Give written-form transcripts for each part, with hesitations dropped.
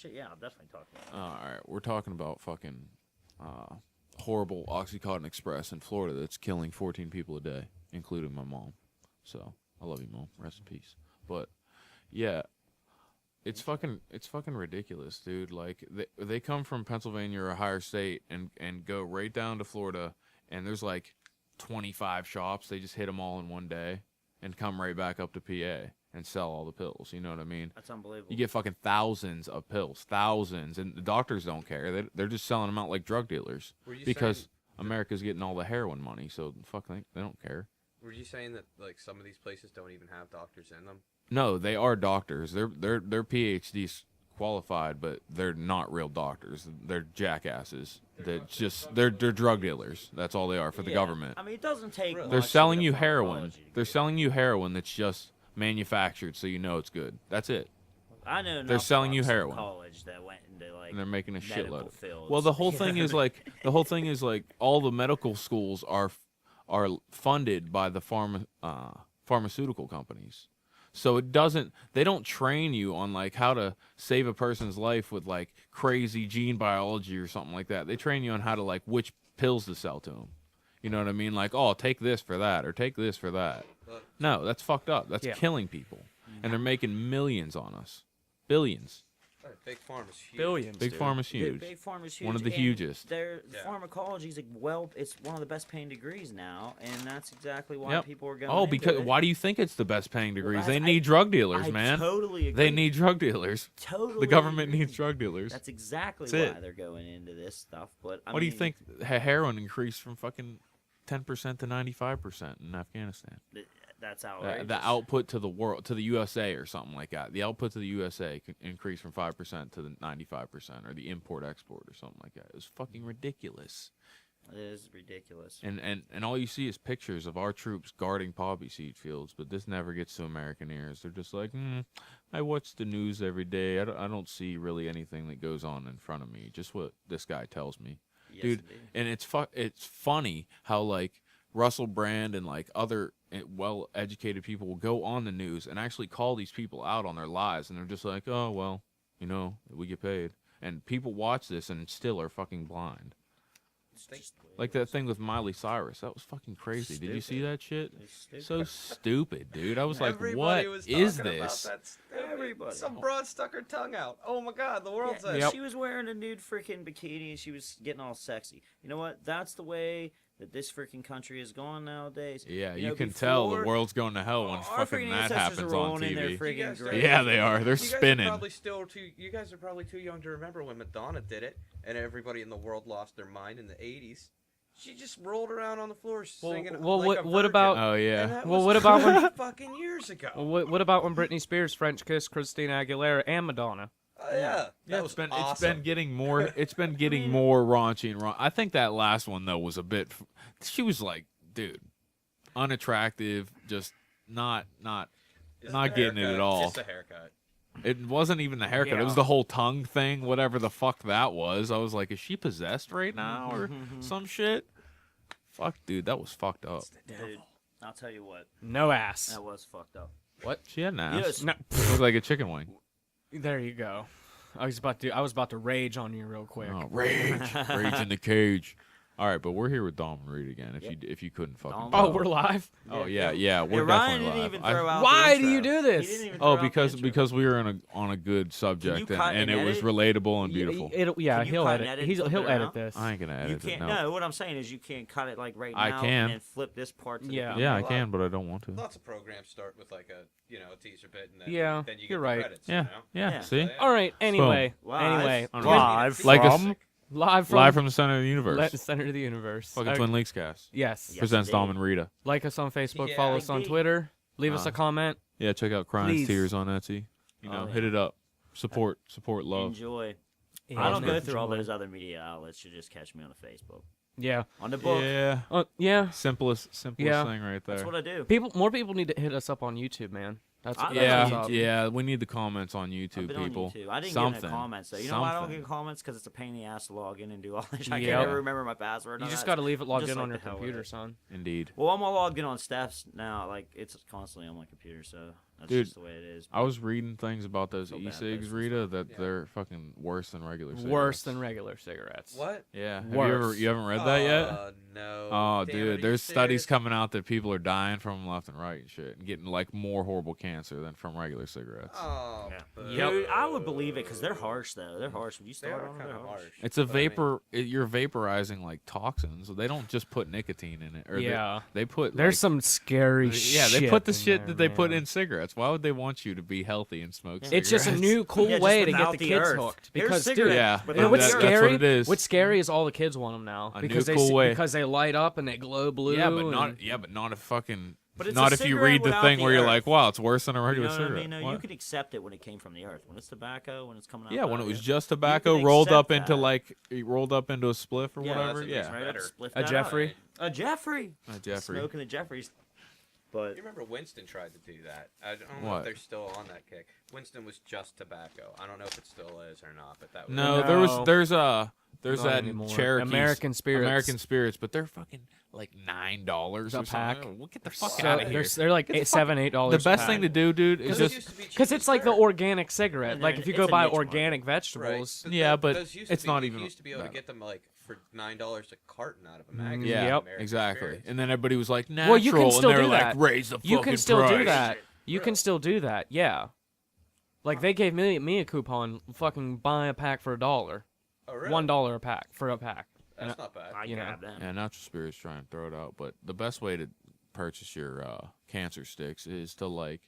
Shit, yeah, I'll definitely talk about it. All right, we're talking about fucking horrible OxyContin Express in Florida that's killing 14 people a day, including my mom. So I love you, mom. Rest in peace. But yeah, it's fucking ridiculous, dude. Like they come from Pennsylvania or a higher state and go right down to Florida, and there's like 25 shops. They just hit them all in one day, and come right back up to PA and sell all the pills. You know what I mean? That's unbelievable. You get fucking thousands of pills, thousands, and the doctors don't care. They're just selling them out like drug dealers because America's getting all the heroin money. So fuck, they don't care. Were you saying that like some of these places don't even have doctors in them? No, they are doctors. They're PhDs qualified, but they're not real doctors. They're jackasses. They're drug dealers. That's all they are for the government. I mean, it doesn't take. Really? They're much selling to you get a heroin. pharmacology They're degree. selling you heroin that's just manufactured, so you know it's good. That's it. I know. They're selling you from heroin. College that went into like. And they're making a medical shitload of. fields. Well, the whole You thing know is what like all the medical schools are funded by the pharmaceutical companies. So they don't train you on like how to save a person's life with like crazy gene biology or something like that. They train you on how to like which pills to sell to them. You know what I mean? Like, oh, take this for that or take this for that. No, that's fucked up. That's killing people. And they're making millions on us. Billions. Big Pharma's huge. Billions. Big dude. Pharma's huge. Big Pharma's huge. One of the and hugest. Their Yeah. pharmacology is like it's one of the best paying degrees now, and that's exactly why Yep. people are going. Oh, into because it. why do you think it's the best paying degrees? They I- need drug dealers, I man. Totally agree. They need drug dealers. Totally. The government agree. needs drug dealers. That's exactly That's why it. they're going into this stuff. But I What do you mean, think heroin increased from fucking 10% to 95% in Afghanistan? That's outrageous. The output to the world, to the USA or something like that. The output to the USA increased from 5% to the 95%, or the import-export or something like that. It was fucking ridiculous. It is ridiculous. And all you see is pictures of our troops guarding poppy seed fields, but this never gets to American ears. They're just like, I watch the news every day. I don't see really anything that goes on in front of me. Just what this guy tells me. Yes, Dude, indeed. and it's funny how like Russell Brand and like other well-educated people will go on the news and actually call these people out on their lies, and they're just like, oh well, you know, we get paid, and people watch this and still are fucking blind. It's just the way Like it that is. thing with Miley Cyrus, that was fucking crazy. Did you see Stupid. that shit? It's stupid. So stupid, dude. I was like, Everybody what was is talking about this? that stupid- Everybody. Some broad stuck her tongue out. Oh my god, the world's Yeah, a... Yep. She was wearing a nude freaking bikini and she was getting all sexy. You know what? That's the way that this freaking country is going nowadays. Yeah, You know, can tell the before- world's going to hell when Our fucking freaking that ancestors happens are on rolling in their TV. freaking You guys graves. Yeah, they are. They're You guys spinning. Are probably still too. You guys are probably too young to remember when Madonna did it, and everybody in the world lost their mind in the '80s. She just rolled around on the floor singing. well, like what- a what virgin. about- Oh And yeah. that Well, was what about when- 20 fucking years ago? Well, what about when Britney Spears French kissed Christina Aguilera and Madonna? Oh, yeah, Yeah, that was awesome. it's been getting more more raunchy and I think that last one though was a bit. She was like, dude, unattractive, just not Just not the getting it haircut. at all. Just a haircut. It wasn't even the haircut. It was Yeah. the whole tongue thing, whatever the fuck that was. I was like, is she possessed right now or some shit? Fuck, dude, that was fucked up. Dude, I'll tell you what. No ass. That was fucked up. What? She had an ass. Yes. No. It looked like a chicken wing. There you go. I was about to rage on you real quick. Oh, rage in the cage. All right, but we're here with Dom and Reed again. If you couldn't fucking. Dom. tell. Oh, we're live. Oh yeah, we're Ryan definitely didn't live. even I- throw out Why the do you intro. do this? He didn't even Oh, throw out the because intro. we were on a good subject cut and and it was edit? relatable and beautiful. Yeah, Can you he'll cut and edit. edit He'll and flip it edit out? this. I ain't gonna You edit it. can't. No. No, what I'm saying is you can't cut it like right now. I can. And then flip this part to Yeah. the Yeah, I Well, can, but I don't want to. Lots of programs start with like a a teaser bit, and then Yeah, then you get you're the right. credits. Yeah, You know? yeah. Yeah. See, Yeah. All right. Anyway. Live. Anyway. Live Live Like a- from- Live from live from the center of the universe. center of the universe. Fucking Twin Leaks cast Yes. Yeah. presents Dom indeed. and Rita. Like us on Facebook. Yeah. Follow us on Indeed. Twitter. Leave us a comment. Yeah, check out Crying Please. Tears on Etsy. You know, Oh, hit yeah. it up. Support, love. Enjoy. Yeah, I don't go enjoy. through all those other media outlets. You just catch me on the Facebook. Yeah. On the book. Yeah, Yeah. simplest Yeah. thing right there. That's what I do. More people need to hit us up on YouTube, man. That's I- that's what's Yeah, up. yeah. We need the comments on I've YouTube, been people. on YouTube. I didn't Something. get no comments though. You know why I don't Something. get comments? Because it's a pain in the ass to log in and do all this. I Yep. can't ever remember my password. You and just all got that. to leave it logged just in like on your the hell with computer, it. son. Indeed. Well, I'm all logged in on Steph's now. Like it's constantly on my computer, so That's Dude, just the way it is. I was reading things about those Feel bad, but e-cigs, it's Rita, that Yeah. they're fucking worse than regular cigarettes. Worse than regular cigarettes. What? Yeah. Have Worse. you haven't read that yet? No. Oh, Damn it, are dude, you there's studies serious? coming out that people are dying from them left and right and shit, and getting like more horrible cancer than from regular cigarettes. Oh, Yeah. boo. Dude, I would believe it because they're harsh though. They're harsh. When you They start are on them, kind they're of harsh. harsh. It's a but I mean- vapor. You're vaporizing like toxins. They don't just put nicotine in it. Or Yeah. They put. There's like, some scary Yeah, shit. they put the in shit there, that they put man. in cigarettes. Why would they want you to be healthy and smoke cigarettes? It's just a new cool Yeah, just way to get without the the kids earth. hooked. Here's Because, dude, cigarettes Yeah, without you know what's the earth. that's scary? what it is. What's scary is all the kids want them now A because new they cool way. because they light up and they glow blue. Yeah, but and- not if fucking. But it's not a if you cigarette read the without thing the where you're earth. like, wow, it's worse than a You regular know what I cigarette. mean? No, What? you could accept it when it came from the earth. When it's tobacco, when it's coming out. Yeah, when it was there. just tobacco rolled accept up into that. like rolled up into a spliff or Yeah, whatever. that's Yeah, Right up, better. spliff A that up. Jeffrey? A Jeffrey. Jeffrey. Smoking a Jeffries. But You remember Winston tried to do that? I don't know What? if they're still on that kick. Winston was just tobacco. I don't know if it still is or not, but that was No, No. there's Not that anymore. Cherokee American Spirits. American Spirits, but they're fucking like $9 A or pack. something. Well, get the fuck So out of here. they're like Get the $8, fuck- $7, $8. The best thing to do, dude, is Those just used to be cheap because as it's like the dirt. organic cigarette. And Like they're- if you it's go a buy niche market. organic Right. vegetables. Yeah, but those used to it's be, not you even used to be able to that. get them like for $9 a carton out of a Mm, magazine. yeah, Yep. American exactly. Spirits. And then everybody was like, natural, Well, you can still and they do were that. like, raise the fucking You can still price. do that. You can Really? still do that. Yeah. Like they gave me a coupon. Fucking buy a pack for $1. Oh, really? $1 a pack for a pack. That's not bad. I You know. grabbed them. Yeah, Natural Spirits trying to throw it out, but the best way to purchase your cancer sticks is to like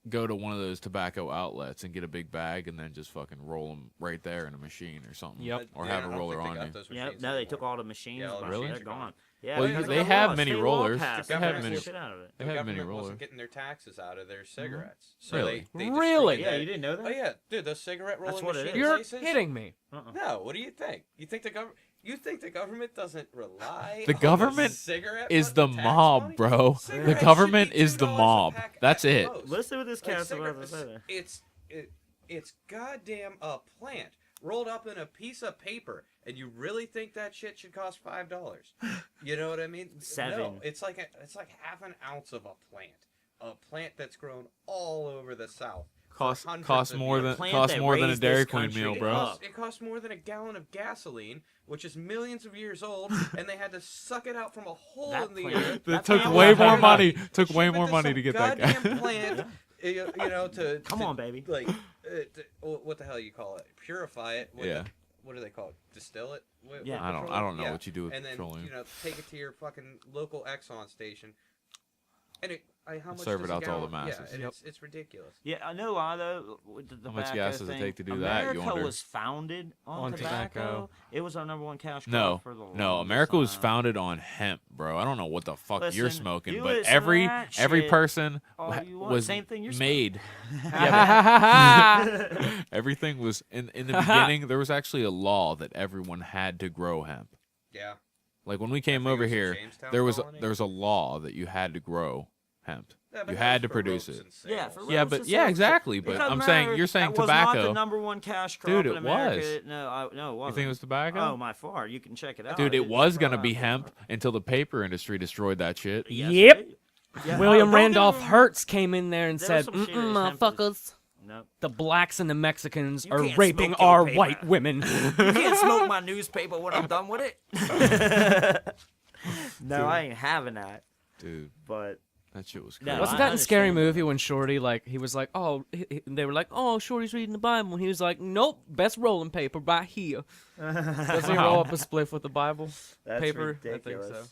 go to one of those tobacco outlets and get a big bag and then just fucking roll them right there in a machine or something. Yep. Or Yeah, have I a don't roller think they on got you. those Yeah, machines no, they anymore. took all the machines. Yeah, all the but machines they're are gone. gone. Yeah, Well, they they have lost. mini They rollers. lost They have the mini- shit out of it. They The have mini government wasn't rollers. getting their taxes out of their cigarettes. So Really? They Really? destroyed Yeah, that. you didn't know that? Oh yeah, dude, those cigarette rolling what it machine is. You're places? kidding me. Uh-uh. No, what do you think? You think the government doesn't rely The on government cigarette is the tax mob, money? bro. The Cigarettes should government be is the $2 a mob. pack That's at it. most. Listen to this Like cast about to cigarettes, say that. it's goddamn a plant rolled up in a piece of paper, and you really think that shit should cost $5? You know what I mean? $7. No, it's like half an ounce of a plant that's grown all over the South. for hundreds Costs of more years. than plant costs that more than a raised Dairy this Queen country meal, up. bro. It costs more than a gallon of gasoline, which is millions of years old, and they had to suck it out from a hole That in the plant- earth. It That took plant way was more hard. money. Took way Ship it more to money some to get that guy. goddamn plant, you know, Come to, on, baby. like, what the hell you call it? Purify it. With Yeah. what do they call it? Distill it? With Yeah. I don't petroleum? know Yeah. what you do with And then petroleum. take it to your fucking local Exxon station, and how much serve does it a out to all the gallon- masses. Yeah, and it's ridiculous. Yeah, I know why though. With the How much tobacco gas does it thing, take to do that, you America wonder? was founded on On tobacco. It was our number one cash crop No, for the no. longest America was time. founded on hemp, bro. I don't know what the fuck you're Listen, smoking, you but listen to every that every shit person all you want. was Same thing you're made. Everything was in the beginning. There was actually a law that everyone had to grow hemp. Yeah. Like when we came think it over was the here, Jamestown there was colony? a law that you had to grow hemp. Yeah, but You that had was to for produce ropes it. and Yeah, sales. for Yeah, ropes but and yeah, sales. exactly. It But doesn't I'm saying matter. you're saying that was not tobacco. the number one cash crop Dude, in it America. was. No, it You wasn't. think it was tobacco? Oh, my far. You can check it out. Dude, it It's was brought gonna be out hemp before. until the paper industry destroyed that shit. Yes, Yep. it did. Yeah, William don't Randolph get me- Hertz came in there and There said, was some serious hemp motherfuckers, No. the blacks and the Mexicans You are can't raping smoke your our paper." white women. You can't smoke my newspaper when I'm done with it. No, I ain't having that. Dude, But that shit was No, crazy. Wasn't I that in Scary understand. Movie when Shorty, like, he was like, oh, they were like, oh, Shorty's reading the Bible. And he was like, nope, best rolling paper right here. Doesn't he roll up a spliff with the Bible? that's Paper? ridiculous. I think so.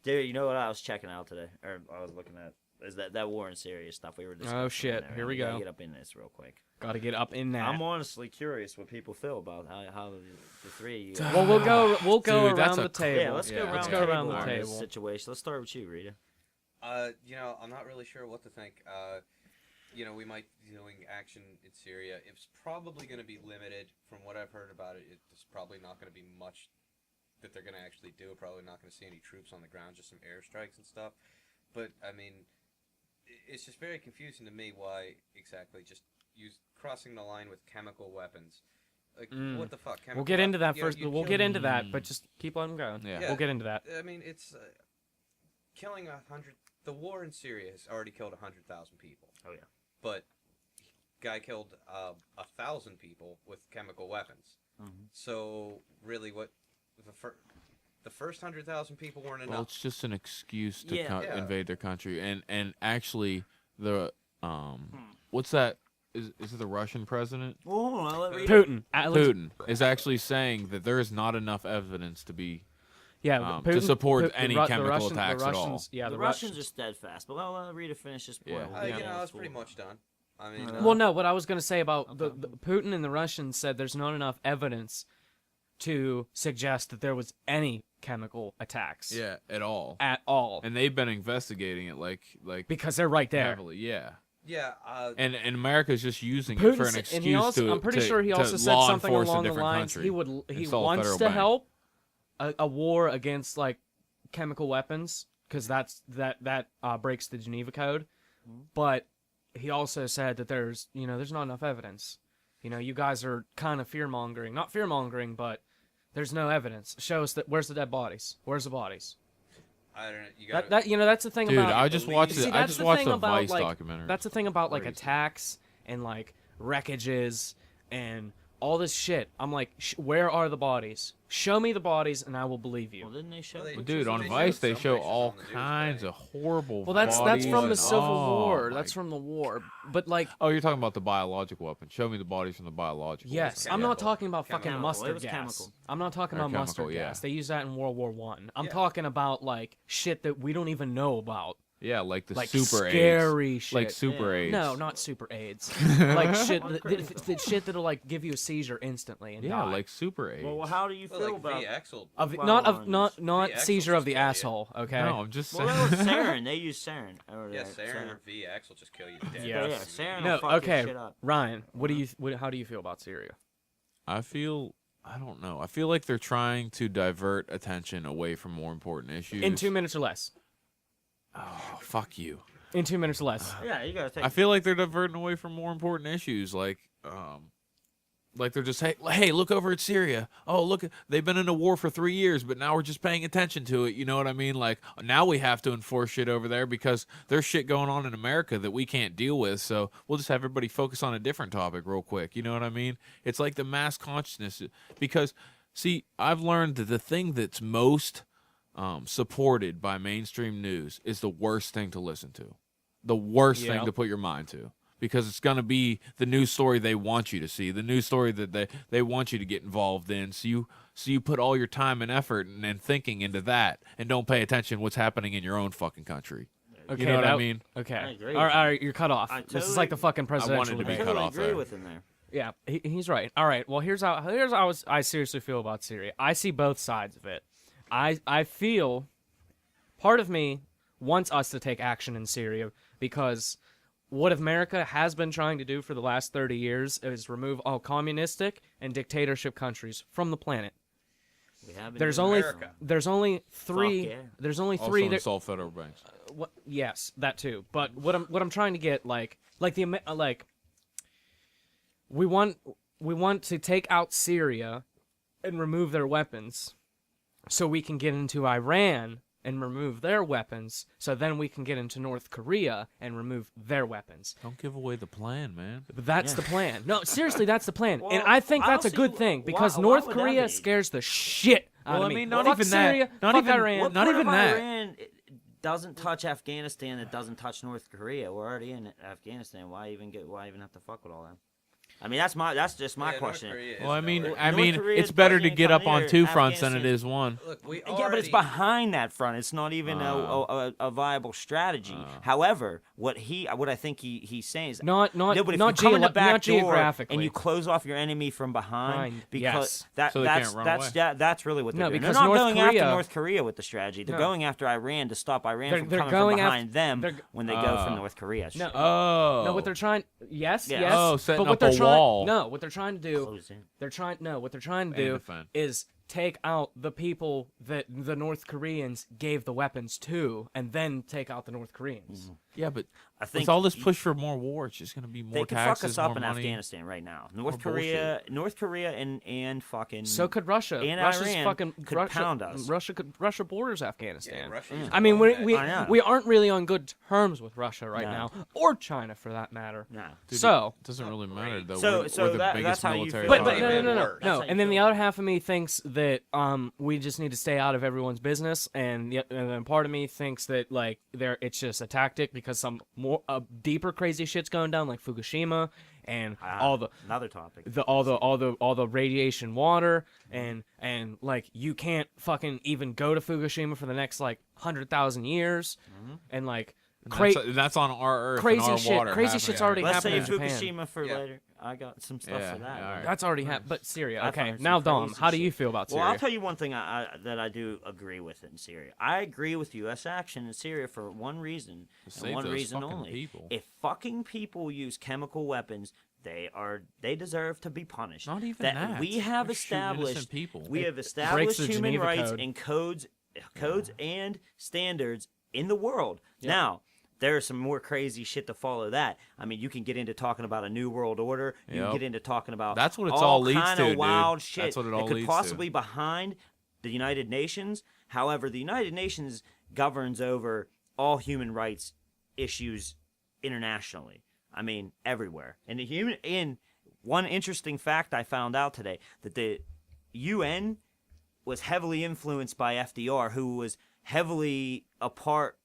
Dude, you know what I was checking out today, or I was looking at, is that war and Syria stuff we were discussing. Oh, shit. earlier. Here we I gotta go. Get up in this real quick. Got to get up in that. I'm honestly curious what people feel about how the three of you. Well, we'll go Dude, that's around a the table. Yeah, let's go around, let's the, go table around the on this table. situation. Let's start with you, Rita. I'm not really sure what to think. We might be doing action in Syria. It's probably going to be limited from what I've heard about it. It's probably not going to be much that they're going to actually do. Probably not going to see any troops on the ground, just some airstrikes and stuff. But, I mean, it's just very confusing to me why exactly just crossing the line with chemical weapons. Like, what the fuck? We'll get into that You know, first. you We'll kill- get into that, but just keep on going. Yeah. Yeah. We'll get into that. I mean, it's killing the war in Syria has already killed 100,000 people. Oh, yeah. But guy killed 1,000 people with chemical weapons. Mhm. So really, what the first 100,000 people weren't Well, enough. it's just an excuse to Yeah. Yeah. invade their country, and actually the what's that? Is it the Russian president? Well, hold on, I'll let read it. Putin. Putin is actually saying that there is not enough evidence to be Yeah, to support any chemical Russian, attacks the at all. Russians, Yeah, The Russians are steadfast, but I'll let Rita finish this point. Yeah. We'll You get know, old it's pretty school. much done. I mean, Uh, Well, no, what I was going to say about Okay. the Putin and the Russians said there's not enough evidence to suggest that there was any chemical attacks Yeah, at all. at all And they've been investigating it like because they're right there. heavily. Yeah. yeah. And America's just using it Putin for an sa- excuse and he also, to I'm pretty to- sure he to also said law something enforce a along the different lines country. he Install a wants federal to bank. help a war against like chemical weapons because that breaks the Geneva Code, but he also said that there's not enough evidence. You guys are kind of not fear mongering, but there's no evidence. Show us that. Where's the dead bodies? Where's the bodies? I don't know. You got That's the thing Dude, about. I just watched See, it. I that's just the watched thing the about, Vice like, documentary. That's the thing about like Crazy. attacks and like wreckages and all this shit. I'm like, where are the bodies? Show me the bodies, and I will believe you. Well, didn't they show? Well, they- Well, dude, on They Vice showed they some show pictures all on the news kinds today. of horrible. Well, that's bodies from the and- Civil oh, War. my- That's from the war. But like, Oh, you're talking about the biological weapon. Show me the bodies from the biological. yes, weapon. I'm not chemical. talking about fucking Chemical. mustard It was gas. chemical. I'm not talking Or about chemical, mustard yeah. gas. They used that in World War One. I'm Yeah. talking about like shit that we don't even know about. Yeah, like the Like super scary AIDS. shit. Like super Yeah. AIDS. No, not super AIDS. Like shit, Well, shit that'll like give you a seizure instantly and Yeah, die. like super AIDS. Well, how do you Well, feel like about? V-Axel. Of, Well, not on not the seizure of the axles kill you. asshole. Okay. No, I'm just Well, saying. that was sarin. They used sarin. Yeah, sarin or V-Axel just kill you dead. Yeah. Yeah, sarin No. will fuck your Okay. shit up. Ryan, how do you feel about Syria? I don't know. I feel like they're trying to divert attention away from more important issues. In 2 minutes or less. Oh, fuck you. In 2 minutes or less. Yeah, you gotta take. I feel like they're diverting away from more important issues, like they're just hey, look over at Syria. Oh, look, they've been in a war for 3 years, but now we're just paying attention to it. You know what I mean? Like now we have to enforce shit over there because there's shit going on in America that we can't deal with. So we'll just have everybody focus on a different topic real quick. You know what I mean? It's like the mass consciousness because see, I've learned that the thing that's most supported by mainstream news is the worst thing to listen to. The worst Yeah. thing to put your mind to. Because it's going to be the news story they want you to see, the news story that they want you to get involved in. So you put all your time and effort and thinking into that and don't pay attention what's happening in your own fucking country. Okay, You know what I that- mean? Okay. I agree All with right, you're cut off. I This is totally- like the fucking I presidential wanted to be I debate. cut totally off agree there. with him there. Yeah, he's right. All right. Well, here's how I seriously feel about Syria. I see both sides of it. I feel part of me wants us to take action in Syria because what America has been trying to do for the last 30 years is remove all communistic and dictatorship countries from the planet. We have been There's doing only that. America. there's only three yeah. there's only Also three install federal banks. yes, that too. But what I'm trying to get like we want to take out Syria and remove their weapons so we can get into Iran and remove their weapons so then we can get into North Korea and remove their weapons. Don't give away the plan, man. But that's the plan. No, seriously, that's the plan. and Well, I think I that's don't a good see thing why- because why North would that Korea be? scares the shit out Well, of I me. mean, not Fuck even that. Syria, Not fuck even- Iran. What Not part even of that. Iran doesn't touch Afghanistan. It doesn't touch North Korea. We're already in Afghanistan. Why even have to fuck with all that? I mean, that's just my Yeah, North question. Korea is Well, I mean, nowhere. I North mean, Korea it's is better to fucking get up coming on here. two fronts than it Afghanistan- is one. Look, we Yeah, but it's already- behind that front. It's not even a viable strategy. However, what I think he's saying is Not no, but if not you come in the geolo- back not door geographically. and you close off your enemy from behind, because yes. So they can't run away. that's really what they're No, doing. because They're not North going Korea- after North Korea with the strategy. They're No. going after Iran to stop Iran They're- from they're coming going from after- behind them they're- when they go for North Korea. No. Oh. No, what they're trying. Yes, Yeah. yes. Oh, setting but what up they're a trying, wall. No, what they're trying to do. Close in. What they're trying to And do defend. is take out the people that the North Koreans gave the weapons to, and then take out the North Koreans. Yeah, but I think with all this push for more war, it's just going to be more they could taxes, fuck us up more in money. Afghanistan right now. More bullshit. North Korea, and fucking. So could Russia. And Russia's Iran fucking could Russia, pound us. Russia borders Yeah, Afghanistan. Russia used I to mean, own we that we, I know. we aren't really on good terms with Russia right No. now, or China for that matter. No. Dude, So- it doesn't really matter great. though. So- we're, so we're the that- biggest that's how you military. feel But about power. it. no, no, no, Worse. That's no. how you And then the feel. other half of me thinks that we just need to stay out of everyone's business, and then part of me thinks that like it's just a tactic because some more deeper crazy shit's going down, like Fukushima and all the Another topic. all the radiation water and like you can't fucking even go to Fukushima for the next like 100,000 years, and like That's on our earth. crazy and our shit- water crazy happening. shit's already Let's happening say in Japan. Fukushima for Yeah. later. I got some stuff Yeah, for that. yeah, all right. That's already happened. But Syria, I okay. find some Now, Dom, crazy how do you shit. feel about Well, Syria? I'll tell you one thing that I do agree with in Syria. I agree with U.S. action in Syria for one reason, and save one those reason fucking only. people. If fucking people use chemical weapons, they deserve to be punished. Not even that. We have They're shooting innocent established people. we It have breaks established the human Geneva rights Code. and codes and standards in the world. Now, there's some more crazy shit to follow that. I mean, you can get into talking about a new world order. You Yep. can get into talking about That's what it's all leads kind to, of dude. wild shit That's what it that all could leads to. possibly behind the United Nations. However, the United Nations governs over all human rights issues internationally. I mean, everywhere. And one interesting fact I found out today that the UN was heavily influenced by FDR, who was heavily a part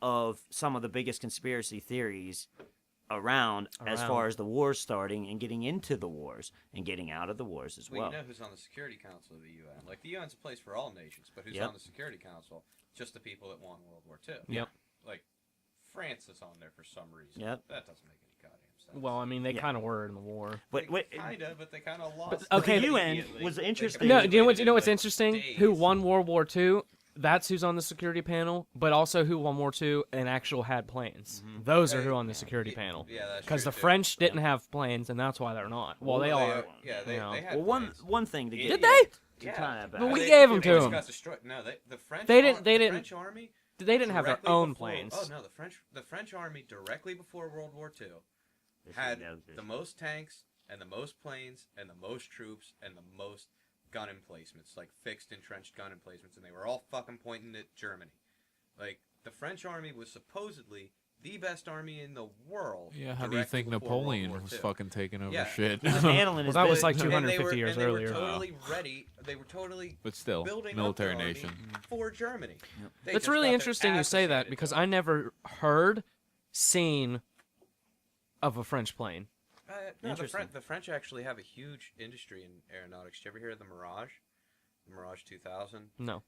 of some of the biggest conspiracy theories around as far as the wars starting and getting into the wars and getting out of the wars as Well, well. you know who's on the Security Council of the UN? Like, the UN's a place for all nations, but who's Yep. on the Security Council? Just the people that won World War II. Yep. Like, France is on there for some reason. Yep. That doesn't make any goddamn sense. Well, I mean, they Yeah. kind of were in the war. But wait, kind of, but they kind of lost. okay, the UN immediately. was They interesting. No, do you know capitulated what's in, like, interesting? days. Who won World War II? That's who's on the security panel, but also who won World War II and actual had planes. Those are who on the security panel. Yeah, that's Because true, the too. French didn't have planes, and that's why they're not. Well, they are. Yeah, you know. they had Well, planes. one thing to get Did they? to Yeah. tie that back. But we They- gave 'em they to just 'em. got destroyed. No, the French. They didn't- they The didn't- French army. They didn't have their directly own before- planes. Oh no, the French army directly before World War II This had is- the most tanks and the most planes and the most troops and the most gun emplacements, like fixed entrenched gun emplacements, and they were all fucking pointing at Germany. Like, the French army was supposedly the best army in the world. Yeah, how do you directly think before World Napoleon War was II. fucking taking over Yeah. shit? He was handling Well, his that was business. like And 250 they years were earlier. totally ready. They were totally But still, building military up their nation. army for Germany. They It's just really got their interesting you say asses that handed because to I them. never heard, seen of a French plane. No, Interesting. the French actually have a huge industry in aeronautics. Did you ever hear of the Mirage? The Mirage 2000? No.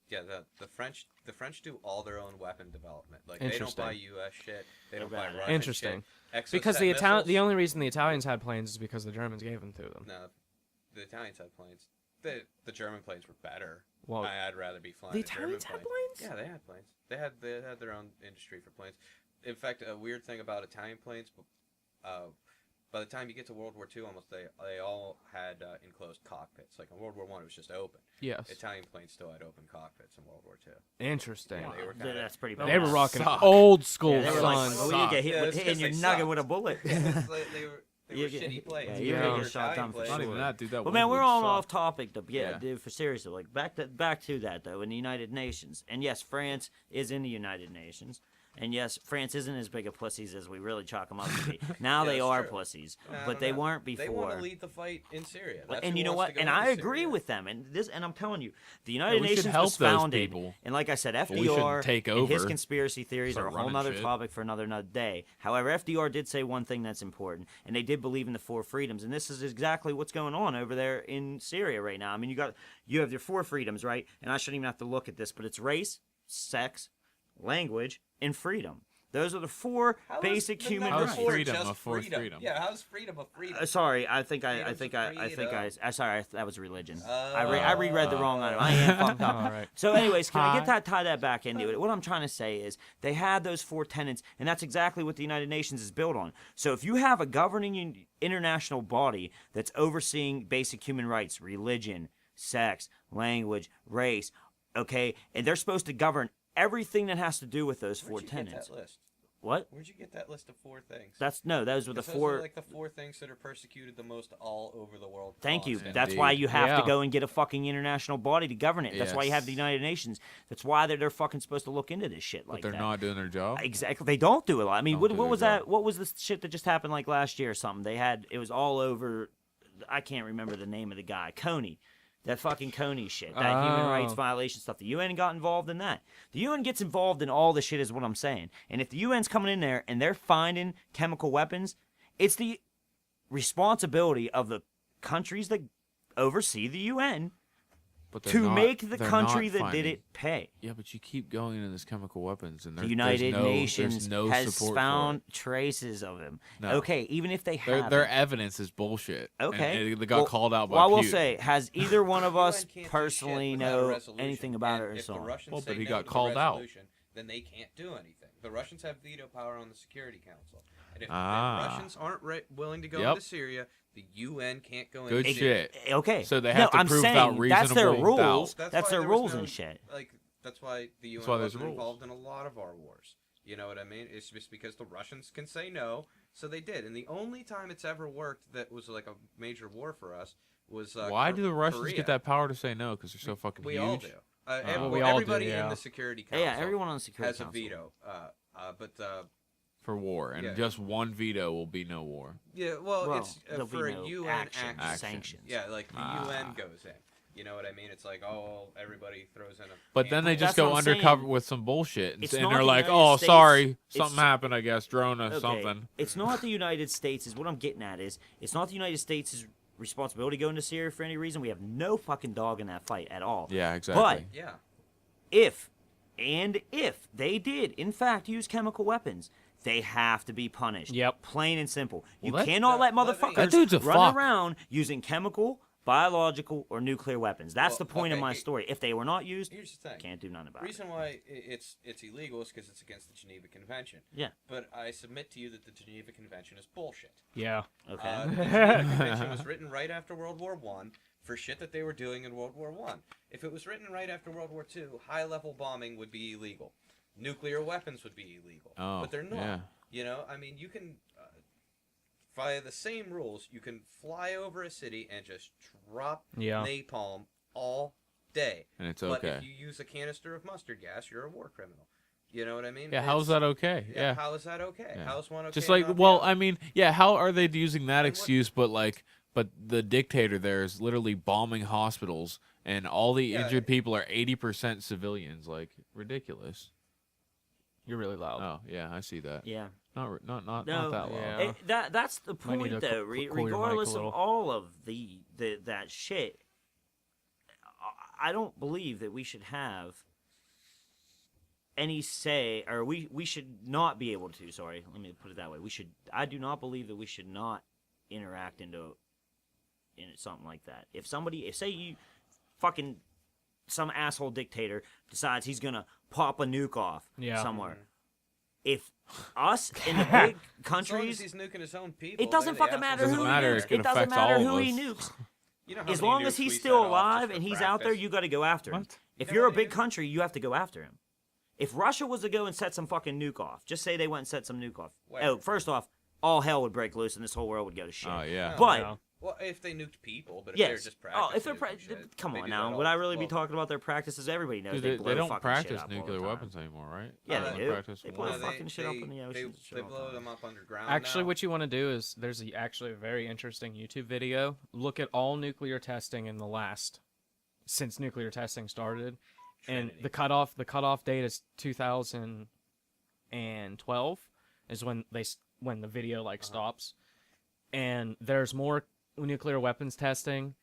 Yeah, the French do all their own weapon development. Like, they don't buy Interesting. U.S. shit. They don't They're buy bad. Russian Interesting. shit. Because Exocet the missiles- only reason the Italians had planes is because the Germans gave them to them. No, the Italians had planes. The German planes were better. Well, I'd rather be flying the a German Italians had plane. planes? Yeah, they had planes. They had their own industry for planes. In fact, a weird thing about Italian planes, by the time you get to World War II, almost they all had enclosed cockpits. Like in World War I, it was just open. Yes. Italian planes still had open cockpits in World War II. Interesting. Yeah, they were Th- kinda- That's pretty. They were badass. rocking Suck. old school, Yeah, they were like, son. well, you get hit Yeah, with it's hitting 'cause your they nugget sucked. with a bullet. They You were get- shitty planes. yeah, They you were get shot shot down down for planes. Not even that, dude. That Well, man, we're wood all would off suck. topic, though. Yeah, Yeah. dude. For seriously, like back to that though. In the United Nations, and yes, France is in the United Nations, and yes, France isn't as big of pussies as we really chalk them up to be. Now Yeah, they that's are true. pussies, I but don't they know. weren't before. They want to lead the fight in Syria. That's And who you know wants what? to go And into I agree Syria. with them. And I'm telling you, the United we should Nations help was those founded, people. and like I said, we shouldn't FDR take and his over, conspiracy theories start are a whole running nother shit. topic for another day. However, FDR did say one thing that's important, and they did believe in the four freedoms, and this is exactly what's going on over there in Syria right now. I mean, you have your four freedoms, right? And I shouldn't even have to look at this, but it's race, sex, language, and freedom. Those are the four How is basic the human number How's rights. four freedom just a fourth freedom? Yeah, how's freedom a freedom? Sorry, I think that was religion. I reread the wrong item. I am fucked up. All right. So, anyways, can I tie that back into it? What I'm trying to say is they had those four tenets, and that's exactly what the United Nations is built on. So, if you have a governing international body that's overseeing basic human rights, religion, sex, language, race, okay, and they're supposed to govern everything that has to do with those four Where'd you get tenets. that list? What? Where'd you get that list of 4 things? Those were the 'Cause those 4. are like the 4 things that are persecuted the most all over the world. Thank you. constantly. That's why you have Yeah. to go and get a fucking international body to govern it. That's why you have the Yes. United Nations. That's why they're fucking supposed to look into this shit But like they're that. not doing their job. Exactly. They don't do a lot. I mean, Don't what do their was job. that? What was the shit that just happened like last year or something? It was all over. I can't remember the name of the guy. Coney. That fucking Coney shit. That human rights Oh. violation stuff. The UN got involved in that. The UN gets involved in all this shit is what I'm saying. And if the UN's coming in there and they're finding chemical weapons, it's the responsibility of the countries that oversee the UN But they're to not- make the they're country not that finding- did it pay. Yeah, but you keep going into this chemical weapons, and The there's United no, Nations there's no has support found traces of him. No. Okay, even if they for it. have, Their evidence is bullshit. okay, and they got Well, called out by. Well, I will Putin. say, has either one of UN us can't do shit personally without a know resolution, anything about it and or if so the on? Russians Well, but say he no got to the called out. resolution, then they can't do anything. The Russians have veto power on the Security Council, and if Ah. the Russians aren't willing to go Yep. into Syria, the UN can't go Good into shit. Okay, So they no, have to I'm prove saying without that's their reasonable rules. doubt. That's why their there was rules no- and shit. Like that's why the UN why there's wasn't rules. involved in a lot of our wars. You know what I mean? It's just because the Russians can say no, so they did. And the only time it's ever worked that was like a major war for us was Why do the Russians Korea. get that power to say no? Because they're so fucking We huge. all do. Well, we all do, everybody yeah. in the Security Council Yeah, everyone on the Security has a Council. veto. But For war, and Yeah. just one veto will be no war. yeah, well, Well, it's there'll be for no a UN action, action. sanctions. Yeah, like the Ah. UN goes in. You know what I mean? It's like, oh, everybody throws in a. But then they That's just what go I'm undercover saying. with some bullshit, and, It's and not they're the like, United "Oh, States, sorry, it's- something happened. I guess drone or Okay, something." It's not the United States. Is what I'm getting at. Is it's not the United States' responsibility to go into Syria for any reason. We have no fucking dog in that fight at all. Yeah, exactly. But Yeah. if they did in fact use chemical weapons, they have to be punished. Yep. Plain and simple. You Well, that- cannot let that- let me- motherfuckers That dude's a run fuck. around using chemical, biological, or nuclear weapons. That's Well, the point of okay, my story. If they were not used, Here's the thing. can't do nothing The about it. reason why it's illegal is because it's against the Geneva Convention. Yeah. But I submit to you that the Geneva Convention is bullshit. Yeah. Okay. The Geneva Convention was written right after World War One for shit that they were doing in World War One. If it was written right after World War Two, high-level bombing would be illegal. Nuclear weapons would be illegal. Oh, but they're not. yeah. You know, I mean, you can, via the same rules, you can fly over a city and just drop Yeah. napalm all day. And it's But okay. if you use a canister of mustard gas, you're a war criminal. You know what I mean? Yeah, how's It's- that okay? Yeah. How is that okay? Yeah. How's one okay? Just and like, not the well, other? I mean, yeah, how are they using that And what- excuse? But the dictator there is literally bombing hospitals, and all the Yeah. injured people are 80% civilians. Like, ridiculous. You're really loud. Oh yeah, I see that. Yeah. Not No, that loud. Yeah. That's the Might need point, to though. cool your mic a Regardless of little. all of that shit, I don't believe that we should have any say, or we should not be able to. Sorry, let me put it that way. I do not believe that we should not interact in something like that. If say you fucking some asshole dictator decides he's gonna pop a nuke off Yeah. somewhere. If us in the big as long as countries, he's nuking his own people, it doesn't then the fucking matter assholes who Doesn't he matter, nukes. it's gonna It doesn't affect matter all who of he us. nukes. You know how As many long as nukes he's we still set off just alive for and he's out there, practice? you got to go after him. What? If You know you're a what they big do? country, you have to go after him. If Russia was to go and set some fucking nuke off, just say they went and set some nuke off. Where? Oh, first off, all hell would break loose and this whole world would go to shit. Oh yeah. No. But Yeah. Well, if they nuked people, but if yes, they're just practicing, oh, if they're nuking shit, come they on do now, that would all- I really be well, talking about their practices? Everybody knows Dude, they they blow don't fucking practice shit up all the nuclear time. weapons anymore, right? Yeah, Uh, they do. practice They blow war. No, fucking shit up in the they, oceans. and shit they all the blow time. them up underground. Actually, now. what you want to do is there's actually a very interesting YouTube video. Look at all nuclear testing in the last since nuclear testing started, and Trinity. the cutoff date is 2012 is when when the video stops, and there's more nuclear weapons testing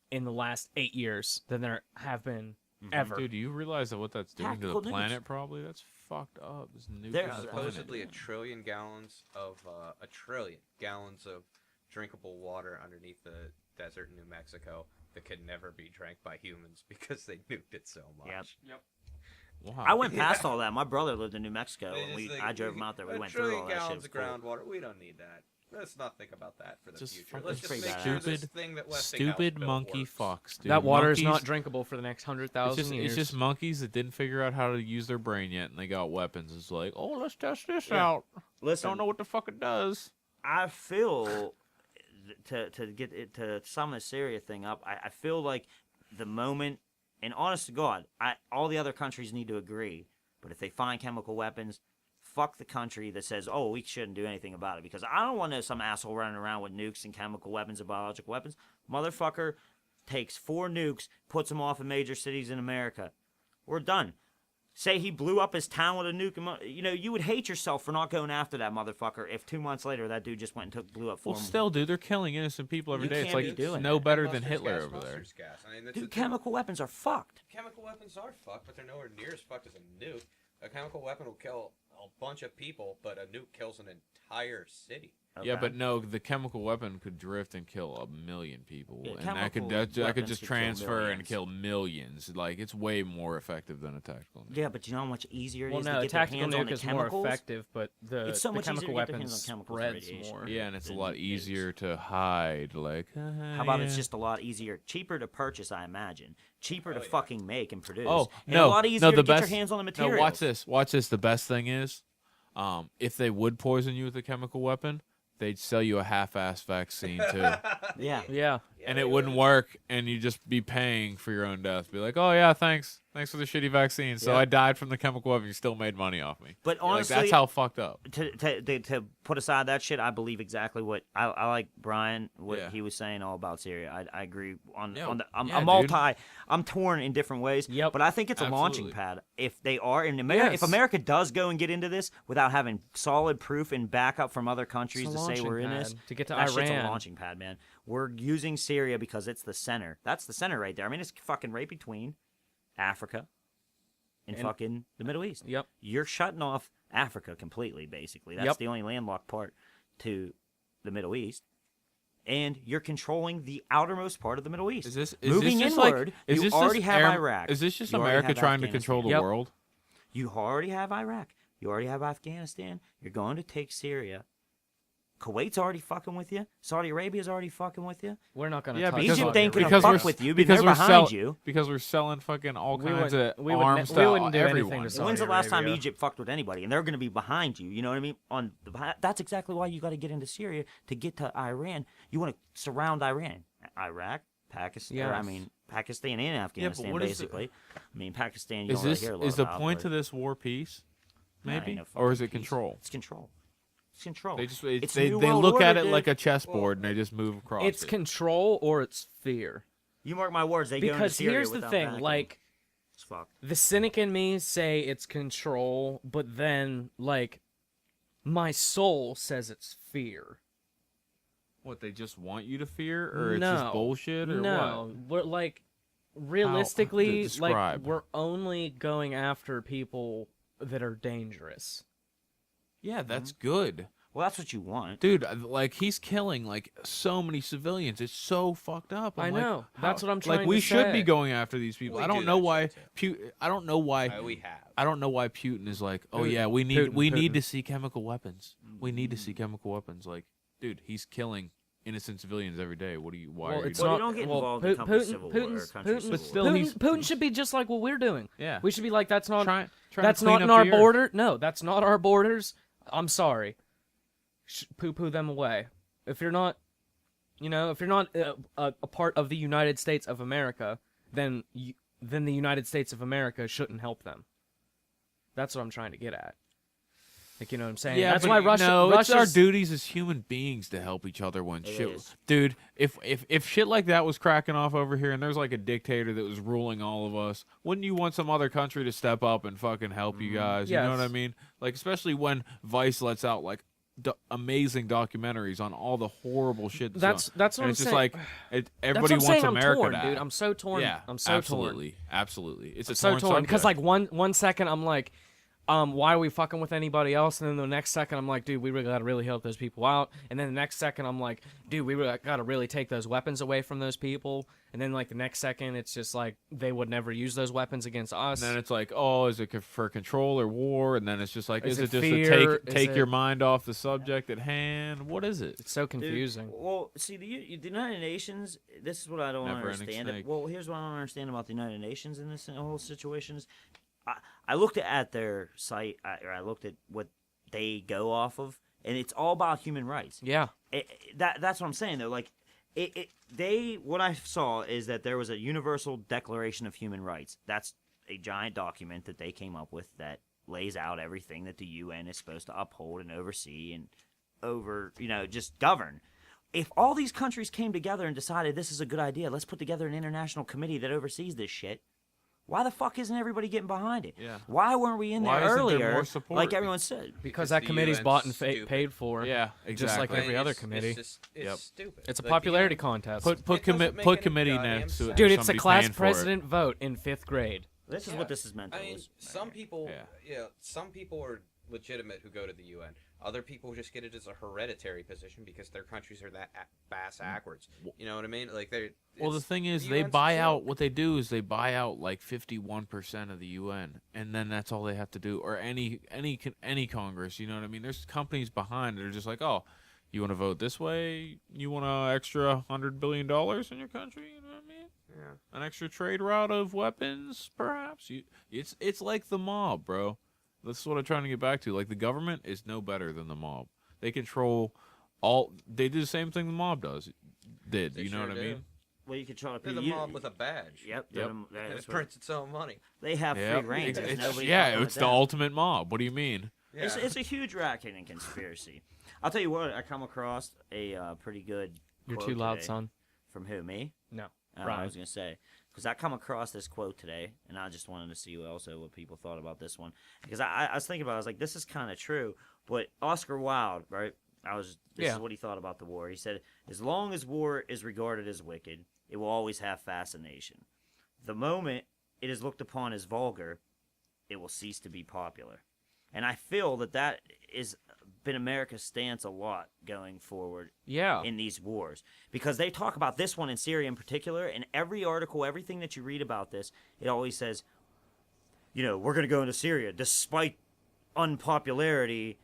in the last 8 years than there have been ever. Dude, do you realize that what that's doing to Tactical the nukes. planet? Probably that's fucked up. This nuke There- the planet. supposedly a trillion gallons of drinkable water underneath the desert in New Mexico that could never be drank by humans because they nuked it so much. Yep. Wow. I went past all that. My brother lived in New Mexico, They and just think, I drove him out there. We a went through trillion all that shit. gallons It was of cool. groundwater. We don't need that. Let's not think about that for the Just future. fucking Let's just pretty make badass. sure this thing that Westinghouse Stupid built monkey works. fucks, dude. That water is Monkeys- not drinkable for the next 100,000 years. It's just monkeys that didn't figure out how to use their brain yet, and they got weapons. It's like, oh, let's test this Yeah. out. Listen, Don't know what the fuck it does. I feel to get it, to sum the Syria thing up. I feel like the moment, and honest to God, all the other countries need to agree. But if they find chemical weapons, fuck the country that says, "Oh, we shouldn't do anything about it," because I don't want some asshole running around with nukes and chemical weapons and biological weapons. Motherfucker takes 4 nukes, puts them off in major cities in America. We're done. Say he blew up his town with a nuke. You would hate yourself for not going after that motherfucker if 2 months later that dude just went and blew up 4 Well, still, dude, they're killing innocent people every You day. It's can't like be doing no that. better than Mustard Hitler gas, over there. mustard gas. I mean, that's Dude, chemical weapons are fucked. chemical weapons are fucked, but they're nowhere near as fucked as a nuke. A chemical weapon will kill a bunch of people, but a nuke kills an entire city. Yeah, Okay. but no, the chemical weapon could drift and kill 1,000,000 people, Yeah, and that chemical could weapons just could kill transfer and millions. kill millions. Like it's way more effective than a tactical nuke. Yeah, but you know how much easier it well, is no, to a get their tactical hands on nuke the is more chemicals? effective, but the, It's so the much easier to chemical get their weapons hands on chemicals spreads radiation. more. Yeah, and it's a Then lot nukes. easier to hide. Like, How about it's just a lot easier, cheaper to purchase, I imagine, cheaper to Oh, yeah. fucking make and produce. Oh, and no, a lot no, easier the to get best- your hands on the no, material. watch this. Watch this. The best thing is, if they would poison you with a chemical weapon, they'd sell you a half-ass vaccine too. Yeah. Yeah. And it wouldn't work, and you'd just be paying for your own death. Be like, oh yeah, thanks for the shitty vaccine. So Yeah. I died from the chemical weapon. You still made money off me. But Like, honestly, that's how fucked up. to put aside that shit, I believe exactly what I like Brian what Yeah. he was saying all about Syria. I agree on Yeah, on the I'm, yeah, I'm multi I'm torn in different ways. Yep. But I think it's a launching Absolutely. pad. If they are in America, if Yes. America does go and get into this without having solid proof and backup from other It's countries a to say launching we're in pad this, to get to that shit's a Iran. launching pad, man. We're using Syria because it's the center. That's the center right there. I mean, it's fucking right between Africa and fucking the Middle East. Yep. You're shutting off Africa completely, basically. That's Yep. the only landlocked part to the Middle East. And you're controlling the outermost part of the Middle East. Moving just inward, like, is you this already just have air- Iraq. Is this just You already America have trying to control the Yep. world? You already have Iraq. You already have Afghanistan. You're going to take Syria. Kuwait's already fucking with you. Saudi Arabia's already fucking with you. We're not gonna. Yeah, touch because Egypt Saudi ain't gonna Arabia. fuck with you because they're behind you. Because we're selling fucking all We kinds wouldn't- of we wouldn't- arms we to wouldn't do anything everyone. to Saudi When's the last time Arabia. Egypt fucked with anybody? And they're going to be behind you. You know what I mean? That's exactly why you got to get into Syria to get to Iran. You want to surround Iran, Iraq, Pakistan. Yeah. I mean Pakistan and Afghanistan, what is the- basically. I mean Pakistan. You Is don't really this hear a lot is the about, point but- to this war peace? Nah, ain't Maybe, no or is fucking it peace. control? It's control. It's control. They just It's they New they World look at Order, it dude. like a chessboard and they just move across. It's it. control or it's fear. You mark my words. They go into Because Syria here's the without thing, backing. like It's fucked. the cynic in me say it's control, but then like my soul says it's fear. What, they just want you to fear, or it's no, just bullshit, or no, what? we're like realistically, like describe. we're only going after people that are dangerous. Yeah, that's good, Well, that's what you want. dude. Like he's killing like so many civilians. It's so fucked up. I I'm like, know. how- That's what I'm Like trying we to should be say. going after these people. We I do don't know that why. shit, I don't know why. We have. I don't know why Putin is like, oh Putin- yeah, we need Putin. to see chemical weapons. We need to see chemical weapons. Like, dude, he's killing innocent civilians every day. What do you? Why Well, are you it's doing Well, not. you don't get well, involved in Pu- company Putin, civil war or Putin's- country Putin- civil But still, war. he's- Putin should be just like what we're doing. Yeah. We should be like, that's not. trying That's to not clean in up our the earth. border. No, that's not our borders. I'm sorry. Poo-poo them away. If you're not, if you're not a part of the United States of America, then the United States of America shouldn't help them. That's what I'm trying to get at. Like, you know what I'm saying? Yeah, That's but why Russia. No, it's our Russia's- duties as human beings to help each other when It shit. is. Dude, if shit like that was cracking off over here, and there's like a dictator that was ruling all of us, wouldn't you want some other country to step up and fucking help you guys? You know what I Yes. mean? Like, especially when Vice lets out like amazing documentaries on all the horrible shit. That's on. what and I'm it's just saying. like That's everybody what I'm wants saying. America I'm torn, to dude. act. I'm so torn. Yeah, I'm so torn. absolutely. It's a So torn because subject. like one second I'm like, why are we fucking with anybody else? And then the next second, I'm like, dude, we really gotta really help those people out. And then the next second, I'm like, dude, we really gotta really take those weapons away from those people. And then like the next second, it's just like they would never use those weapons against us. And then it's like, oh, is it for control or war? And then it's just like, Is is it it just fear? to take Is your it- mind off the subject at hand? What is it? It's so Dude, confusing. well, see, the United Nations. This is what I don't Never-ending understand. snake. Well, here's what I don't understand about the United Nations in this whole situation. Is I looked at their site, or I looked at what they go off of, and it's all about human rights. Yeah. That's what I'm saying though. Like, what I saw is that there was a Universal Declaration of Human Rights. That's a giant document that they came up with that lays out everything that the UN is supposed to uphold and oversee and just govern. If all these countries came together and decided this is a good idea, let's put together an international committee that oversees this shit. Why the fuck isn't everybody getting behind it? Yeah. Why weren't we in Why there isn't there earlier? more support? Like everyone said. Because Because that the committee's UN's bought and stupid. paid for. Yeah, Just like exactly. every other It's committee. just, Yep. stupid. It's a Like, popularity the contest. Put It doesn't make put any committee goddamn next to it. sense. Dude, There's it's a somebody class paying for it. president vote in 5th grade. This is Yeah. what this is meant to I mean, was- some people, Yeah. some people are legitimate who go to the UN. Other people just get it as a hereditary position because their countries are that bass backwards. You know what I mean? Like they're. Well, the it's- thing is, the they UN's a buy out. joke. What they do is they buy out like 51% of the UN, and then that's all they have to do. Or any Congress, you know what I mean? There's companies behind that are just like, oh, you want to vote this way? You want an extra $100 billion in your country? You know what I mean? Yeah. An extra trade route of weapons, perhaps. It's like the mob, bro. This is what I'm trying to get back to. Like the government is no better than the mob. They control all. They do the same thing the mob did. They You know sure what I do. mean? Well, you can try to They're the mob with a badge. Yep. Yep. And That's it what- prints its own money. they have Yeah, free reign. There's nobody yeah, fucking it's with the them. ultimate mob. What do you mean? Yeah. It's a huge racket and conspiracy. I'll tell you what. I come across a pretty good. You're quote too loud, today. son. From who? Me? No. I Brian. was gonna say because I come across this quote today, and I just wanted to see also what people thought about this one because I was thinking about it, I was like, this is kind of true. But Oscar Wilde, right? This Yeah. is what he thought about the war. He said, as long as war is regarded as wicked, it will always have fascination. The moment it is looked upon as vulgar, it will cease to be popular. And I feel that is been America's stance a lot going forward Yeah. in these wars because they talk about this one in Syria in particular. And every article, everything that you read about this, it always says, we're going to go into Syria despite unpopularity.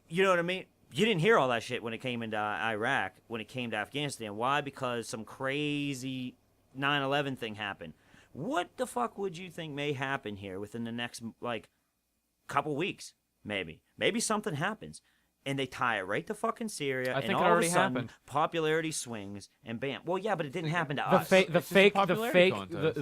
You know what I mean? You didn't hear all that shit when it came into Iraq, when it came to Afghanistan. Why? Because some crazy 9/11 thing happened. What the fuck would you think may happen here within the next, couple weeks? Maybe something happens. And they tie it right to fucking Syria. I think and it all already of a sudden, happened. popularity swings, and bam. Well, yeah, but it didn't happen to The us. fake, the just a fake, the popularity fake, contest.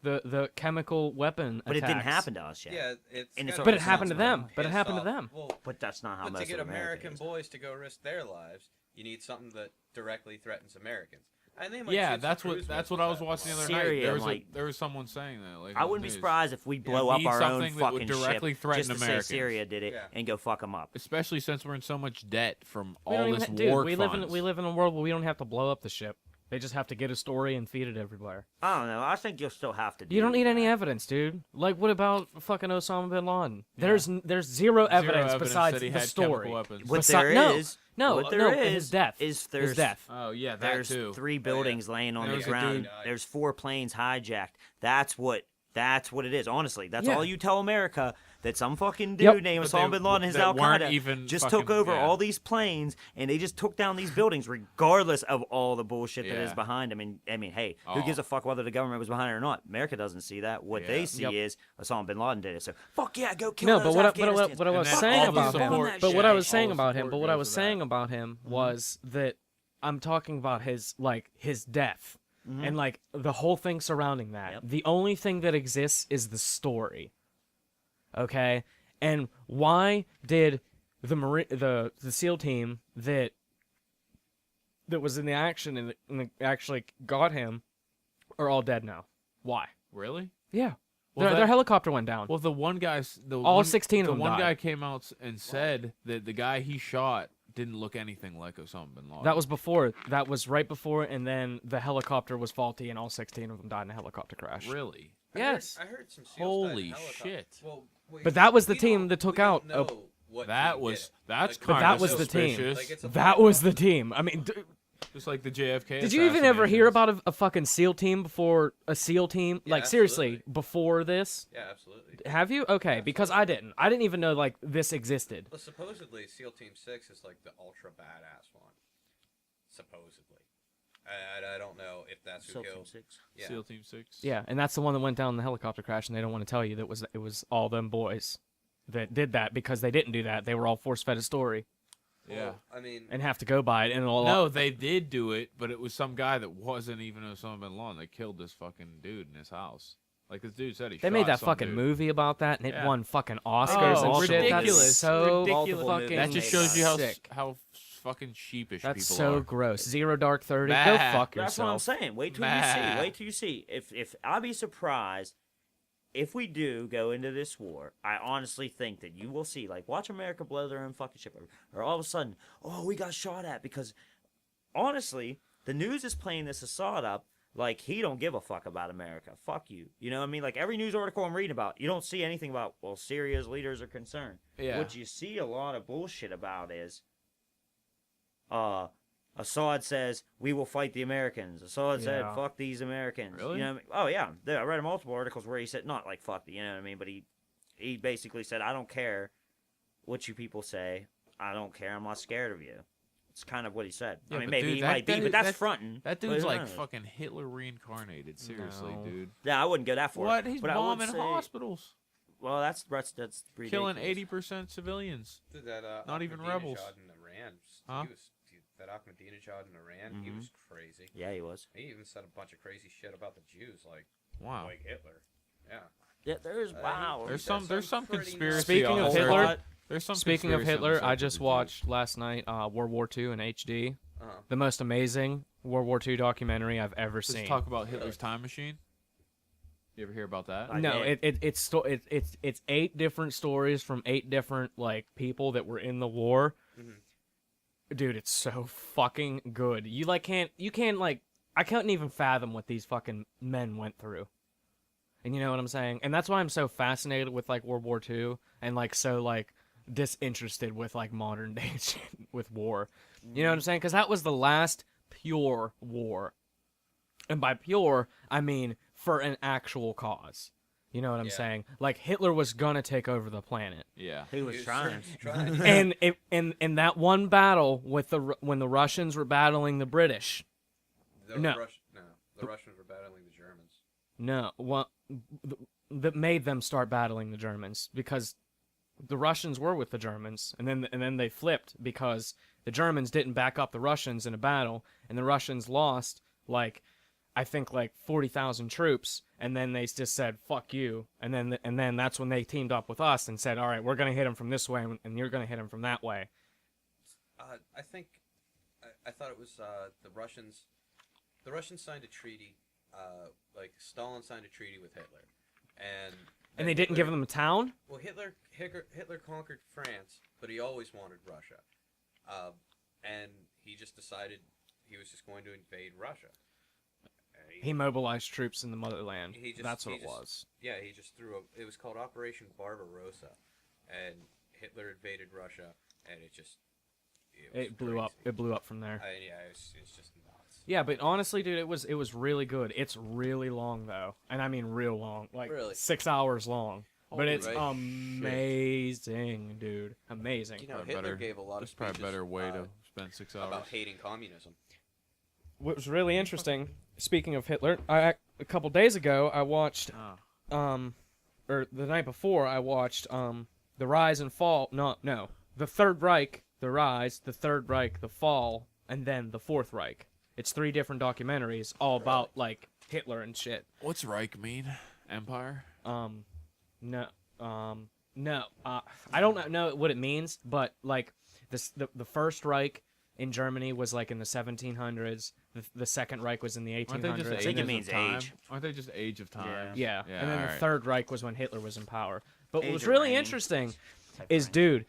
the chemical weapon but it didn't attacks. happen to us yet. Yeah, it's. And it's gotta But be it happened to something. them. But it Yeah, happened to so- them. Well, But that's not how but most to get of America American is. boys to go risk their lives, you need something that directly threatens Americans. And they might Yeah, shoot some that's cruise what missiles I was at watching the us. other night. Syria, There was someone saying that. Like, I on wouldn't be the news. surprised if we Yeah, blow we up need our own something that would fucking directly ship threaten just to Americans. say Syria did it Yeah. and go fuck them up. Especially since we're in so much debt from We all don't this even, dude, war we funds. live in a world where we don't have to blow up the ship. They just have to get a story and feed it everywhere. I don't know. I think you'll still have to do You don't need any that. evidence, dude. Like, what about fucking Osama bin Laden? There's zero evidence besides that he the had story. chemical weapons. What Besi- there no, is, no, what there no, is, his death. is His there's death. Oh yeah, that there's too. 3 buildings laying on There the was a ground. dude- There's 4 planes hijacked. That's what it is. Honestly, that's Yeah. all you tell America. That some fucking dude Yep. named But Osama they- bin Laden, his that Al weren't Qaeda, even just fucking- took over yeah. all these planes and they just took down these buildings, regardless of all the bullshit that is Yeah. behind them. And I mean, hey, who Oh. gives a fuck whether the government was behind it or not? America doesn't see that. What they Yeah. see Yep. is Osama bin Laden did it. So fuck yeah, go kill No, those but what I Afghanistans. was And then saying all the about him, support- but what I yeah, was saying all the about him, support but what I goes was to saying that. about him was that I'm talking about his death and like the whole thing surrounding that. Yep. The only thing that exists is the story. Okay, and why did the SEAL team that was in the action and actually got him are all dead now? Why? Really? Yeah, Well, their that- helicopter went down. Well, the one guy, All 16 of the them one died. guy came out and said that the guy he shot didn't look anything like Osama bin Laden. That was before. That was right before, and then the helicopter was faulty, and all 16 of them died in a helicopter crash. really. Yes. I heard some SEALs Holy died in helicopters. shit. Well, wait, But that was the we team don't- that took we don't out- know oh, what That team was did it. that's Like, But that kind of was the team. suspicious. Like, it's a That was the team. I mean, Just like the JFK. did you even ever hear assassinations. about a fucking SEAL team before a SEAL team? Yeah, Like seriously, absolutely. before this? Yeah, absolutely. Have you? Okay, because I didn't. I didn't even know like this existed. Well, supposedly SEAL Team 6 is like the ultra badass one. Supposedly. I don't know if that's who SEAL Team killed. 6. Yeah. SEAL Team 6? Yeah, and that's the one that went down in the helicopter crash, and they don't want to tell you that it was all them boys that did that because they didn't do that. They were all force fed a story Yeah. Well, I mean, and have to go by it. And all No, they did do it, but it was some guy that wasn't even Osama bin Laden. They killed this fucking dude in his house. Like this dude said he they shot made that some fucking dude. movie about that, and it Yeah. won fucking Oscars Oh, and shit. That's ridiculous. so Ridiculous. fucking That just made shows you sick. how fucking sheepish That's people so are. gross. Zero Dark 30. Go Bah. fuck That's what I'm yourself. saying. Wait till you Bah. see. Wait till you see. If I'll be surprised if we do go into this war. I honestly think that you will see. Like, watch America blow their own fucking ship, or all of a sudden, oh, we got shot at because honestly, the news is playing this Assad up like he don't give a fuck about America. Fuck you. You know what I mean? Like every news article I'm reading about, you don't see anything about well, Syria's leaders are concerned. Yeah. What you see a lot of bullshit about is Assad says we will fight the Americans. Assad said Yeah. fuck these Americans. Really? You know what I mean? Oh yeah. I read multiple articles where he said not like fuck the, you know what I mean, but he basically said I don't care what you people say. I don't care. I'm not scared of you. It's kind of what he said. Yeah, I mean, but maybe dude, he that- might be, that- but that's that- fronting. That But dude's who like knows? fucking Hitler reincarnated. Seriously, No. dude. Yeah, I wouldn't go that far. What? He's but I would bombing say- hospitals, Well, that's ridiculous. killing 80% civilians. dude, that, Not even Ahmadinejad rebels. in Iran, Huh? that Ahmadinejad in Iran, he Mhm. was crazy. Yeah, he was. He even said a bunch of crazy shit about the Jews, Wow. like Hitler. Yeah. Yeah, there's wow. There's He some said there's some pretty conspiracy. nuts. Speaking of on Hitler- there. There's some Speaking of conspiracy on the Hitler, I subject just of Jews. watched last night World War II in HD. Uh-huh. The most amazing World War II documentary I've ever Let's seen. talk about Hitler's time machine. You ever hear about that? I No, did. it's 8 different stories from 8 different like people that were in the war. Mhm. Dude, it's so fucking good. You can't like I couldn't even fathom what these fucking men went through. And you know what I'm saying? And that's why I'm so fascinated with like World War II and like so like disinterested with like modern day shit with war. You know what I'm saying? Cuz that was the last pure war. And by pure, I mean for an actual cause. You know what I'm Yeah. saying? Like Hitler was gonna take over the planet. Yeah. He was trying. trying. And in that one battle with when the Russians were battling the British, The No. the Russians were battling the Germans. no, what that made them start battling the Germans because the Russians were with the Germans, and then they flipped because the Germans didn't back up the Russians in a battle, and the Russians lost like I think like 40,000 troops, and then they just said fuck you, and then that's when they teamed up with us and said all right, we're gonna hit them from this way, and you're gonna hit them from that way. I think I thought it was the Russians. The Russians signed a treaty. Like Stalin signed a treaty with Hitler, And they didn't give them a town. Well, Hitler conquered France, but he always wanted Russia, and he just decided he was just going to invade Russia. He mobilized troops in the motherland. He just- That's what he it just- was. Yeah, he just threw a. It was called Operation Barbarossa, and Hitler invaded Russia, and it just It blew up. crazy. It blew up from there. Yeah, it's just nuts. Yeah, but honestly, dude, it was really good. It's really long though, and I mean real long, like Really? 6 hours long. But Holy it's shit. amazing, dude. Amazing. You know, Probably Hitler better- gave a lot of There's probably a speeches better way to spend 6 hours. about hating communism. What was really interesting, speaking of Hitler, a couple days ago I watched Ah. or the night before I watched The Rise and Fall. No, The Third Reich, The Rise, The Third Reich, The Fall, and then The Fourth Reich. It's 3 different documentaries all about like Hitler and shit. What's Reich mean? Empire? No, I don't know what it means, but like the First Reich in Germany was like in the 1700s. The Second Reich was in the 1800s. Aren't they just I think it ages means of time? age. Aren't they just age of time? Yeah, Yeah, and then the alright. Third Reich was when Hitler was in power. But what Age was of really reign. interesting Type is, reign. dude,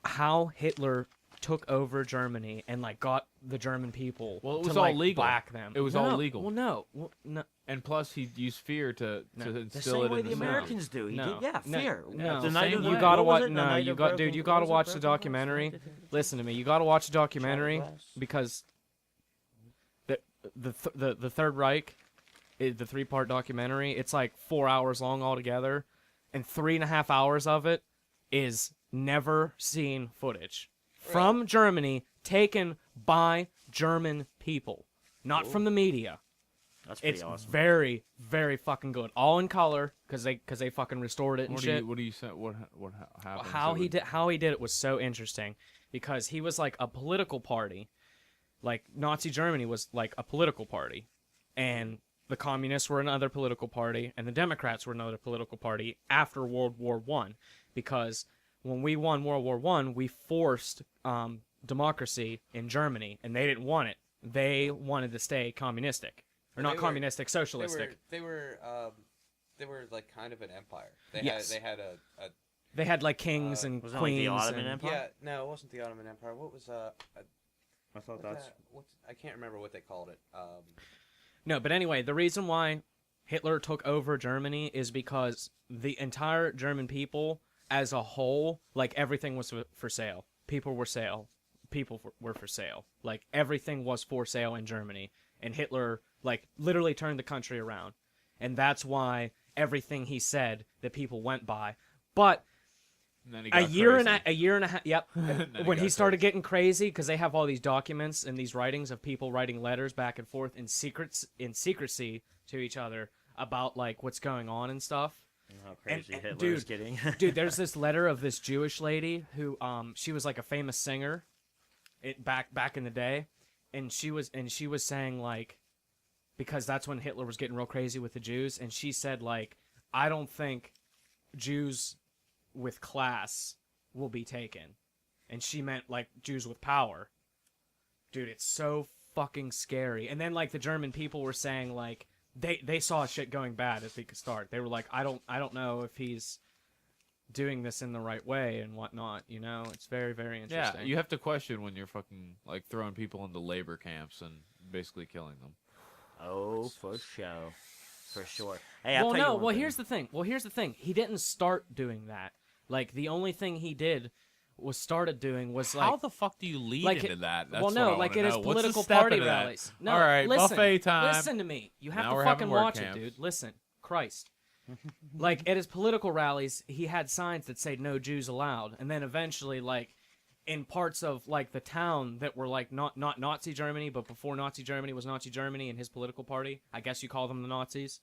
how Hitler took over Germany and like got the German people Well, it to was all like legal. back them. It was No, all legal. Well, no, well, no. And plus, he used fear to The instill same it way in the the South. Americans do. He No. did, yeah, No. fear. No. The night Same of way. the, You gotta what was watch. it? The No, night you of got, broken- dude. You what gotta was it? watch the Broken glass? documentary. Shattered Listen to me. You gotta watch the documentary glass. because the Third Reich, the 3-part documentary. It's like 4 hours long altogether, and 3.5 hours of it is never seen footage from Germany taken by German people, not from the media. That's pretty It's awesome. very, very fucking good. All in color because they fucking restored it and What do shit. you what do you say? What happened? How he did it was so interesting because he was like a political party, like Nazi Germany was like a political party, and the communists were another political party, and the Democrats were another political party after World War One, because when we won World War One, we forced democracy in Germany, and they didn't want it. They wanted to stay communistic, or not They were- communistic, socialistic. They were like kind of an empire. Yes. They had a They had like kings and Was it like the queens. Ottoman and, Empire? yeah. No, it wasn't the Ottoman Empire. What was I thought I can't remember what they called it. No, but anyway, the reason why Hitler took over Germany is because the entire German people as a whole, like everything was for sale. People were for sale. Like everything was for sale in Germany, and Hitler like literally turned the country around. And that's why everything he said that people went by. But And then he a got year crazy. a year and a half. Yep. Then he When he got started getting crazy, because they have all these documents and these writings of people writing letters back and forth in secrecy to each other about like what's going on and stuff. How crazy and- Hitler is dude, getting. Dude, there's this letter of this Jewish lady who she was like a famous singer, back in the day, and she was saying like, because that's when Hitler was getting real crazy with the Jews, and she said like, I don't think Jews with class will be taken, and she meant like Jews with power. Dude, it's so fucking scary. And then like the German people were saying like they saw shit going bad at the start. They were like, I don't know if he's doing this in the right way and whatnot. You know, it's very, very interesting. Yeah, you have to question when you're fucking like throwing people into labor camps and basically killing them. Oh, for show. For sure. Hey, I'll Well, tell you no. one Well, thing. here's the thing. He didn't start doing that. Like the only thing he did started doing was like. How the fuck do you lead like into that? That's well, no, what I like wanna it is know. What's the political step party into that? rallies. No, All right, listen, buffet time. Listen to me. You have Now to we're fucking having word watch camps. it, dude. Listen, Christ. Like at his political rallies, he had signs that say "No Jews allowed," and then eventually, like in parts of like the town that were like not Nazi Germany, but before Nazi Germany was Nazi Germany, and his political party, I guess you call them the Nazis.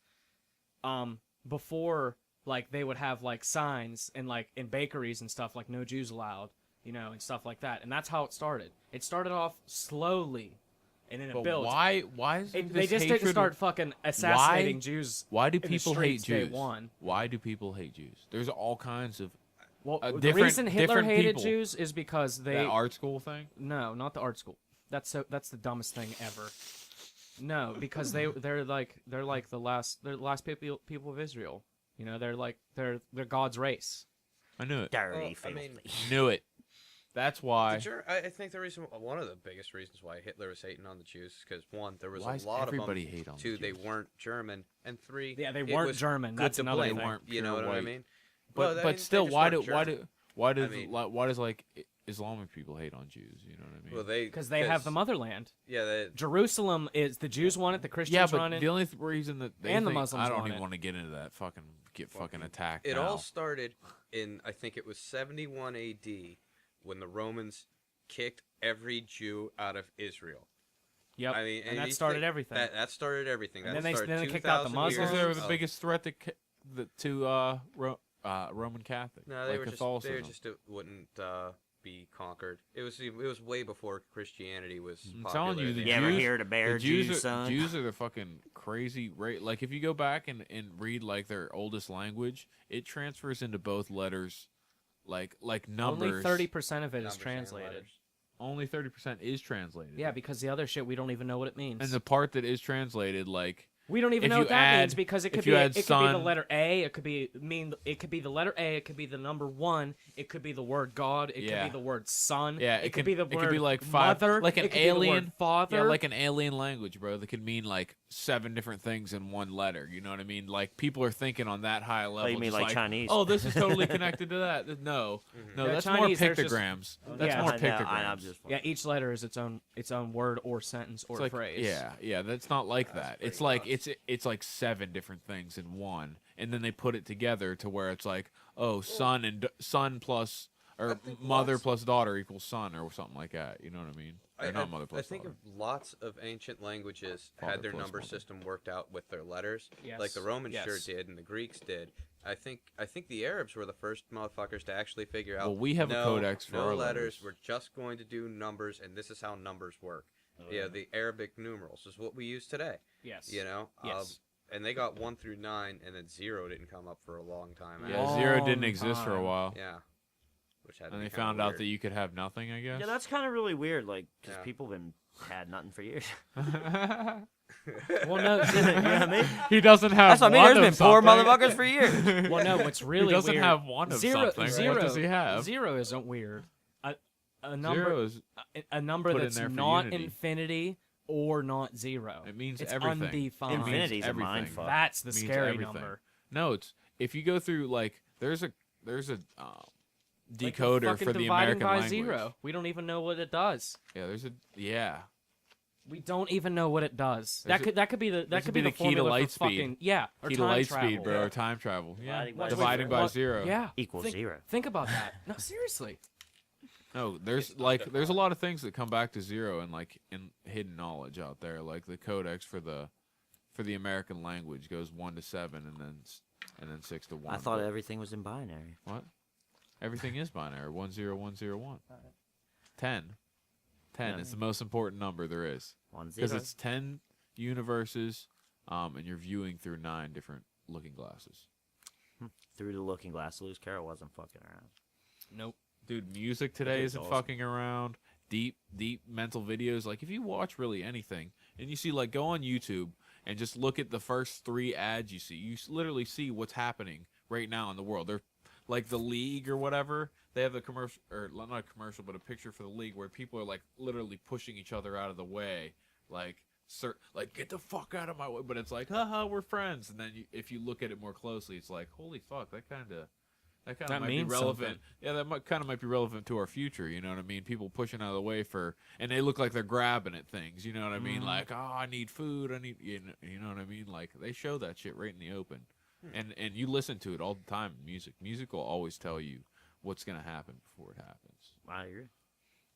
Before like they would have like signs and like in bakeries and stuff like "No Jews allowed," you know, and stuff like that, and that's how it started. It started off slowly, and then it But built. why is They this just hatred? didn't start fucking assassinating Jews. Why do in the people hate streets day Jews? one. Why do people hate Jews? There's all kinds of Well, the different- reason Hitler different hated people. Jews is because they that art school thing. no, not the art school. That's the dumbest thing ever. No, because they're like the last people of Israel. You know, they're God's race. I knew it. Dirty, Well, I filthy. mean, Knew it. That's why. I think one of the biggest reasons why Hitler was hating on the Jews is because one, there was Why a does lot of everybody them. hate on the Two, they Jews? weren't German, and three, Yeah, they it weren't was German. good That's to another blame. thing. weren't You know pure what I white. mean? But Well, but still, just why weren't do why does I mean- why does like Islamic people hate on Jews? You know what I mean? Well, Because they have the motherland. Yeah, Jerusalem is the Jews want it, the Christians yeah, but want it. the only reason that they And the think- Muslims I don't want even it. want to get into that. Get fucking attacked. it now. all started in, I think it was 71 AD when the Romans kicked every Jew out of Israel. Yep. I mean, and that you started think everything. That started everything. And That then they- started then they kicked out the 2,000 years because they were the of- biggest threat to Roman Catholic. No, they like were Catholicism. just it wouldn't be conquered. It was way before Christianity was. I'm telling you, popular the there. You ever Jews- hear the bear the Jews Jews, are, son? Jews are the fucking crazy Like if you go back and read like their oldest language, it transfers into both letters, like numbers. Only 30% of it is Numbers and translated. letters. Only 30% is translated. Yeah, because the other shit we don't even know what it means. and the part that is translated, like We don't even If know you what that means add- because it if could you be add it could be the sun- letter A. It could be the letter A. It could be the number 1. It could be the word God. It could Yeah. be the word son. Yeah, it could be the it word could be like 5, mother. like an it could be the word alien father. Yeah, like an alien language, bro. That could mean like 7 different things in one letter. You know what I mean? Like people are thinking on that high level. you mean just like Chinese? Oh, this is totally connected to that. No, no, Yeah, that's Chinese, more there's just- pictograms. Yeah, That's more I know, I'm pictograms. just Yeah, each letter is its own word or sentence or It's like, phrase. yeah, that's not like that. pretty It's like nuts. it's like 7 different things in one, and then they put it together to where it's like, oh, son plus I or think mother lots- plus daughter equals son or something like that. You know what I mean? Or not mother plus I think daughter. of lots of ancient languages Father had their plus number mother. system worked out with their letters, Yes. like the Romans sure Yes. did and the Greeks did. I think the Arabs were the first motherfuckers to actually figure out. Well, we have a no, codex for no our letters. letters. We're just going to do numbers, and this is how numbers work. Yeah, the Arabic numerals is what we use today. Yes. You know. Yes. And they got 1 through 9, and then 0 didn't come up for a long time. Yeah, after. 0 Long didn't exist for a time. while, Yeah. Which had to and be they kinda found out weird. that you could have nothing. I guess. Yeah, that's kind of really weird. Like, because Yeah. people been had nothing for years. Well, no. See, you know what I mean? He doesn't have. That's what I mean. one There's of been poor something. motherfuckers for years. well, no. What's really he doesn't weird? have one of zero, something. Zero, What does he have? 0 isn't weird. A number, 0 is. a number put in that's there for not unity. infinity or not 0. It means it's everything. undefined. It means Infinity's a everything. mind fuck. That's the Means scary everything. number. No, it's if you go through like there's a Like decoder fucking for the dividing American by language. 0. We don't even know what it does. Yeah, We don't even know what it does. There's That could be the could be the key to formula light for speed. fucking or key to time light travel. speed, bro, or time travel. Yeah, Dividing by dividing zero. by 0. Yeah, Equals think, 0. Think about that. No, seriously. No, there's a lot of things that come back to 0 and like in hidden knowledge out there. Like the codex for the American language goes 1 to 7 and then 6 to 1. I thought but everything was in binary. what? Everything is binary. 1 0 1 0 1. 10. 10 Yeah. is the most important number there is. 1 Because 0. it's 10 universes, and you're viewing through 9 different looking glasses. Through the looking glass. Lewis Carroll wasn't fucking around. Nope. Dude, music today It's isn't awesome. fucking around. Deep mental videos. Like, if you watch really anything, and you see, like, go on YouTube and just look at the first 3 ads you see, you literally see what's happening right now in the world. They're like the league or whatever. They have a commercial, or not a commercial, but a picture for the league where people are like literally pushing each other out of the way, like get the fuck out of my way. But it's like, haha, we're friends. And then if you look at it more closely, it's like, holy fuck, that kind of That might be means relevant. something. Yeah, that might be relevant to our future. You know what I mean? People pushing out of the way and they look like they're grabbing at things. You know what I mean? Mhm. Like, oh, I need food. I need, you know what I mean? Like they show that shit right in the open, and you listen to it all the time. Music will always tell you what's gonna happen before it happens, I agree.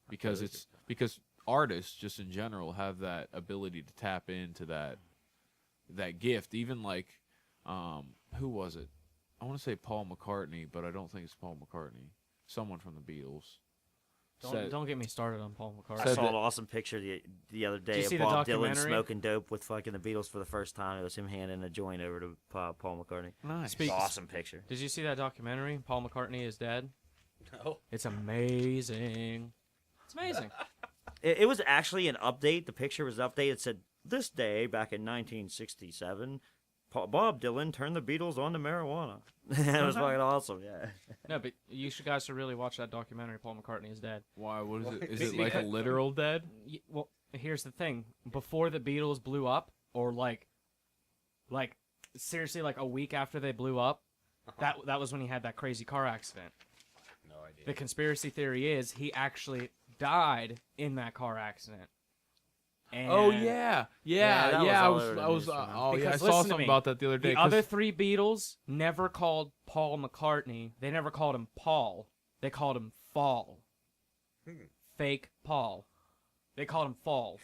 because totally because artists just in general have that ability to tap into that gift. Even like, who was it? I want to say Paul McCartney, but I don't think it's Paul McCartney. Someone from the Beatles. said- Don't get me started on Paul McCartney. I Said saw that- an awesome picture the other day you of see the Bob Dylan documentary? smoking dope with fucking the Beatles for the first time. It was him handing a joint over to Paul McCartney. Nice. Speak- Awesome picture. Did you see that documentary? Paul McCartney is dead. No. It's amazing. It's amazing. It was actually an update. The picture was updated. It said, this day back in 1967, Bob Dylan turned the Beatles on to marijuana. It was fucking awesome, yeah. No, but guys should really watch that documentary. Paul McCartney is dead. Why? What is it? Is Be- it like a because- literal dead? Well, here's the thing. Before the Beatles blew up, or like seriously, like a week after they blew up, that was when he had that crazy car accident. No idea. The conspiracy theory is he actually died in that car accident. And Oh yeah, Yeah, that was I all was, over the I was, news for him. oh yeah, I Because saw listen to something me, about that the other day. The 'cause- other 3 Beatles never called Paul McCartney. They never called him Paul. They called him Fall. Fake Paul. They called him Fall.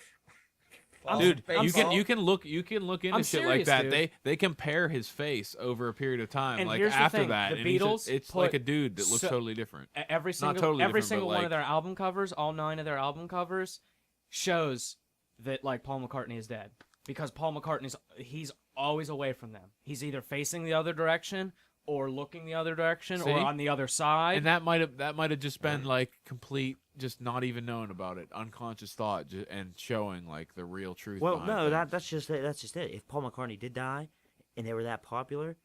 dude, I'm you can look into I'm shit like serious, that. dude. They compare his face over a period of time, And like here's the after thing, that, the and he's Beatles it's like put a dude that looks so- totally different. Every single totally every different, single but, one like- of their album covers, all 9 of their album covers, shows that like Paul McCartney is dead because Paul McCartney's he's always away from them. He's either facing the other direction or looking the other direction See? or on the other side. And that might have just been like complete, just not even knowing about it, unconscious thought, and showing like the real truth. Well, behind no, things. that's just it. If Paul McCartney did die, and they were that popular,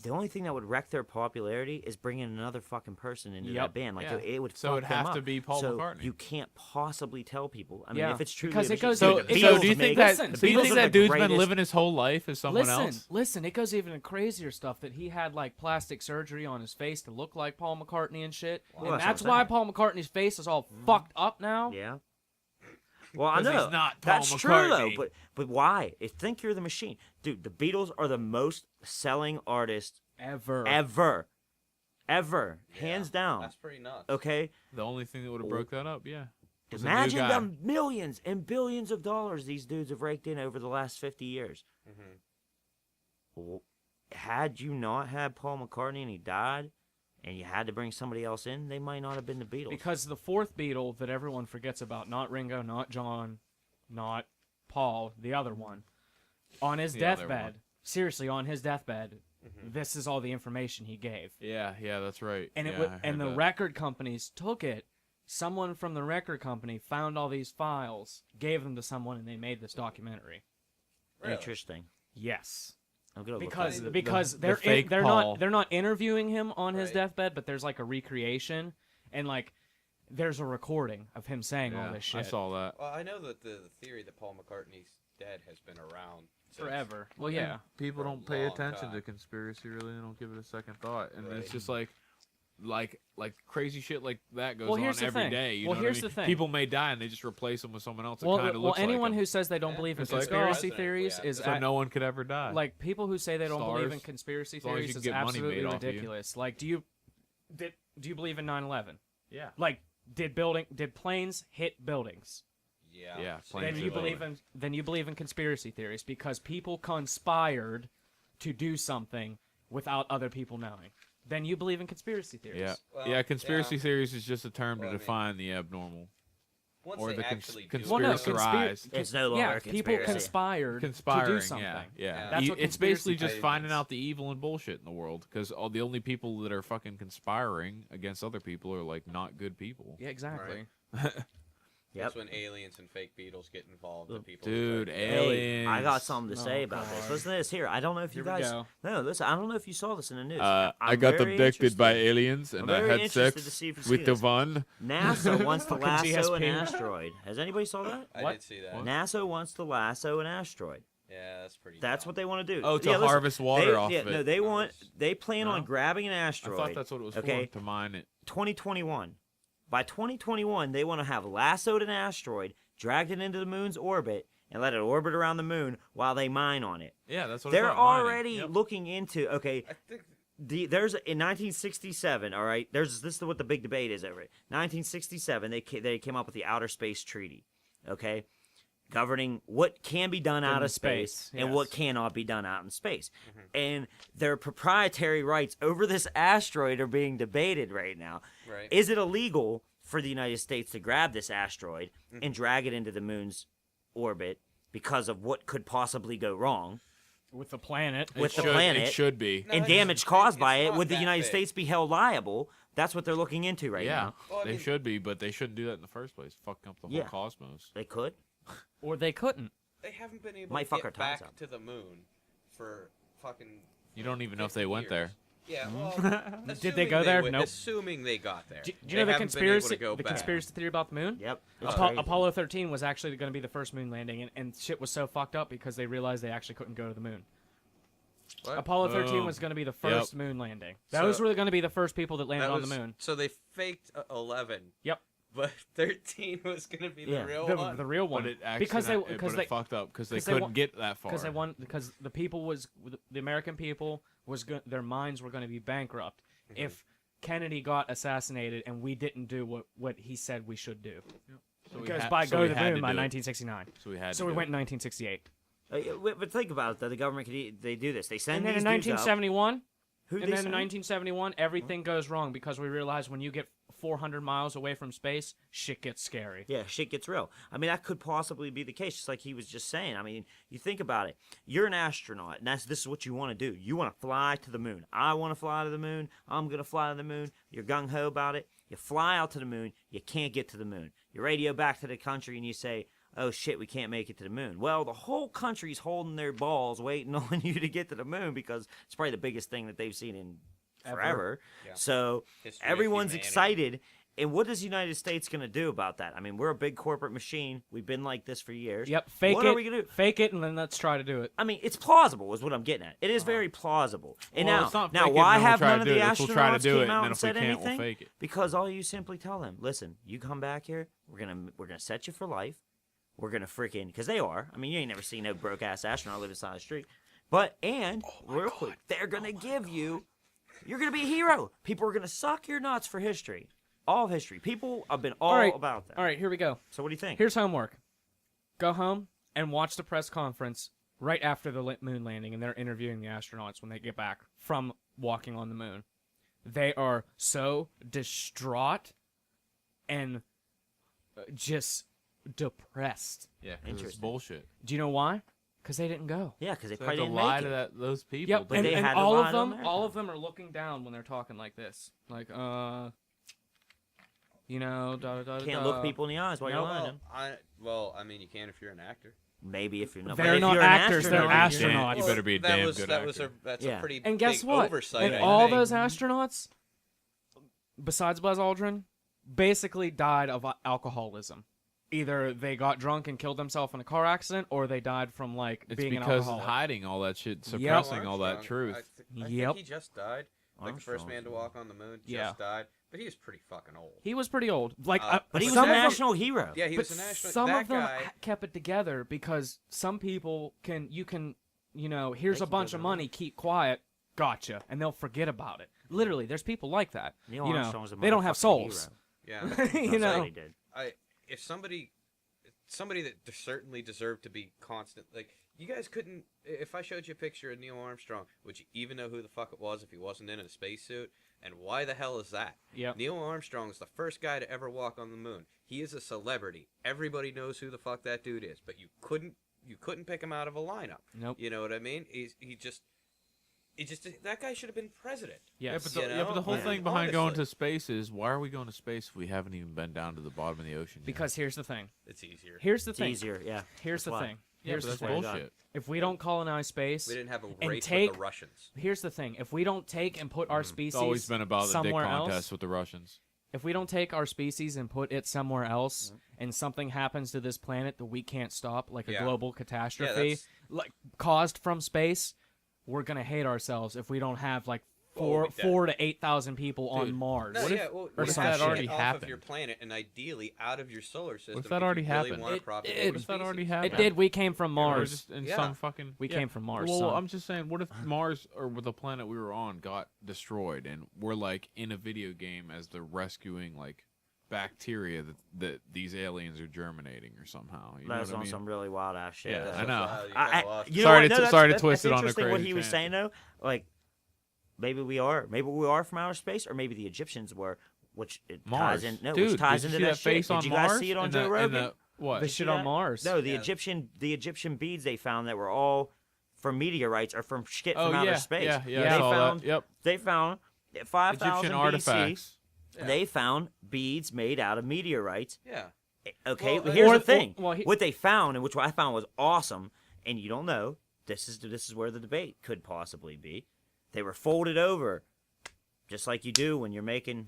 the only thing that would wreck their popularity is bringing another fucking person into Yep. that band. Like Yeah. it would. So fuck it'd them have up. to be Paul so McCartney. You can't possibly tell people. I mean, Yeah, if it's truly because a it goes- machine- so- the so Beatles do you make- think that? Listen, Do you Beatles think are that the dude's been greatest- living his whole life as someone else? Listen, it goes even crazier stuff that he had like plastic surgery on his face to look like Paul McCartney and shit. Well, and that's that's what I'm why saying. Paul McCartney's face is all fucked up now. Yeah. Well, I 'Cause know he's not Paul that's true though, McCartney. but why? Think you're the machine, dude. The Beatles are the most selling artist Ever. ever, Yeah, hands down. That's pretty nuts. Okay, The only thing that would have broke that up, yeah. was a new imagine guy. the millions and billions of dollars these dudes have raked in over the last 50 years. Hmm. Well, had you not had Paul McCartney and he died, and you had to bring somebody else in, they might not have been the Beatles. Because the fourth Beatle that everyone forgets about, not Ringo, not John, not Paul, the other one, on his The other deathbed, one. seriously, on his deathbed, this is all the information he gave. Yeah, that's right. And yeah, it I and heard the that. record companies took it. Someone from the record company found all these files, gave them to someone, and they made this documentary. Really? Interesting. Yes. I'm gonna look Because that up. because the they're fake they're Paul. not interviewing him on his Right. deathbed, but there's like a recreation, and like there's a recording of him saying all Yeah, this shit I saw that. Well, I know that the theory that Paul McCartney's dead has been around since- forever. Well, yeah. People For a don't pay long attention time. to conspiracy, really. They don't give it a second thought, and it's Right. just like crazy shit like that goes Well, on here's the every thing. day. You Well, know what I here's mean? the thing. People may die, and they just replace them with someone else that Well, kind of well, looks anyone like who says they don't believe in It's like, conspiracy oh, theories is so so at- no one could ever die. like people who say they don't believe in Stars, conspiracy as long as theories you can is get money absolutely made off of you. ridiculous. Like, do you believe in 9/11? yeah, Like, did planes hit buildings? Yeah. Yeah, so planes Then hit you buildings. believe in conspiracy theories because people conspired to do something without other people knowing. Then you believe in conspiracy theories. yeah, Well, yeah. Conspiracy yeah. theories is just a term Well, I to mean- define the abnormal. Once or they the actually do Well, no, it, conspiracy. It's no longer yeah, a people conspiracy. conspired Conspiring, to do something. yeah. That's You- what it's basically conspiracy just theory finding is. out the evil and bullshit in the world, because the only people that are fucking conspiring against other people are like not good people. Yeah, exactly. Yep. That's when aliens and fake Beatles get involved. And people Dude, start- Hey, I got aliens. something to say Oh, about this. God. Listen to this here. I don't know if you Here we guys. go. No, listen. I don't know if you saw this in the news. I I'm got very abducted by interested. aliens, and I'm I very had interested sex to see if you see with the this. one. NASA wants to Fucking lasso an GSP. asteroid. Has anybody saw that? I What? did see that. NASA wants to lasso an asteroid. Yeah, that's pretty. That's dumb. what they want to do. Oh, to Yeah, listen, harvest water they, off yeah, of it. No, they plan on No? grabbing an I asteroid. thought that's what it was okay, for, to mine it. 2021. By 2021, they want to have lassoed an asteroid, dragged it into the moon's orbit, and let it orbit around the moon while they mine on it. Yeah, that's what They're it's about, mining. already Yep. looking into. Okay, I think there's in 1967. All right, this is what the big debate is over it. 1967, they came up with the Outer Space Treaty. Okay, governing what can be done out In of space space, and what yes. cannot be done out in space. And their proprietary rights over this asteroid are being debated right now. right. Is it illegal for the United States to grab this asteroid and drag it into the moon's orbit because of what could possibly go wrong With the planet. with the should, planet It should be. No, and it's- damage caused by it's it? not Would the that United big. States be held liable? That's what they're looking into right Yeah, now. Well, I they mean- should be, but they shouldn't do that in the first place. Fucking up the whole Yeah. cosmos. They could. Or they couldn't. They haven't been able Might to fuck our get ties back up. to the moon for fucking. You don't even know if 50 they went years. there. Yeah, well, Did they go there? Nope. Nope. Assuming they got there. Do you They know the haven't been able to conspiracy? go The back. conspiracy theory about the moon? Yep. It's Apo- crazy. Apollo 13 was actually going to be the first moon landing, and shit was so fucked up because they realized they actually couldn't go to the moon. What? Apollo 13 Boom. was going to be the first moon landing. So- Those were going to be the first people that landed That on was- the moon. So they faked 11. Yep. But 13 was going to be Yeah. the real The, one. the real one. But it actually because they but it fucked up because they 'cause they couldn't wa- get that far. because the people was the American people was their minds were going to be bankrupt Mm-hmm. if Kennedy got assassinated and we didn't do what he said we should do. So we Because had- by so go we to the had moon by do it. 1969. So we had. So to we do went it. in 1968. But think about it. Though the government they do this. They send And then these in dudes up. 1971, Who and they then in send? 1971, everything goes wrong because we realized when you get 400 miles away from space, shit gets scary. Yeah, shit gets real. I mean, that could possibly be the case, just like he was just saying. I mean, you think about it. You're an astronaut, and this is what you want to do. You want to fly to the moon. I want to fly to the moon. I'm going to fly to the moon. You're gung-ho about it. You fly out to the moon. You can't get to the moon. You radio back to the country, and you say, oh, shit, we can't make it to the moon. Well, the whole country's holding their balls waiting on you to get to the moon because it's probably the biggest thing that they've seen in forever. Yeah. So History of everyone's humanity. excited. And what is the United States going to do about that? I mean, we're a big corporate machine. We've been like this for years. Yep, fake what it. are we going to do? Fake it, and then let's try to do it. I mean, it's plausible is what I'm getting at. It is very plausible. And Well, it's not now fake it, why and then we'll have try to none of do the it. Let's try to astronauts do it, came and out then and if we said can't, we'll anything? fake it. Because all you simply tell them, listen, you come back here, we're gonna set you for life. We're gonna freaking, because they are. I mean, you ain't never seen no broke ass astronaut living side of the street. But real quick, they're gonna give you. You're gonna be a hero. People are gonna suck your nuts for history. All of history. People have been all right. about that. All right, here we go. So what do you think? Here's homework. Go home and watch the press conference right after the moon landing, and they're interviewing the astronauts when they get back from walking on the moon. They are so distraught and just depressed. Yeah, 'cause it's Interesting. bullshit. Do you know why? Because they didn't go. Yeah, because they So they probably have to didn't lie make to it. those people. Yep, But and, they and had to all lie of to them, America. all of them are looking down when they're talking like this, like you know, da da da. Can't da. look people in the eyes while you're Nope. lying. to Well, them. I mean, you can if you're an actor. Maybe if you're not. They're but if not you're an actors, they're astronaut, astronauts. You better be a that damn was, good that was actor. that's Yeah. a pretty And guess big what? oversight. And I all think. those astronauts, besides Buzz Aldrin, basically died of alcoholism. Either they got drunk and killed themselves in a car accident, or they died from like It's being an because alcoholic. hiding all that shit, Yep. suppressing all that Armstrong, truth. I Yep. think he just died. Like the first man to walk on the moon just Yeah. died, but he was pretty fucking old. He was pretty old. Like, But he was some a of them- national hero. Yeah, he but was a national. some that of them guy, kept it together because some people you can, here's They a can bunch go of to money, keep quiet, gotcha, and they'll forget about it. Literally, there's people like that. Neil You know, Armstrong's a they don't have motherfucking souls. yeah. You Hero. That's know, what he did. If somebody that certainly deserved to be constant, like you guys couldn't. If I showed you a picture of Neil Armstrong, would you even know who the fuck it was if he wasn't in a spacesuit? And why the hell is that? Yep. Neil Armstrong is the first guy to ever walk on the moon. He is a celebrity. Everybody knows who the fuck that dude is, but you couldn't pick him out of a lineup. Nope. You know what I mean? He just that guy should have been president. Yes. but the, You yeah, but the know? whole Yeah. thing behind going Honestly. to space is, why are we going to space if we haven't even been down to the bottom of the ocean yet? Because here's the thing. It's easier. Here's the It's thing. easier, yeah. Here's the That's why. thing. yeah, Here's but the that's thing. bullshit. If we don't colonize space, We didn't have a and race take- with the Russians. here's the thing. If we don't take and put our species It's always been about the dick somewhere contest else, with the Russians. if we don't take our species and put it somewhere else, Mm-hmm. and something happens to this planet that we can't stop, like a Yeah. global catastrophe, that's- like caused from space, we're gonna hate ourselves if we don't have like Oh, we dead. 4 to 8,000 people on Dude, Mars. No, What if- yeah, well, what you if have that to already get off of your happened? planet and ideally out of your solar system. What if that already you really happened? want to It- propagate it- the What if that already species. happened? It did. We came from Or Mars. just in Yeah. some fucking We yeah. came from Mars. Well, son. I'm just saying, what if Mars or with the planet we were on got destroyed, and we're like in a video game as they're rescuing like bacteria that these aliens are germinating or somehow. You know That's what I on mean? some really wild ass shit. Yeah, though. I know. You kinda lost you me. know Sorry what? to- No, sorry to that's twist it on a interesting what crazy he was saying tangent. though. Like maybe we are from outer space, or maybe the Egyptians were, which it Mars. ties in. No, Dude, which ties did into you see that that shit. face Did on you guys Mars? see it on And Joe the- and Rogan? the- what? the Did shit you on see that? Mars. No, the Yeah. Egyptian beads they found that were all from meteorites or from shit Oh from outer yeah, space. yeah, yeah. Yeah. I They saw found that. Yep. they found 5,000 Egyptian BC. artifacts. Yeah. They found beads made out of meteorites. Yeah. Okay, Well, here's or- the thing. or- well, what they found, and which I found was awesome, and you don't know. This is where the debate could possibly be. They were folded over, just like you do when you're making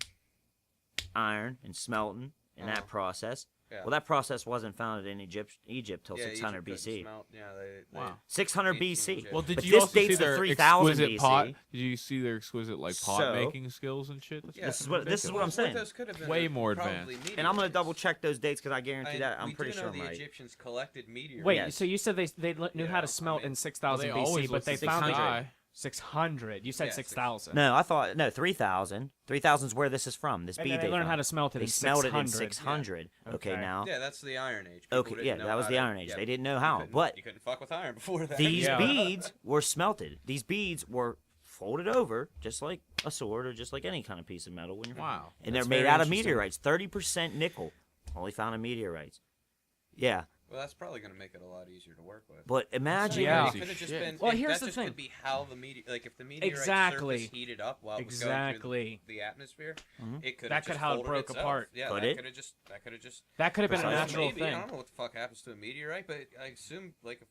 iron and smelting in that process. Yeah. Well, that process wasn't founded in Egypt till Yeah, 600 Egypt couldn't BC. smelt. Yeah, they Wow. 600 Ancient BC. Egypt. Well, did But you this also see dates to their 3000 exquisite BC. pot? Did you see their exquisite like pot So- making skills and shit? That's Yeah. This is fucking what this is what I'm ridiculous. saying. Those could have been Way more probably advanced. And I'm gonna meteorites. double check those dates because I guarantee that I'm we pretty do sure know I'm the right. Egyptians collected meteorites. Wait, Yes. so you said they knew how Yeah, to smelt I mean- in Well, 6,000 they BC, always but looked they at found it 600. 600. You said Yeah, 6,000. No, I thought 3,000. 3,000 is where this is from. This And bead then they learned found. how to smelt it They in smelled 600. it in 600. Okay, Okay. now. Yeah, that's the Iron Age. People Okay, didn't yeah, know that was how the to- Iron Age. yeah, They didn't know you how, couldn't- but you couldn't fuck with iron before that. these Yeah. beads were smelted. These beads were folded over, just like a sword or just like any kind of piece of metal when you're Wow. and That's they're made very out of interesting. meteorites. 30% nickel, only found in meteorites. Yeah, Well, that's probably going to make it a lot easier to work with. but imagine. Yeah. It could have just Shit. been. Well, if here's that the just thing. could be how the like if the meteorite Exactly. surface heated up while it was Exactly. going through the atmosphere, Mhm. it could That have could just how it folded broke itself. apart. Yeah, Could that it? could have just. That could have been a Precisely. natural Maybe, I thing. don't know what the fuck happens to a meteorite, but I assume like if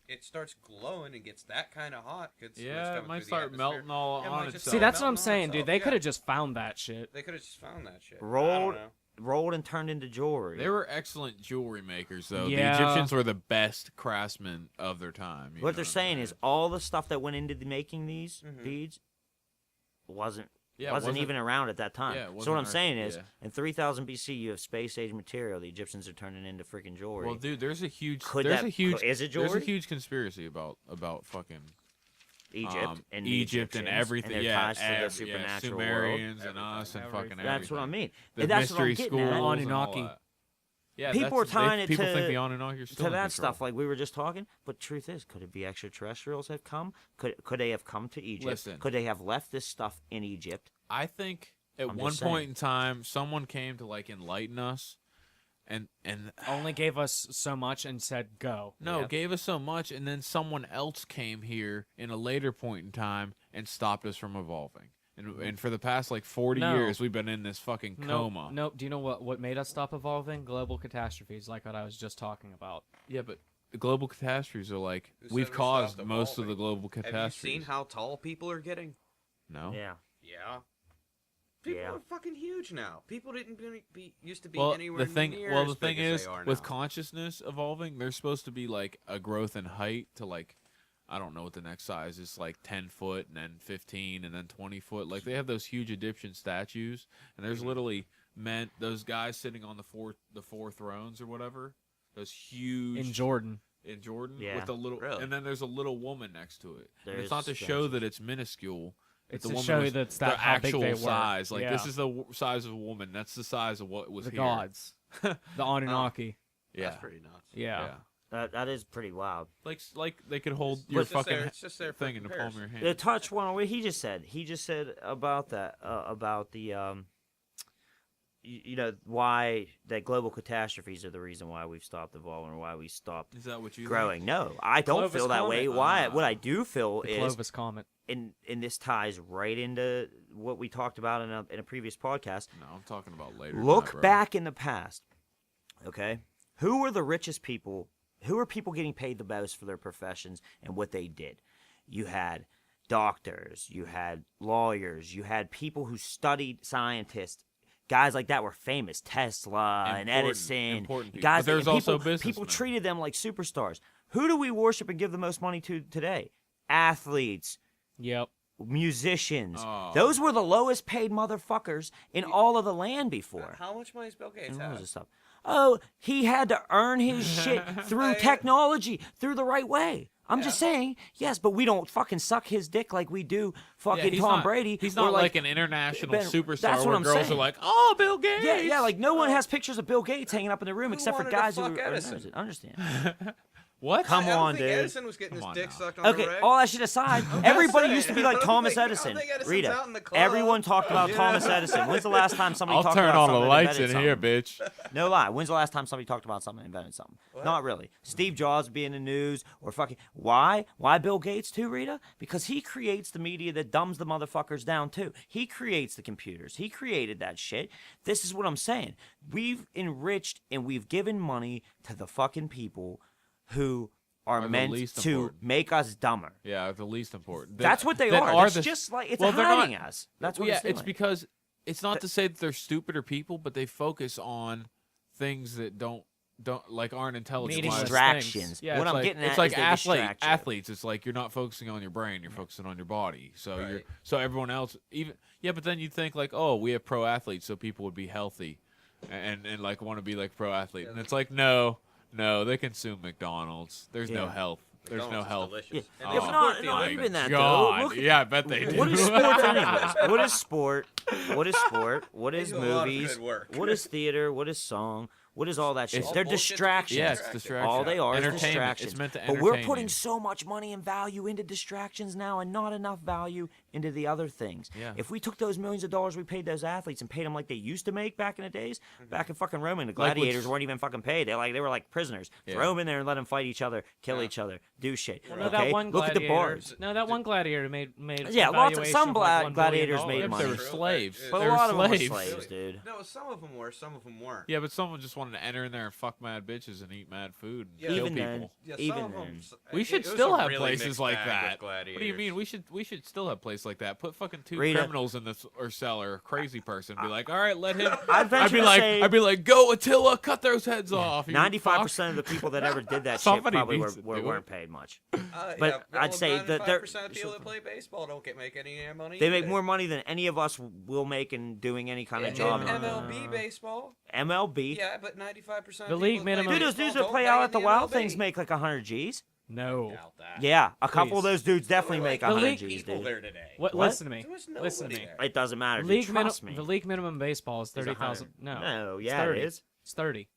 it starts glowing and gets that kind of hot. Yeah, it might start melting all Yeah, it on might just itself. See, that's what I'm melting on saying, dude. itself, They yeah. could have just found that shit. They could have just found that shit. Rolled- I don't know. Rolled and turned into jewelry. They were excellent jewelry makers, though. Yeah. The Egyptians were the best craftsmen of their time. you What know they're saying is all the stuff that went into making these Mhm. beads wasn't Yeah, wasn't even around at that time. yeah, it So what wasn't I'm saying is, yeah. in 3000 BC, you have space age material. The Egyptians are turning into freaking jewelry. Well, dude, there's a huge, Could there's that- a huge, is it there's a jewelry? huge conspiracy about fucking Egypt and the Egypt and Egyptians everything. and their yeah, ties to the supernatural world. Sumerians and Everything. us and Everything. fucking That's what I everything. mean. The And that's what I'm mystery getting schools at. and all Anunnaki. that. Yeah, People are that's- tying it people to- think the Anunnaki are still To in that control. stuff, like we were just talking. But truth is, could it be extraterrestrials have come? Could they have come to Egypt? Listen. Could they have left this stuff in Egypt? I think at I'm one just point saying. in time, someone came to like enlighten us, and Only gave us so much and said go. no, Yep. gave us so much, and then someone else came here in a later point in time and stopped us from evolving. And for the past like 40 No. years, we've been in this fucking coma. Nope. Do you know what made us stop evolving? Global catastrophes, like what I was just talking about. Yeah, but the global catastrophes are like Who said we've we caused stopped most of the evolving? global Have catastrophes. you seen how tall people are getting? No. Yeah. Yeah. People Yeah. are fucking huge now. People didn't used to be Well, anywhere the thing, near well, as the big thing as is, they are with now. consciousness evolving, there's supposed to be like a growth in height to like, I don't know what the next size is, like 10 foot and then 15 and then 20 foot. Like they have those huge Egyptian statues, and there's Mm-hmm. literally those guys sitting on the four thrones or whatever. Those huge In Jordan. in Jordan Yeah. with a little, Really? and then there's a little woman next to it. And There's it's not to show that it's minuscule. It's the to woman show was that's the that how big actual they were. size. Like this Yeah. is the size of a woman. That's the size of what was the here. gods, the Anunnaki. Yeah. That's pretty nuts. Yeah. That is pretty wild. Like they could hold It's your just fucking there- it's just there for thing in the palm of comparison. your The hand. touch one. What he just said. He just said about that. About the you know why that global catastrophes are the reason why we've stopped evolving or why we stopped Is that what you growing. No, I don't Clovis feel that way. Comet. Why? What I do feel The is, Clovis Comet. and this ties right into what we talked about in a previous podcast. Think? No, I'm talking about later. than Look that, bro. back in the past. Okay, who were the richest people? Who were people getting paid the most for their professions and what they did? You had doctors, you had lawyers, you had people who studied, scientists. Guys like that were famous. Tesla and Important- Edison. important people. Guys, But there's and also people businessmen. treated them like superstars. Who do we worship and give the most money to today? Athletes, Yep. musicians. Oh. Those were the lowest paid motherfuckers in all of the land before. How much money does Bill Gates And all have? this stuff. Oh, he had to earn his shit through technology, through the right way. I'm just saying, yes, but we don't fucking suck his dick like we do Yeah, fucking he's Tom not- Brady. He's or not like an international Ben, superstar that's what where I'm girls saying. are like, "Oh, Bill Gates." Yeah, like no one has pictures of Bill Gates hanging up in the room Who except for wanted to guys who fuck are Edison? understand. What? Come I don't on, think dude. Edison was getting Come his on dick now. sucked on the Okay, reg. all that shit aside, everybody used to be like I don't Thomas think- I don't Edison. think Edison's Rita, out in the club. everyone talked about Yeah. Thomas Edison. When's the last time somebody I'll talked turn about on the something lights in invented here, something? bitch. No lie. When's the last time somebody talked about something and invented something? Not really. Steve Jobs be in the news or fucking why? Why Bill Gates too, Rita? Because he creates the media that dumbs the motherfuckers down too. He creates the computers. He created that shit. This is what I'm saying. We've enriched and we've given money to the fucking people who are the meant least to important. make us dumber. Yeah, the least important. That's what they that are. It's the- just like it's well, they're not- hiding us. That's what yeah, it's doing. it's because it's not to say that they're stupid or people, but they focus on things that don't like aren't intelligent. Meaningless distractions. things. Yeah, What it's I'm like, getting it's at like is they distract you. athletes. It's like you're not focusing on your brain, you're focusing on your body. So you're Right. so everyone else but then you'd think like, oh, we have pro athletes, so people would be healthy and like want to be like pro athlete. And it's like no, they consume McDonald's. There's no Yeah. health. There's no McDonald's is health. delicious. Yeah. And Oh, they If support not, the not Olympics. even that God, though. Look, yeah, I bet they do. what is sports anyways? What is sport? What is sport? What They is do a lot of movies? good work. What is theater? What is song? What is all that shit? It's They're bullshit to be distractions. Yeah, it's distracted. distraction. All they are is Entertainment. distractions. It's meant to But we're entertain putting you. so much money and value into distractions now and not enough value into the other things. Yeah. If we took those millions of dollars we paid those athletes and paid them like they used to make back in the days, back in fucking Rome, the Like gladiators weren't even fucking paid. They were like prisoners. Yeah. Throw them in there and let them fight each other, kill each other, do shit. Well, no, okay? that one Look at gladiator. the bars. No, that one gladiator made. Yeah, lots of- valuation some of like $1 billion. gladiators made Yeah, but money. they were True. slaves. But But They a were lot of them were slaves. slaves, dude. No, some of them were, some of them weren't. Yeah, but someone just wanted to enter in there and fuck mad bitches and eat mad food and Yeah. kill Even people. then, Yeah, even some of then. them. We should it was still a have really places mixed like bag that. of What do you gladiators. mean? We should still have places like that. Put fucking two Rita. criminals in this or cell or a crazy person. Be like, all right, let him. I'd venture to say- I'd be like, go Attila, cut those heads off. you 95% of the people that ever did that shit Somebody probably needs to do it. weren't paid much. But But I'd say that they're- 95% of people that play baseball don't make any money. They make either. more money than any of us will make in doing any kind of In job. MLB baseball. MLB. Yeah, but 95% The of league people that play minimum- Dude, those baseball dudes that don't play play out in at the the Wild MLB. Things make like 100 G's. No. Doubt that. Yeah, a couple Please. of those dudes definitely make There were, 100 like, G's, people dude. there today. What? What? Listen to me. There was Listen to nobody me. there. It doesn't matter, dude. League Trust me. the league minimum baseball is It's 30,000. 100. No. No, it's yeah, 30. it is. It's 30.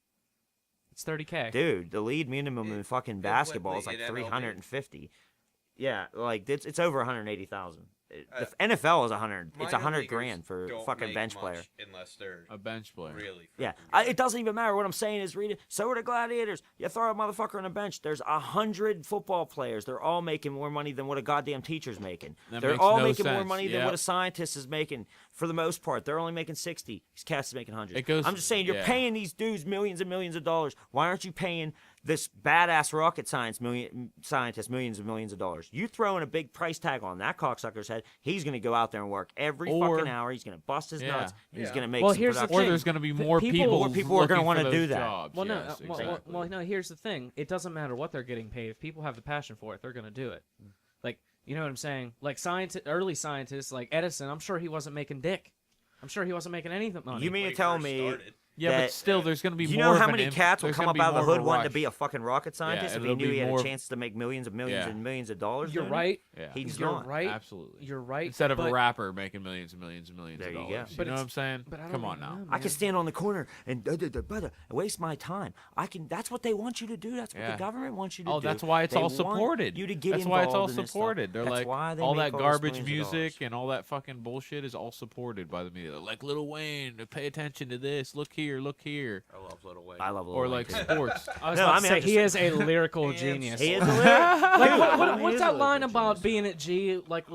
It's 30K. Dude, the lead minimum in fucking basketball is like in MLB. 350. Yeah, like it's over 180,000. Uh, The NFL is 100. It's Minor 100 leaguers grand for a don't fucking make bench much player. unless they're A bench player. really. Yeah, freaking good. it doesn't even matter. What I'm saying is, read it. So are the gladiators. You throw a motherfucker on a bench. There's 100 football players. They're all making more money than what a goddamn teacher's making. That They're makes all no making more sense. money than Yep. what a scientist is making. For the most part, they're only making 60. These cats is making 100. It goes- I'm just saying, you're yeah. paying these dudes millions and millions of dollars. Why aren't you paying this badass rocket scientist millions and millions of dollars? You throw in a big price tag on that cocksucker's head, he's going to go out there and work every Or- fucking hour. He's going to bust his Yeah. nuts. And he's Yeah. going to make Well, some here's the production. Or thing. there's going to be People- more more people. people are gonna looking wanna for do those that. Jobs. Well, no, Yes, exactly. no. Here's the thing. It doesn't matter what they're getting paid. If people have the passion for it, they're gonna do it. Like, you know what I'm saying? Like early scientists, like Edison. I'm sure he wasn't making dick. I'm sure he wasn't making anything money. You mean When to he tell first me started. Yeah, but that- still, there's going to be you more. know of how an many imp- cats will there's come gonna up be out of the more hood wanting to rush. be a fucking rocket scientist if he it'll knew be he had more- a chance to make millions and millions Yeah. and millions of dollars? You're doing it? right. Yeah. He's You're not. right. Absolutely. You're right. Instead of a but- rapper making millions and millions and millions There of you go. dollars. But You know it's- what I'm saying? but I don't Come on even now. know, I can man. stand on the corner and waste my time. I can. That's what they want you to do. That's what Yeah. the government wants you to Oh, do. that's why it's They all want supported. You to get That's why it's all involved in this stuff. supported. They're That's like why they all make that this garbage millions of music dollars. and all that fucking bullshit is all supported by the media. They're like Lil Wayne, pay attention to this. Look here, look here. I love Little Wayne. I love Lil Or Wayne, like too. sports. I was No, about I to mean, say I'm he just- is a lyrical And- genius. He is a lyric. Like Dude, what's he is that a line lyrical about genius. being at G like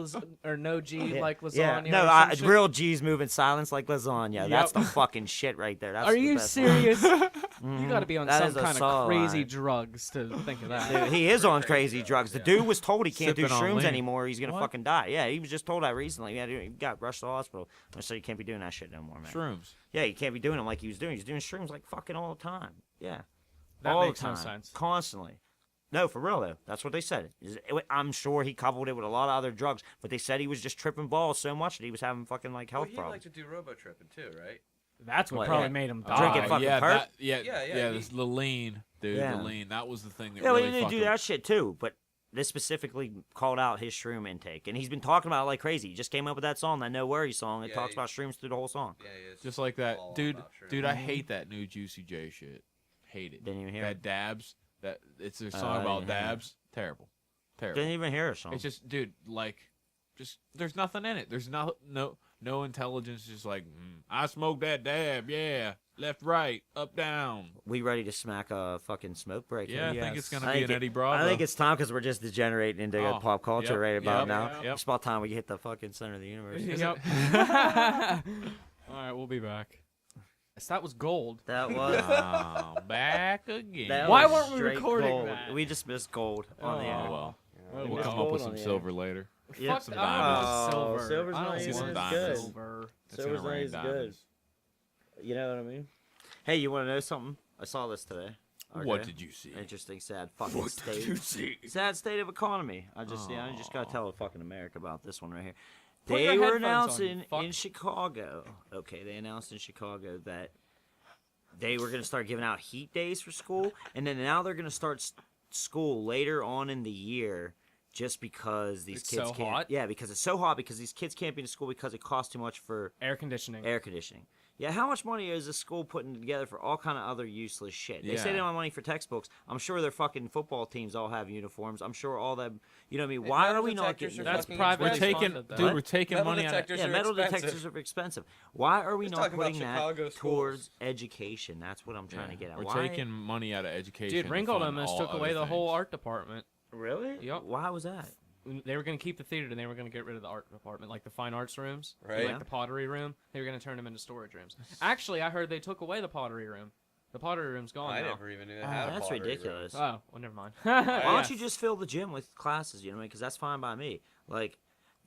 or no G like lasagna? Yeah. or No, some shit? real G's move in silence like lasagna. That's Yep. the fucking shit right there. That's Are the you best line. serious? You got to be on That some is a kind solid of crazy line. drugs to think of that. Dude, he is on crazy drugs. The dude was told he can't do Sipping on shrooms lean. anymore. He's gonna What? fucking die. Yeah, he was just told that recently. Yeah, he got rushed to the hospital. I said you can't be doing that shit no more, man. Shrooms. Yeah, you can't be doing them like he was doing. He's doing shrooms like fucking all the time. Yeah, That all makes the no time, sense. constantly. No, for real though. That's what they said. I'm sure he coupled it with a lot of other drugs, but they said he was just tripping balls so much that he was having fucking like Well, health he problems. liked to do robo tripping too, right? That's what What, probably yeah. made him Drinking die. fucking yeah, perp? yeah, Yeah, this the lean, dude. Yeah. The lean. That was the thing that Yeah, really well, they fucked do him. that shit too, but this specifically called out his shroom intake, and he's been talking about it like crazy. He just came up with that song, that No Worries song. It Yeah, talks he- about shrooms through the whole song. Yeah, he is Just like that, all dude. about shrooms. Dude, I hate that new Juicy J shit. Hate it. Didn't even hear that it. dabs. That it's a I song about didn't hear it. dabs. Terrible. Terrible. Didn't even hear a song. It's just, dude, like, just there's nothing in it. There's no intelligence. Just like I smoked that dab. Yeah, left, right, up, down. We ready to smack a fucking smoke break? Yeah, here? I think it's Yes. gonna I be think an it- Eddie Bravo. I think it's time because we're just degenerating into Oh, pop culture yep, right about yep, now. yep. It's about time we hit the fucking center of the universe. Yep. All right, we'll be back. That was gold. That was. Back again. That Why was weren't we straight recording gold. that? We just missed gold on the Oh air. well, Well, we'll missed come up with gold some on the air. silver later. Yeah. Fuck some I don't want diamonds. silver. Silver's I not don't even want as good. silver. It's Silver's gonna not rain as good. diamonds. You know what I mean? Hey, you want to know something? I saw this today. What Okay. did you see? Interesting, sad fucking state. see? Sad state of economy. I just gotta tell fucking America about this one right here. Put They your were headphones on, you announcing fuck. in Chicago. Okay, they announced in Chicago that they were gonna start giving out heat days for school, and then now they're gonna start school later on in the year just because these It's kids so can't. hot? Yeah, because it's so hot because these kids can't be in school because it costs too much for Air conditioning. air conditioning. Yeah, how much money is the school putting together for all kind of other useless shit? They say Yeah. they don't have money for textbooks. I'm sure their fucking football teams all have uniforms. I'm sure all them. You know what I mean? Hey, Why metal are we not detectors getting? are That's fucking private We're expensive. taking, funded, though. dude. What? We're taking Metal money out of. detectors Yeah, are metal expensive. detectors are expensive. Why are we Just not talking about putting that Chicago schools. towards education? That's what I'm trying to get at. We're Why? taking money out of education. Dude, to Ringgold fund almost all took away other the whole things. art department. Really? Yep. Why was that? They were going to keep the theater and they were going to get rid of the art department, like the fine arts rooms, Right. like the pottery room. They were going to turn them into storage rooms. Actually, I heard they took away the pottery room. The pottery room's gone I now. never even knew they Oh, had a that's pottery room. ridiculous. Oh, well, never mind. Why Yeah. don't you just fill the gym with classes? You know what I mean? Because that's fine by me. Like,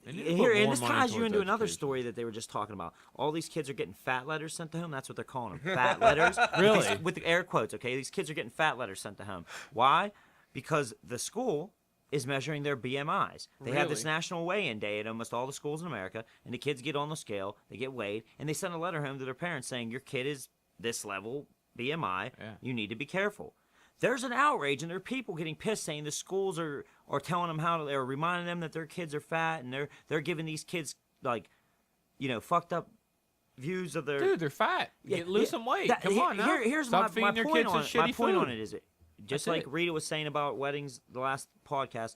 They need to here, put and more this money ties you towards into another education. story that they were just talking about. All these kids are getting fat letters sent to home. That's what they're calling them, fat letters. Really? Because- with the air quotes, okay? These kids are getting fat letters sent to home. Why? Because the school is measuring their BMIs. They have this Really? national weigh-in day at almost all the schools in America, and the kids get on the scale, they get weighed, and they send a letter home to their parents saying, your kid is this level BMI, Yeah. you need to be careful. There's an outrage, and there are people getting pissed saying the schools are telling them how to, or reminding them that their kids are fat, and they're giving these kids, like, you know, fucked up views of their... Dude, they're fat. Yeah, Lose yeah, some weight. that- Come here- on now. Here's Stop my feeding your point kids on this it. My shitty point food. on it is, just That's like it. Rita was saying about weddings the last podcast,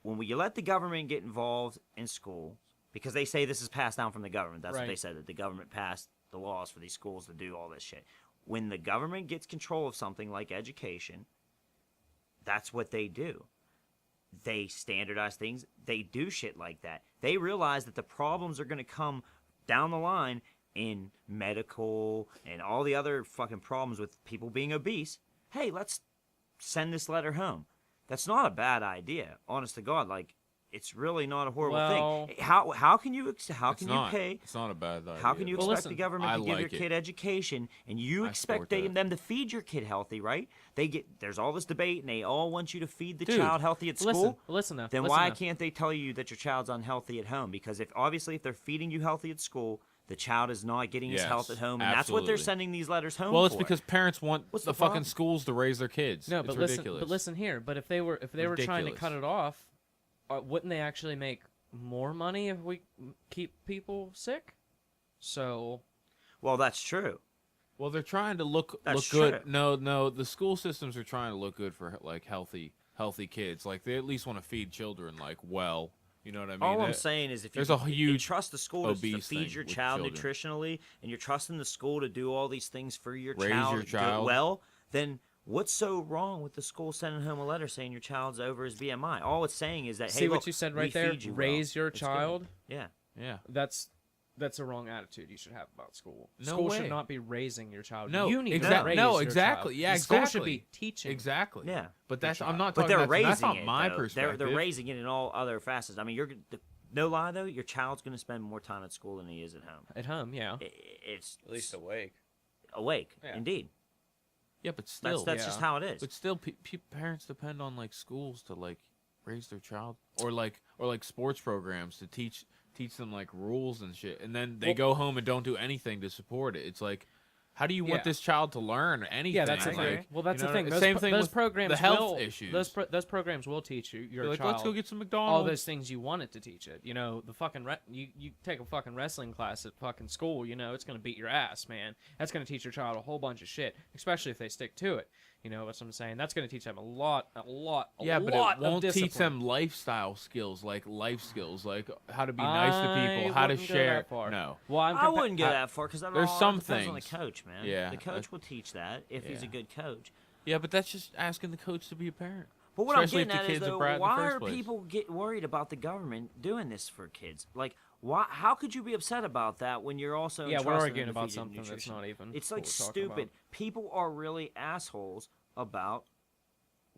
when you let the government get involved in school, because they say this is passed down from the government. That's what they Right. said, that the government passed the laws for these schools to do all this shit. When the government gets control of something like education, that's what they do. They standardize things. They do shit like that. They realize that the problems are going to come down the line in medical and all the other fucking problems with people being obese. Hey, let's send this letter home. That's not a bad idea, honest to God. Like, it's really not a horrible Well- thing. How can you It's you pay? It's not a bad idea. How can you Well, expect listen, the government I to give your like it. kid education and you I expect support that. them to feed your kid healthy, right? There's all this debate and they all want you to feed the Dude, child healthy at school. Listen now. Then listen why now. can't they tell you that your child's unhealthy at home? Because if they're feeding you healthy at school, the child is not getting his Yes, health at home, and that's what they're absolutely. sending these letters home Well, it's for. because parents want What's the the fucking problem? schools to raise their kids. No, It's but ridiculous. listen here. But if they were trying to cut Ridiculous. it off, wouldn't they actually make more money if we keep people sick? So Well, that's true. Well, they're trying to look That's good. true. No, the school systems are trying to look good for like healthy kids. Like they at least want to feed children like well. You know what I mean? All I'm That- saying is, if you, there's a if you huge trust the school to obese feed thing your with child children. nutritionally, and you're trusting the school to do all these things for your Raise child, your do it child. well, then what's so wrong with the school sending home a letter saying your child's over his BMI? All it's saying is that, hey, see look, what you said we right there. feed you well. Raise your It's good. child. Yeah. Yeah. That's a wrong attitude you should have about school. No School way. should not be raising your child. No, you need exact- to raise no, your exactly. child. Yeah, The School should exactly. be teaching. Exactly. Yeah. But that's Your I'm not But talking they're about raising that's not it. my though. perspective. They're raising it in all other facets. I mean, no lie though, your child's going to spend more time at school than he is at home. At home, yeah. It's At least awake. awake, Yeah. indeed. Yeah, but still, That's just how it is. but still, parents depend on like schools to like raise their child, or like sports programs to teach them like rules and shit, and then they Well- go home and don't do anything to support it. It's like, how do you want Yeah. this child to learn anything? Yeah, that's the like, thing. Well, that's you the know, thing. Those, same thing those with programs the health will, issues. Those programs will teach you your You're like, child let's go get some all McDonald's. those things you want it to teach it. You know, the fucking you take a fucking wrestling class at fucking school. You know, it's gonna beat your ass, man. That's gonna teach your child a whole bunch of shit, especially if they stick to it. You know what I'm saying? That's gonna teach them a lot Yeah, but lot it won't of teach discipline. them lifestyle skills, like life skills, like how to be nice to people, how to wouldn't go share. that far. No, Well, I wouldn't go that far because there's some depends on the things. coach, man. Yeah, the coach will teach that if he's a yeah. good coach. yeah, but that's just asking the coach to be a parent. But what Especially I'm if getting the at is, kid's a though, brat in the why first are place. people get worried about the government doing this for kids? Like, why? How could you be upset about that when you're also Yeah, we're entrusting arguing them to about feed you something that's nutrition? not even. It's what like we're talking stupid. about. People are really assholes about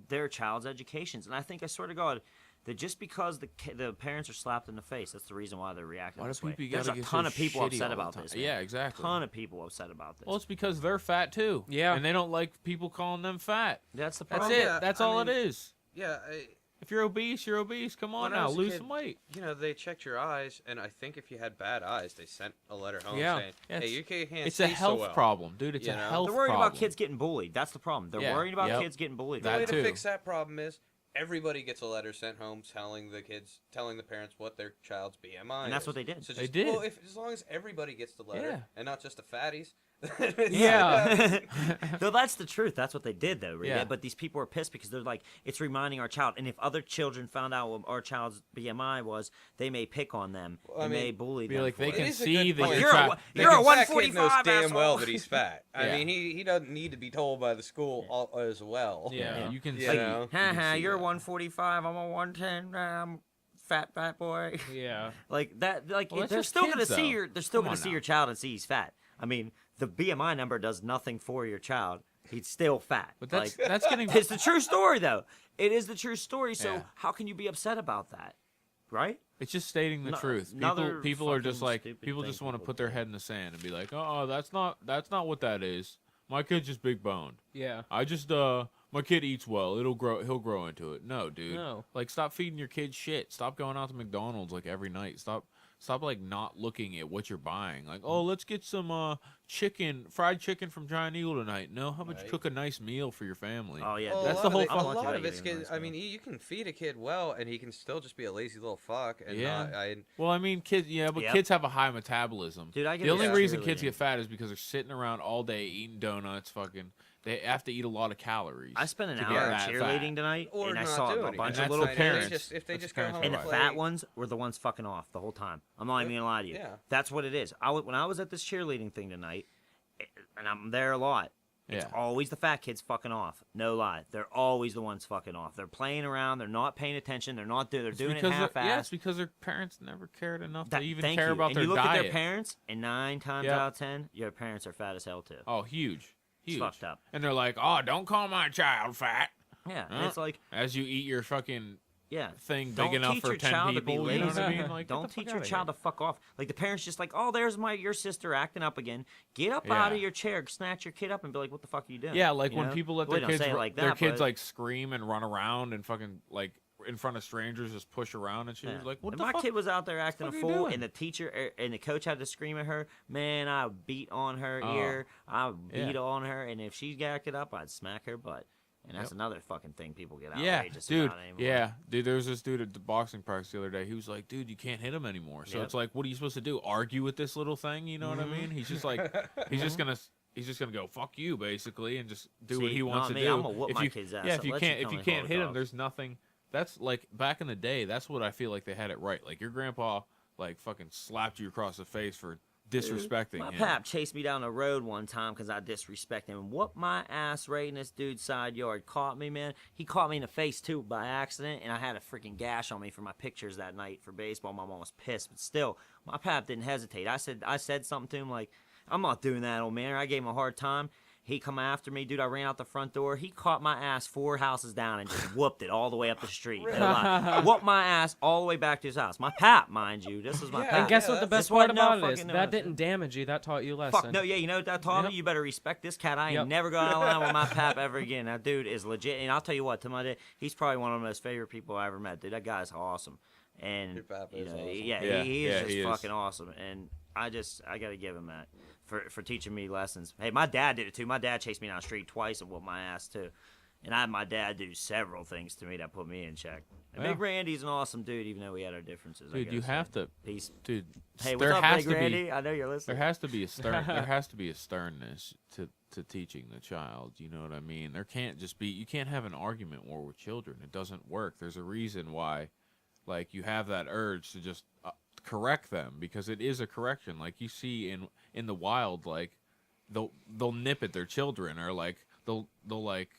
their child's educations, and I think, I swear to God, that just because the parents are slapped in the face, that's the reason why they're reacting Why do this way. people There's gotta a get ton so of people shitty upset all the about time? this. Man. Yeah, exactly. Ton of people upset about this. Well, it's because they're fat too. Yeah. and they don't like people calling them fat. that's the That's problem. it. yeah, That's I all mean- it is. Yeah, If you're obese, you're obese. Come on When I now, was a lose kid- some weight. you know, they checked your eyes, and I think if you had bad eyes, they sent a letter home Yeah. saying, Yeah, "Hey, your kid can't It's see a health so well." problem, dude. It's You a know? health They're worried problem. about kids getting bullied. That's the problem. They're Yeah, worried about yep. kids getting bullied. The That way too. to fix that problem is everybody gets a letter sent home telling the parents what their child's BMI And that's is. what they did. So They just, did. Well, as long as everybody gets the letter Yeah. and not just the fatties. Yeah. No, that's the truth. That's what they did, though. Rita. Yeah. But these people are pissed because they're like, it's reminding our child. And if other children found out what our child's BMI was, they may pick on them. Well, I and may mean, bully be them. like, for they it. can It is a see good that point. your You're a child. wa- The You're a fat kid knows 145 damn well asshole. that he's fat. I Yeah. mean, he doesn't need to be told by the school as well. Yeah. You can You see. know? you can Haha, see you're that. 145. I'm a 110. I'm fat boy. Yeah. Like that. Like Well, that's they're just still gonna kids, see though. your. They're still Come gonna on see now. your child and see he's fat. I mean, the BMI number does nothing for your child. He's still fat. But that's like, that's getting. it's the true story, though. It is the true story. So Yeah. how can you be upset about that? Right? It's just stating the No- truth. another People are just fucking like stupid people thing just want to people put their do. head in the sand and be like, oh, that's not what that is. My kid's just big boned. Yeah. I just my kid eats well. He'll grow into it. No, dude. No. Like stop feeding your kid shit. Stop going out to McDonald's like every night. Stop like not looking at what you're buying. Like, oh, let's get some fried chicken from Giant Eagle tonight. No, how about you Right. cook a nice meal for your family? Oh yeah. Well, dude. That's a the lot whole of it- fucking A lot thing. of it's Getting kids. nice I mean, you can feed a kid well, and he can still just be a lazy little fuck. And Yeah. not, Well, I mean, kids, yeah, but Yep. kids have a high metabolism. Dude, I get The only Yeah. reason kids cheerleading. get fat is because they're sitting around all day eating donuts. Fucking, they have to eat a lot of calories. I spent an to hour get that cheerleading fat. tonight, or and I not saw doing a it. bunch And of that's little the If they parents. if they That's just the go parents home And the Right. play, fat ones were the ones fucking off the whole time. I'm not even gonna lie to you. Yeah. That's what it is. When I was at this cheerleading thing tonight, and I'm there a lot. It's Yeah. always the fat kids fucking off. No lie. They're always the ones fucking off. They're playing around. They're not paying attention. They're doing it Because half-assed. yeah, it's because their parents never cared enough to even Thank care you. about and their you look diet. at their parents, and 9 times Yep. out of 10, your parents are fat as hell too. Oh, huge. It's Huge. fucked up. And they're like, oh, don't call my child fat. Yeah, and Huh? it's like, As you eat your fucking yeah. thing Don't big enough teach for your 10 child to be people. You know what I lazy. mean? Like, Don't get the teach fuck your outta child here. to fuck off. Like the parents just like, oh, there's your sister acting up again. Get up Yeah. out of your chair, snatch your kid up, and be like, what the fuck are you doing? Yeah, like You when know? people let Well, their they don't kids, say it like their that, kids but- like scream and run around and fucking like in front of strangers, just push around and shit. Yeah. Like, what And the my fuck? kid was out there acting a fuck are you fool, doing? and the teacher and the coach had to scream at her. Man, I beat on her Oh. ear. I beat Yeah. on her, and if she acted up, I'd smack her butt. And that's Yep. another fucking thing people get Yeah, outrageous dude. about anymore. Yeah, dude. There was this dude at the boxing practice the other day. He was like, "Dude, you can't hit him anymore." So Yep. it's like, what are you supposed to do? Argue with this little thing? You know what I Mm-hmm. mean? He's just like, he's just gonna go fuck you basically and just do what See, he wants not to me. do. I'm gonna whoop if my you, kid's ass. Yeah, if you Unless you can't come and hit call him, the there's nothing. That's like back in the day. That's what I feel like they had it right. Like your grandpa like fucking slapped you across the face for disrespecting My him. pap chased me down the road one time because I disrespected him and whooped my ass right in this dude's side yard. Caught me, man. He caught me in the face, too, by accident, and I had a freaking gash on me for my pictures that night for baseball. My mom was pissed, but still, my pap didn't hesitate. I said something to him like, I'm not doing that, old man. I gave him a hard time. He come after me, dude. I ran out the front door. He caught my ass 4 houses down and just whooped it all the way up the street. No lie. Whooped my ass all the way back to his house. My pap, mind you. This is my Yeah, pap. And guess yeah, what the that's- best This part wasn't no about it is? fucking That notice. didn't damage you. That taught you a lesson. Fuck no, yeah, you know what that taught Yep. me? You better respect this cat. I ain't Yep. never going out of line with my pap ever again. That dude is legit, and I'll tell you what, to my day, he's probably one of the most favorite people I ever met. Dude, that guy's awesome, and Your pap you is know, awesome. yeah, Yeah, he yeah, is just he is. fucking awesome, and I gotta give him that for teaching me lessons. Hey, my dad did it too. My dad chased me down the street twice and whooped my ass too. And I had my dad do several things to me that put me in check. And Yeah. Big Randy's an awesome dude, even though we had our differences. I Dude, you gotta have say. to, Peace. dude. Hey, there what's up, has Big to be. Randy? I know you're listening. There has to be a stern. There has to be a sternness to teaching the child. You know what I mean? There can't just be. You can't have an argument war with children. It doesn't work. There's a reason why, like, you have that urge to just correct them because it is a correction. Like you see in the wild, like they'll nip at their children or like they'll like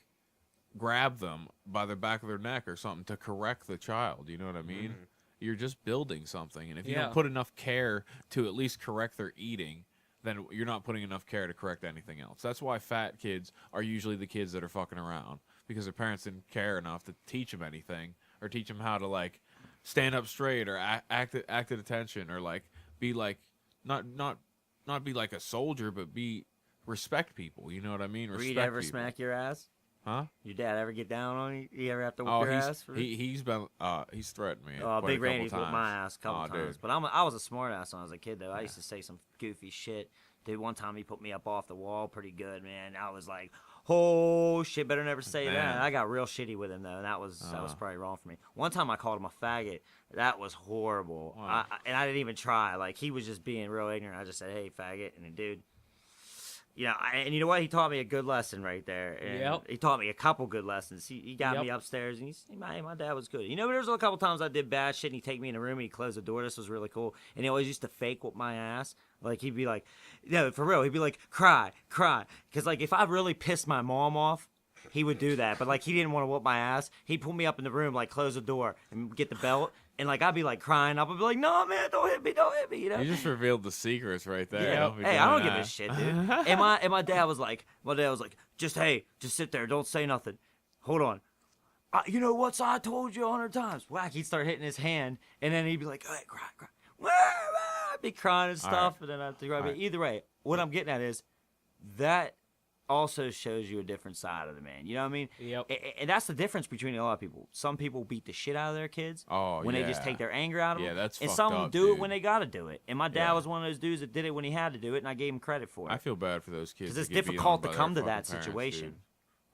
grab them by the back of their neck or something to correct the child. You know what I mean? You're just building something, and if you Yeah. don't put enough care to at least correct their eating, then you're not putting enough care to correct anything else. That's why fat kids are usually the kids that are fucking around because their parents didn't care enough to teach them anything or teach them how to like stand up straight or act at attention or like be like not be like a soldier but be respect people. You know what I mean? Respect Reed ever people. smack your ass? Huh? Your dad ever get down on you? You ever have to whoop Oh, your ass? For... he's been he's threatened me. quite a Big couple Randy's whooped times. my ass a couple Aw, times. dude. But I was a smart ass when I was a kid, though. I used to say some goofy shit. Dude, one time he put me up off the wall pretty good, man. I was like, Oh shit! Better never say Man. that. I got real shitty with him though, and that was probably wrong for me. One time I called him a faggot. That was horrible. Wow. And I didn't even try. Like he was just being real ignorant. I just said, "Hey, faggot," and the dude. And you know what? He taught me a good lesson right there. And Yep. He taught me a couple good lessons. He got Yep. me upstairs, and he said, my dad was good. There was a couple times I did bad shit, and he'd take me in a room, and he'd close the door. This was really cool. And he always used to fake whoop my ass. Like, he'd be like, no, for real. He'd be like, cry. Because, like, if I really pissed my mom off, he would do that. But, like, he didn't want to whoop my ass. He'd pull me up in the room, like, close the door, and get the belt. And, like, I'd be, like, crying. I'd be like, no, man, don't hit me, You just revealed the secrets right there. Yeah. Don't be Hey, I don't doing give a that. shit, dude. and my dad was like, just sit there, don't say nothing. Hold on. You know what? So I told you 100 times. Whack, he'd start hitting his hand, and then he'd be like, hey, cry. I'd be crying and All stuff, right. and then I'd cry. All But right. either way, what I'm getting at is that also shows you a different side of the man. You know what I mean? Yep. And that's the difference between a lot of people. Some people beat the shit out of their kids Oh, when they just yeah. take their anger out of Yeah, them. that's and fucked some up, do it dude. when they got to do it. And my dad Yeah. was one of those dudes that did it when he had to do it, and I gave him credit for it. I feel bad for those kids. 'Cause it's that get beat difficult on to by come their to that fucking parents, situation. dude.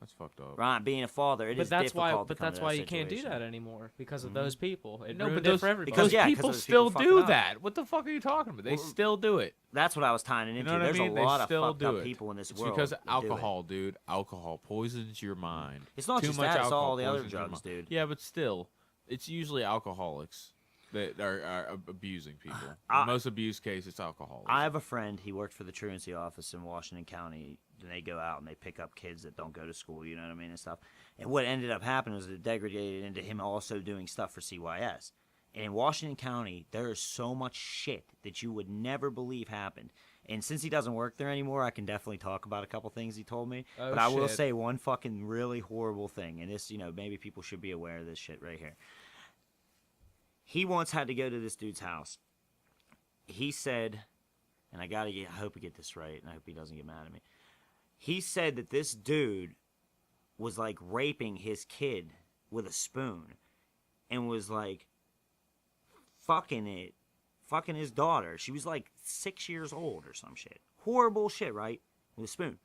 That's fucked up. Right, being a father, it But is that's why. difficult. But to come that's to why that you can't do situation. that anymore because of those people. It No, ruined but it those, for everybody. Because, those yeah, people those still people do fucking up. that. What the fuck are you talking about? They still do it. That's what I was tying it into. You know what There's I mean? a lot They of still fucked do up it. people in this It's world. because of that do it. alcohol, dude. Alcohol poisons your mind. It's not Too just much that, it's alcohol all the other poisons your drugs, mind. dude. Yeah, but still, it's usually alcoholics that are abusing people. I- In most abuse cases, it's alcoholics. I have a friend. He worked for the truancy office in Washington County. And they go out and they pick up kids that don't go to school. You know what I mean and stuff. And what ended up happening was it degraded into him also doing stuff for CYS. And in Washington County, there is so much shit that you would never believe happened. And since he doesn't work there anymore, I can definitely talk about a couple things he told me. Oh, but I will shit. say one fucking really horrible thing. And this, maybe people should be aware of this shit right here. He once had to go to this dude's house. He said, and I hope I get this right, and I hope he doesn't get mad at me. He said that this dude was like raping his kid with a spoon and was like fucking his daughter. She was like 6 years old or some shit. Horrible shit, right? With a spoon.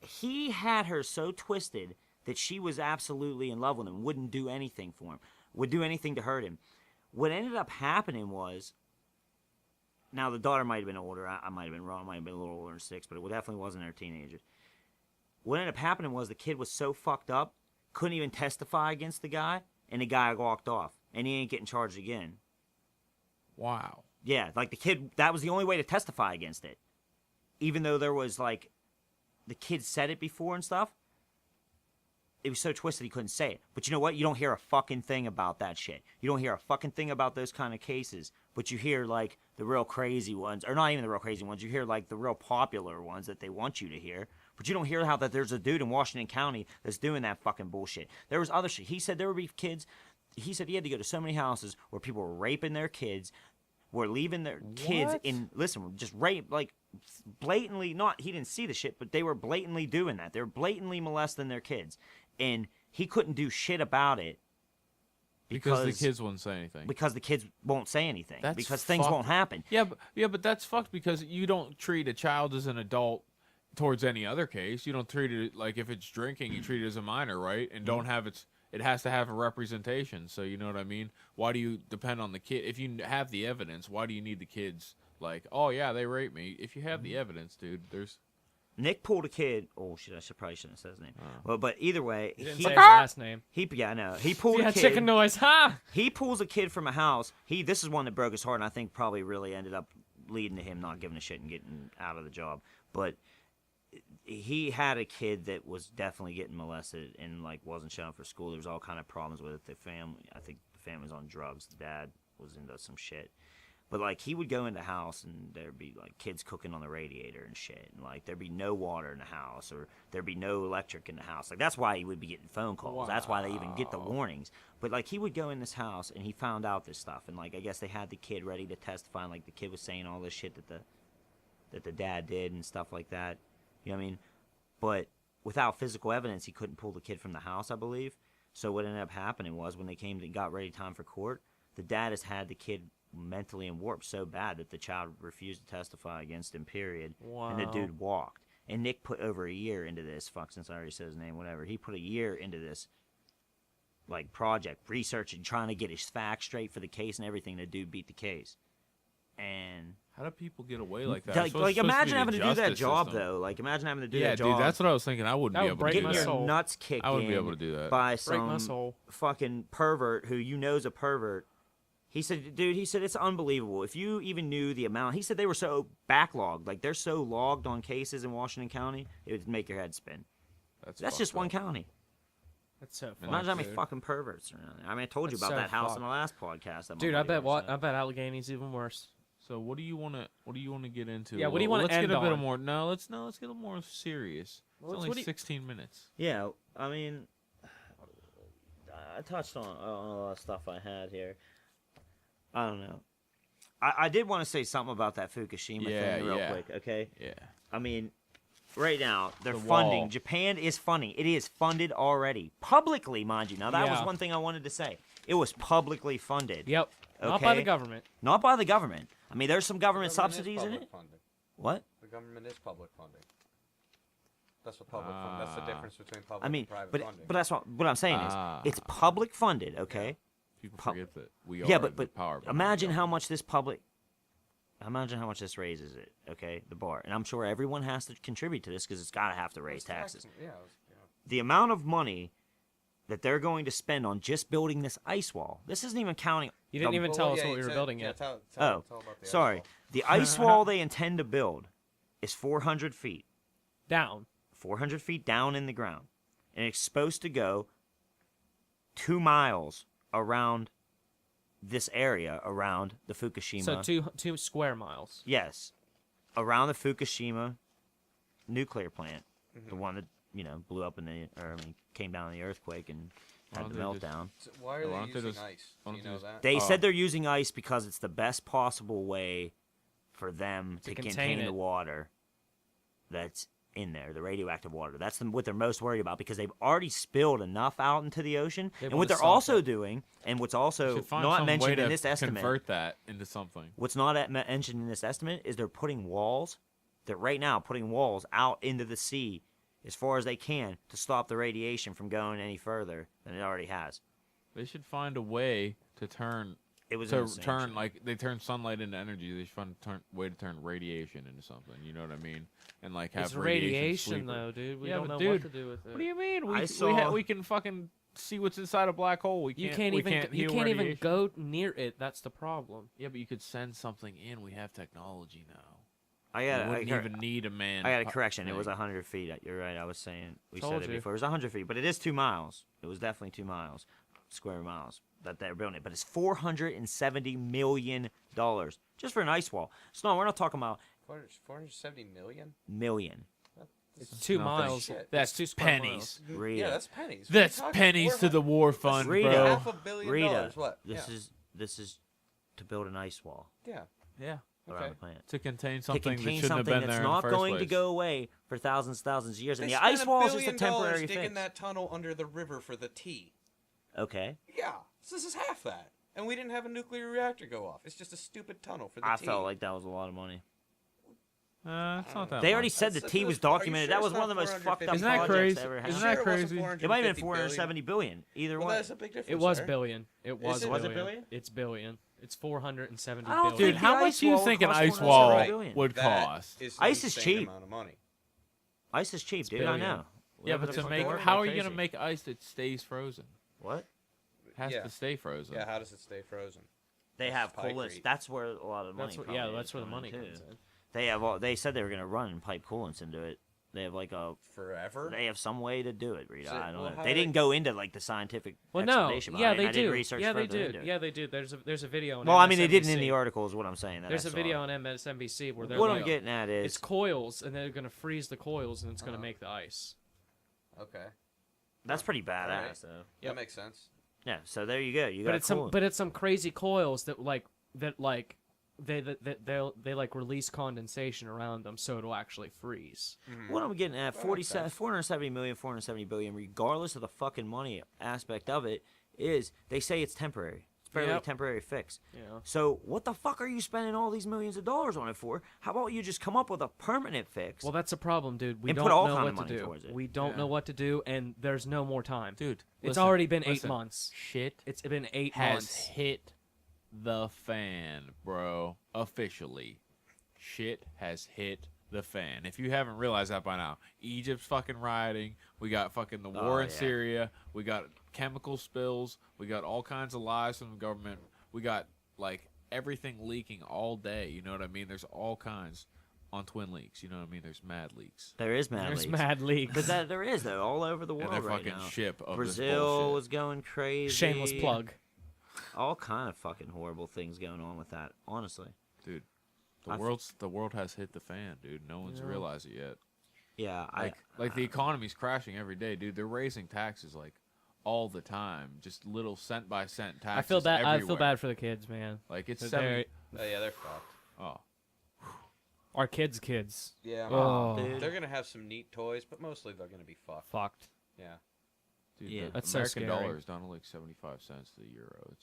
He had her so twisted that she was absolutely in love with him, wouldn't do anything for him, would do anything to hurt him. What ended up happening was, now the daughter might have been older, I might have been wrong, might have been a little older than 6, but it definitely wasn't her teenager. What ended up happening was the kid was so fucked up, couldn't even testify against the guy, and the guy walked off, and he ain't getting charged again. Wow. Yeah, like the kid, that was the only way to testify against it. Even though there was like, the kid said it before and stuff, it was so twisted he couldn't say it. But you know what? You don't hear a fucking thing about that shit. You don't hear a fucking thing about those kind of cases. But you hear like the real crazy ones, or not even the real crazy ones. You hear like the real popular ones that they want you to hear. But you don't hear how that there's a dude in Washington County that's doing that fucking bullshit. There was other shit. He said there would be kids. He said he had to go to so many houses where people were raping their kids, were leaving their kids What? in. Listen, just rape, like blatantly. Not he didn't see the shit, but they were blatantly doing that. They were blatantly molesting their kids. And he couldn't do shit about it Because the kids wouldn't say anything. because the kids won't say anything That's because things fucked. won't happen. Yeah, but that's fucked because you don't treat a child as an adult towards any other case. You don't treat it like if it's drinking, you treat it as a minor, right? And don't have it has to have a representation. So you know what I mean? Why do you depend on the kid? If you have the evidence, why do you need the kids? Like, oh yeah, they raped me. If you have the evidence, dude, there's Nick pulled a kid. Oh shit! Probably shouldn't have said his name. Well, but either way, He didn't he say his last name. yeah, I know. He pulled Yeah, a kid. chicken noise. Ha! He pulls a kid from a house. This is one that broke his heart, and I think probably really ended up leading to him not giving a shit and getting out of the job. But he had a kid that was definitely getting molested and like wasn't showing up for school. There was all kind of problems with it. The family, I think the family was on drugs. The dad was into some shit. But like he would go in the house and there'd be like kids cooking on the radiator and shit, and like there'd be no water in the house or there'd be no electric in the house. Like that's why he would be getting phone calls. That's why they even get the warnings. But like he would go in this house and he found out this stuff, and like I guess they had the kid ready to testify, and like the kid was saying all this shit that the dad did and stuff like that. You know what I mean? But without physical evidence, he couldn't pull the kid from the house, I believe. So what ended up happening was when they got ready time for court, the dad has had the kid mentally and warped so bad that the child refused to testify against him, period. And the Wow. dude walked. And Nick put over a year into this. Fuck, since I already said his name, whatever. He put a year into this, like, project, researching, trying to get his facts straight for the case and everything. The dude beat the case. And How do people get away like that? like, It's supposed to be imagine the having to do that justice job system. though. Like, imagine having to do Yeah, that job. dude, that's what I was thinking. I wouldn't That be would able to break do my getting that. your soul. nuts kicked I wouldn't be in able to do that. by Break my some soul. fucking pervert who you know is a pervert. He said, dude, it's unbelievable. If you even knew the amount, he said they were so backlogged, like they're so logged on cases in Washington County, it would make your head spin. That's fucked just one up. county. That's so funny. Imagine how many dude. fucking perverts are in there. I mean, I told you That's about so that house fucked. in the last podcast. That my Dude, I buddy bet works at. I bet Allegheny's even worse. So what do you want to get into? Yeah, what do you wanna Let's get end a bit on? more. Let's get a little more serious. It's Well, only what do you- 16 minutes. Yeah, I mean, I touched on a lot of stuff I had here. I don't know. I did want to say something about that Fukushima thing real yeah. quick, okay? Yeah. I mean, right now, they're The funding. wall. Japan is funding. It is funded already. Publicly, mind you. Now, that was Yeah. one thing I wanted to say. It was publicly funded. Yep. Not by the Okay. government. Not by the government. I mean, there's some government The subsidies in public it. Funding. What? The government is public funding. That's what public funding. That's the difference between public I mean, and private but funding. that's what I'm saying is, it's public funded, okay? People Pub- forget that we Yeah, are but the power. behind imagine the how government. much this public. Imagine how much this raises it, okay? The bar, and I'm sure everyone has to contribute to this because it's got to have to raise taxes. Yeah. The amount of money that they're going to spend on just building this ice wall. This isn't even counting. You didn't the- even Well, tell us yeah, what we were building yet. Tell Oh, about the sorry. ice wall. The ice wall they intend to build is 400 feet. Down. 400 feet down in the ground. And it's supposed to go 2 miles around this area, around the Fukushima. So two square miles. Yes. Around the Fukushima nuclear plant. Mm-hmm. The one that, blew up came down in the earthquake and Why had the don't they meltdown. So why are Why they don't they using just- ice? why Do you don't they know just- that? They said they're using ice because it's the best possible way for them to contain contain it. the water that's in there, the radioactive water. That's what they're most worried about because they've already spilled enough out into the ocean. They And wanna what they're stop also it. doing, and what's We also should find not some way mentioned to in this estimate, convert that into something. what's not mentioned in this estimate is they're putting walls. They're right now putting walls out into the sea as far as they can to stop the radiation from going any further than it already has. They should find a way to turn It was to insane turn shit. like they turn sunlight into energy. They should find a way to turn radiation into something. You know what I mean? And like have It's radiation sleeper. though, dude. We Yeah, don't know but what dude, to do with it. What do you mean? I We saw- we can fucking see what's inside a black hole. We You can't. can't we even can't you heal can't even radiation. go near it. That's the problem. Yeah, but you could send something in. We have technology now. I You got wouldn't even need a man. I got a correction. It was thing. 100 feet. You're right. I was saying we Told said it you. before. It was 100 feet, but it is 2 miles. It was definitely 2 miles, square miles that they're building it. But it's $470 million just for an ice wall. So no, we're not talking about 470 million? million. It's 2 nothing. miles. Shit. That's That's 2 square pennies. miles. Rita, Yeah, that's pennies. That's We're talking pennies to the war fund, Rita. bro. half $1 billion. Rita, What? this is to build an ice wall Yeah. Yeah, around Okay. the planet. to contain To something that contain shouldn't have something been that's there not in the first going to place. go away for thousands of years. And They the spent ice $1 wall is just a billion temporary digging fix. that tunnel under the river for the tea. Okay. Yeah. So this is half that. And we didn't have a nuclear reactor go off. It's just a stupid tunnel for the I tea. felt like that was a lot of money. It's not that They already much. said the That's- T was are you documented. sure That was it's one of the not most fucked up 450? Isn't that projects crazy? that ever Isn't happened. that Sure, crazy? it wasn't It might have been 450 billion. 470 billion. Either Well, way. that's a big difference. It was there. billion. It was it? billion. Was it billion? It's billion. It's 470 I don't billion. Dude, think how the much ice do you wall think an cost ice 470 wall billion. would That cost? is Ice an is insane cheap. amount of money. Ice is cheap, dude. billion. I know. Yeah, Whatever but the to fuck make they want, how they're are you gonna crazy. make ice that stays frozen? What? It has Yeah. to stay frozen. Yeah, how does it stay frozen? They have Pipe coolants. rate. That's where a lot of the money. That's what, probably yeah, is that's where the going money too. comes in. They have. They said they were gonna run pipe coolants into it. They have like a. Forever? They have some way to do it, Rita. So, I don't well, know. how They do they- didn't go into like the scientific Well, no, explanation. yeah, behind it. they I didn't do. research Yeah, they further do. into it. Yeah, they do. There's a video on. Well, I mean, they did it in MSNBC. the article, is what I'm saying. There's a I saw. video on MSNBC where they're What like, I'm getting at is it's coils, and they're gonna freeze the coils, and it's gonna Uh-huh. make the ice. Okay. that's pretty badass, Alright. though. That makes sense. Yeah. So there you go. You got But it's some crazy coils that they like release condensation around them, so it'll actually freeze. What I'm getting at, That makes sense. 470 million, 470 billion, regardless of the fucking money aspect of it, is they say it's temporary. It's fairly Yep. temporary fix. Yeah. So what the fuck are you spending all these millions of dollars on it for? How about you just come up with a permanent fix? Well, that's a problem, dude. We And don't put all know kind what of to money do. towards it. We don't Yeah. know what to do, and there's no more time. Dude, It's listen, already been 8 listen. months. Shit It's been 8 has months. hit the fan, bro. Officially. Shit has hit the fan. If you haven't realized that by now, Egypt's fucking rioting. We got fucking the war Oh, in yeah. Syria. We got chemical spills. We got all kinds of lies from the government. We got like everything leaking all day. You know what I mean? There's all kinds on Twin Leaks. You know what I mean? There's mad leaks. There is mad There's leaks. mad leaks. But that there is though, all over the And world they're right fucking now. ship of this Brazil bullshit. was going crazy. Shameless plug. All kind of fucking horrible things going on with that. Honestly, Dude. I The world has hit the fan, dude. No one's Yeah. realized it yet. yeah. Like the economy's crashing every day, dude. They're raising taxes like all the time, just little cent by cent taxes. I feel bad. I feel everywhere. bad for the kids, man. Like it's They're- 70. Oh, yeah, they're fucked. Oh, Our kids. Yeah. Oh, dude. They're gonna have some neat toys, but mostly they're gonna be fucked. fucked. Yeah. dude, Yeah. the That's so American scary. dollar is down to like 75 cents to the euro.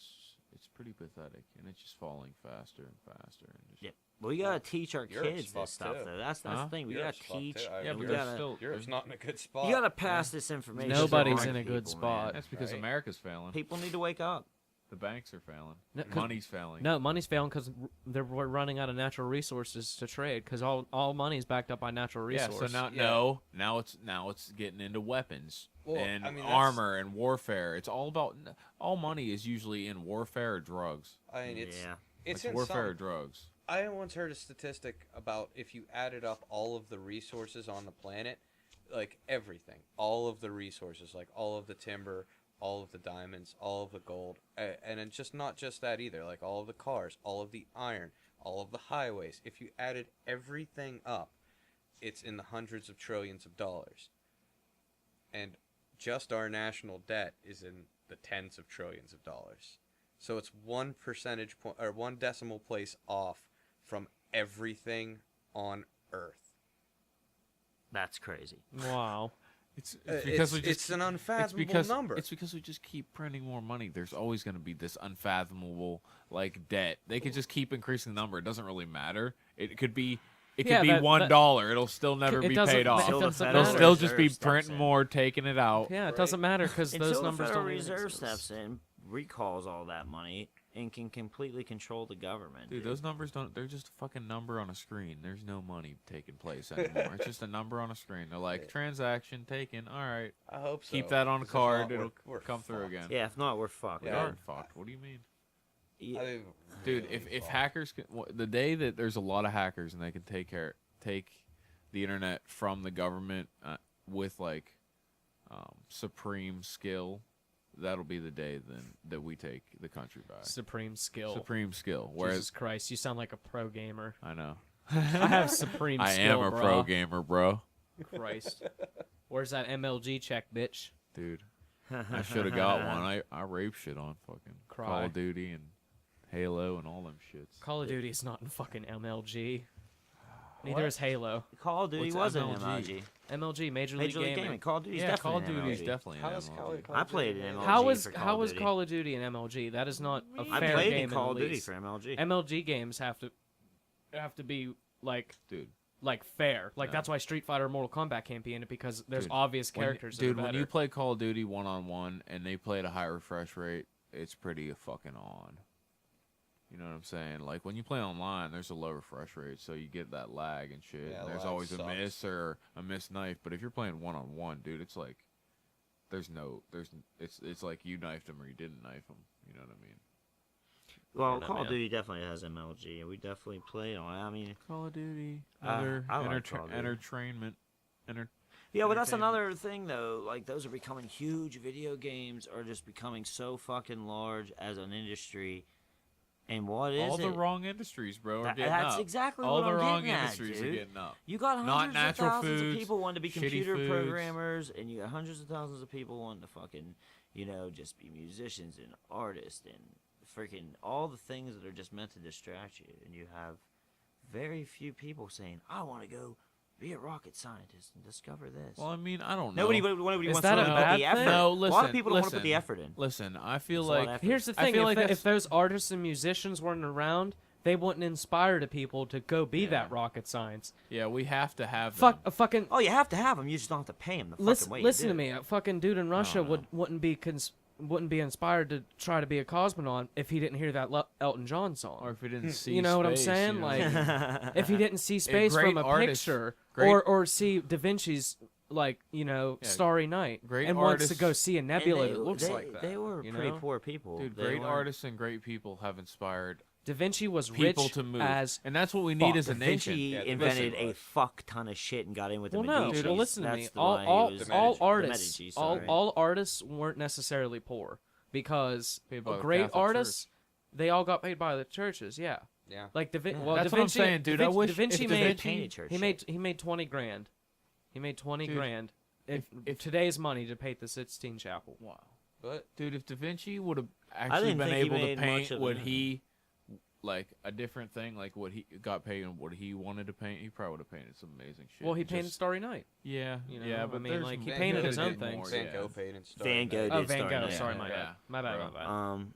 It's pretty pathetic, and it's just falling faster and faster. And just, Yeah. Well, we gotta teach our Europe's kids this fucked, stuff too. though. That's Huh? the thing. We Europe's gotta fucked, teach. too. I Yeah, mean, but we there's gotta. still Europe's not in a good spot. You gotta pass this information. to Nobody's the in a right good people, spot. man. That's because Right. America's failing. People need to wake up. The banks are failing. No, 'cause- Money's failing. No, money's failing because we're running out of natural resources to trade. Because all money is backed up by natural Yeah, resources. so Yeah. now it's getting into weapons Well, and I mean, that's- armor and warfare. It's all about all money is usually in warfare or drugs. I mean, it's Yeah. it's Like in warfare or some. drugs. I once heard a statistic about if you added up all of the resources on the planet, like everything, all of the resources, like all of the timber, all of the diamonds, all of the gold, and it's just not just that either, like all of the cars, all of the iron, all of the highways. If you added everything up, it's in the hundreds of trillions of dollars. And just our national debt is in the tens of trillions of dollars. So it's 1 percentage point or 1 decimal place off from everything on Earth. That's crazy. Wow. It's It's an unfathomable number. It's because we just keep printing more money. There's always going to be this unfathomable like debt. They could just keep increasing the number. It doesn't really matter. It could be Yeah, be but- $1. It'll still never it be doesn't paid ma- off. it Until the doesn't Federal They'll matter. still just be Reserve steps printing in. more, taking it out. Yeah, it Right. doesn't matter because those Until the numbers Federal don't even Reserve exist. steps in, recalls all that money, and can completely control the government. Dude, those numbers don't. They're just a fucking number on a screen. There's no money taking place anymore. It's just a number on a screen. They're like transaction taken. All right, I hope so. keep that on a 'cause if card. not, It'll we're come through fucked. again. Yeah, if not, we're fucked. We Yeah. aren't fucked. What do you mean? Yeah. I mean, Dude, really if fucked. hackers can, the day that there's a lot of hackers and they can take the internet from the government with like supreme skill, that'll be the day then that we take the country back. Supreme skill. Supreme skill. Whereas Jesus Christ, you sound like a pro gamer. I know I have supreme I skill, am a bro. pro gamer, bro. Christ. Where's that MLG check, bitch? Dude, I should have got one. I rape shit on fucking Call Cry. of Duty and Halo and all them shits. Call of Duty is not in fucking MLG. Neither is Halo. Call of Duty What's was an MLG? MLG. MLG, Major League Major League Gaming. Gaming. Call of Duty's Yeah, definitely Call of an Duty is MLG. definitely How an is MLG. I played an MLG. How is for Call how of is Duty. Call of Duty an MLG? That is not a I fair played game in Call of the Duty least. for MLG. MLG games have to be like Dude, fair. Like No. that's why Street Fighter and Mortal Kombat can't be in it because there's Dude, obvious characters. Dude, that are when you better. play Call of Duty 1-on-1 and they play at a high refresh rate, it's pretty fucking on. You know what I'm saying? Like when you play online, there's a low refresh rate, so you get that lag and shit. Yeah, and there's lag always a sucks. miss or a missed knife. But if you're playing 1-on-1, dude, it's like it's like you knifed him or you didn't knife him. You know what I mean? Well, don't know, Call of man. Duty definitely has MLG, and we definitely played on it. I mean, Call of Duty, I other like Call of Duty. entertainment, yeah, but that's Entertainment. another thing, though. Like, those are becoming huge. Video games are just becoming so fucking large as an industry. And what is all it? the wrong industries, bro, are That- getting that's up. exactly all what the I'm wrong getting at, industries are dude. getting up. You got Not hundreds of natural thousands foods, of people wanting to be shitty computer foods. programmers, and you got hundreds of thousands of people wanting to fucking, just be musicians and artists and freaking all the things that are just meant to distract you. And you have very few people saying, I want to go be a rocket scientist and discover this. Well, I mean, I don't know. Nobody Is wants that to a put bad the thing? effort. No, a lot listen, of people don't want to put the listen. effort in. Listen, I feel It's a lot of like effort. Here's the I thing: feel if, like the- that's- if those artists and musicians weren't around, they wouldn't inspire the people to go be that rocket science. yeah, we have to have Fuck, them. a fucking Oh, you have to have them. You just don't have to pay them the fucking listen. way. Listen you to do. me. A fucking dude in Russia don't know. wouldn't be inspired to try to be a cosmonaut if he didn't hear that Elton John song. Or if we didn't see You know what I'm space, saying? you know? Like, if he didn't see space great from a artists- picture, great- or see Da Vinci's like Yeah, Starry Night, great and wants to artists- go see a And nebula they- that looks they- like that. They were you pretty know? poor people. Dude, They great weren't- artists and great people have inspired Da Vinci was people rich to move, as and that's what we need fuck. as a Da nation. Vinci Yeah, invented listen. a fuck ton of shit and got in with the well, no. Medici. Well, listen to That's me. the All why he all, was- all The artists, Medici, all sorry. all artists weren't necessarily poor because Paid by the great Catholic artists, they all got paid by the churches. Yeah, Yeah. like Yeah. well, That's Da what I'm Vinci, saying, dude. Da I Vinci, wish Da Vinci if They made painted church he shit. made 20 grand. He made 20 Dude, grand. If if- today's money to paint the Sistine Chapel. Wow, But dude, if Da Vinci would have actually didn't been think he able to made much paint of what it. he like a different thing, like what he got paid and what he wanted to paint, he probably would have painted some amazing shit. Well, he Just- painted Starry Night. Yeah, you know, yeah, I but mean, there's like, he Van painted Gogh his did own more, things. Van yeah. Gogh paid and Van Gogh Oh, did Van Starry Gogh. Night. Sorry, Yeah, my yeah. bad. My bad. My bad.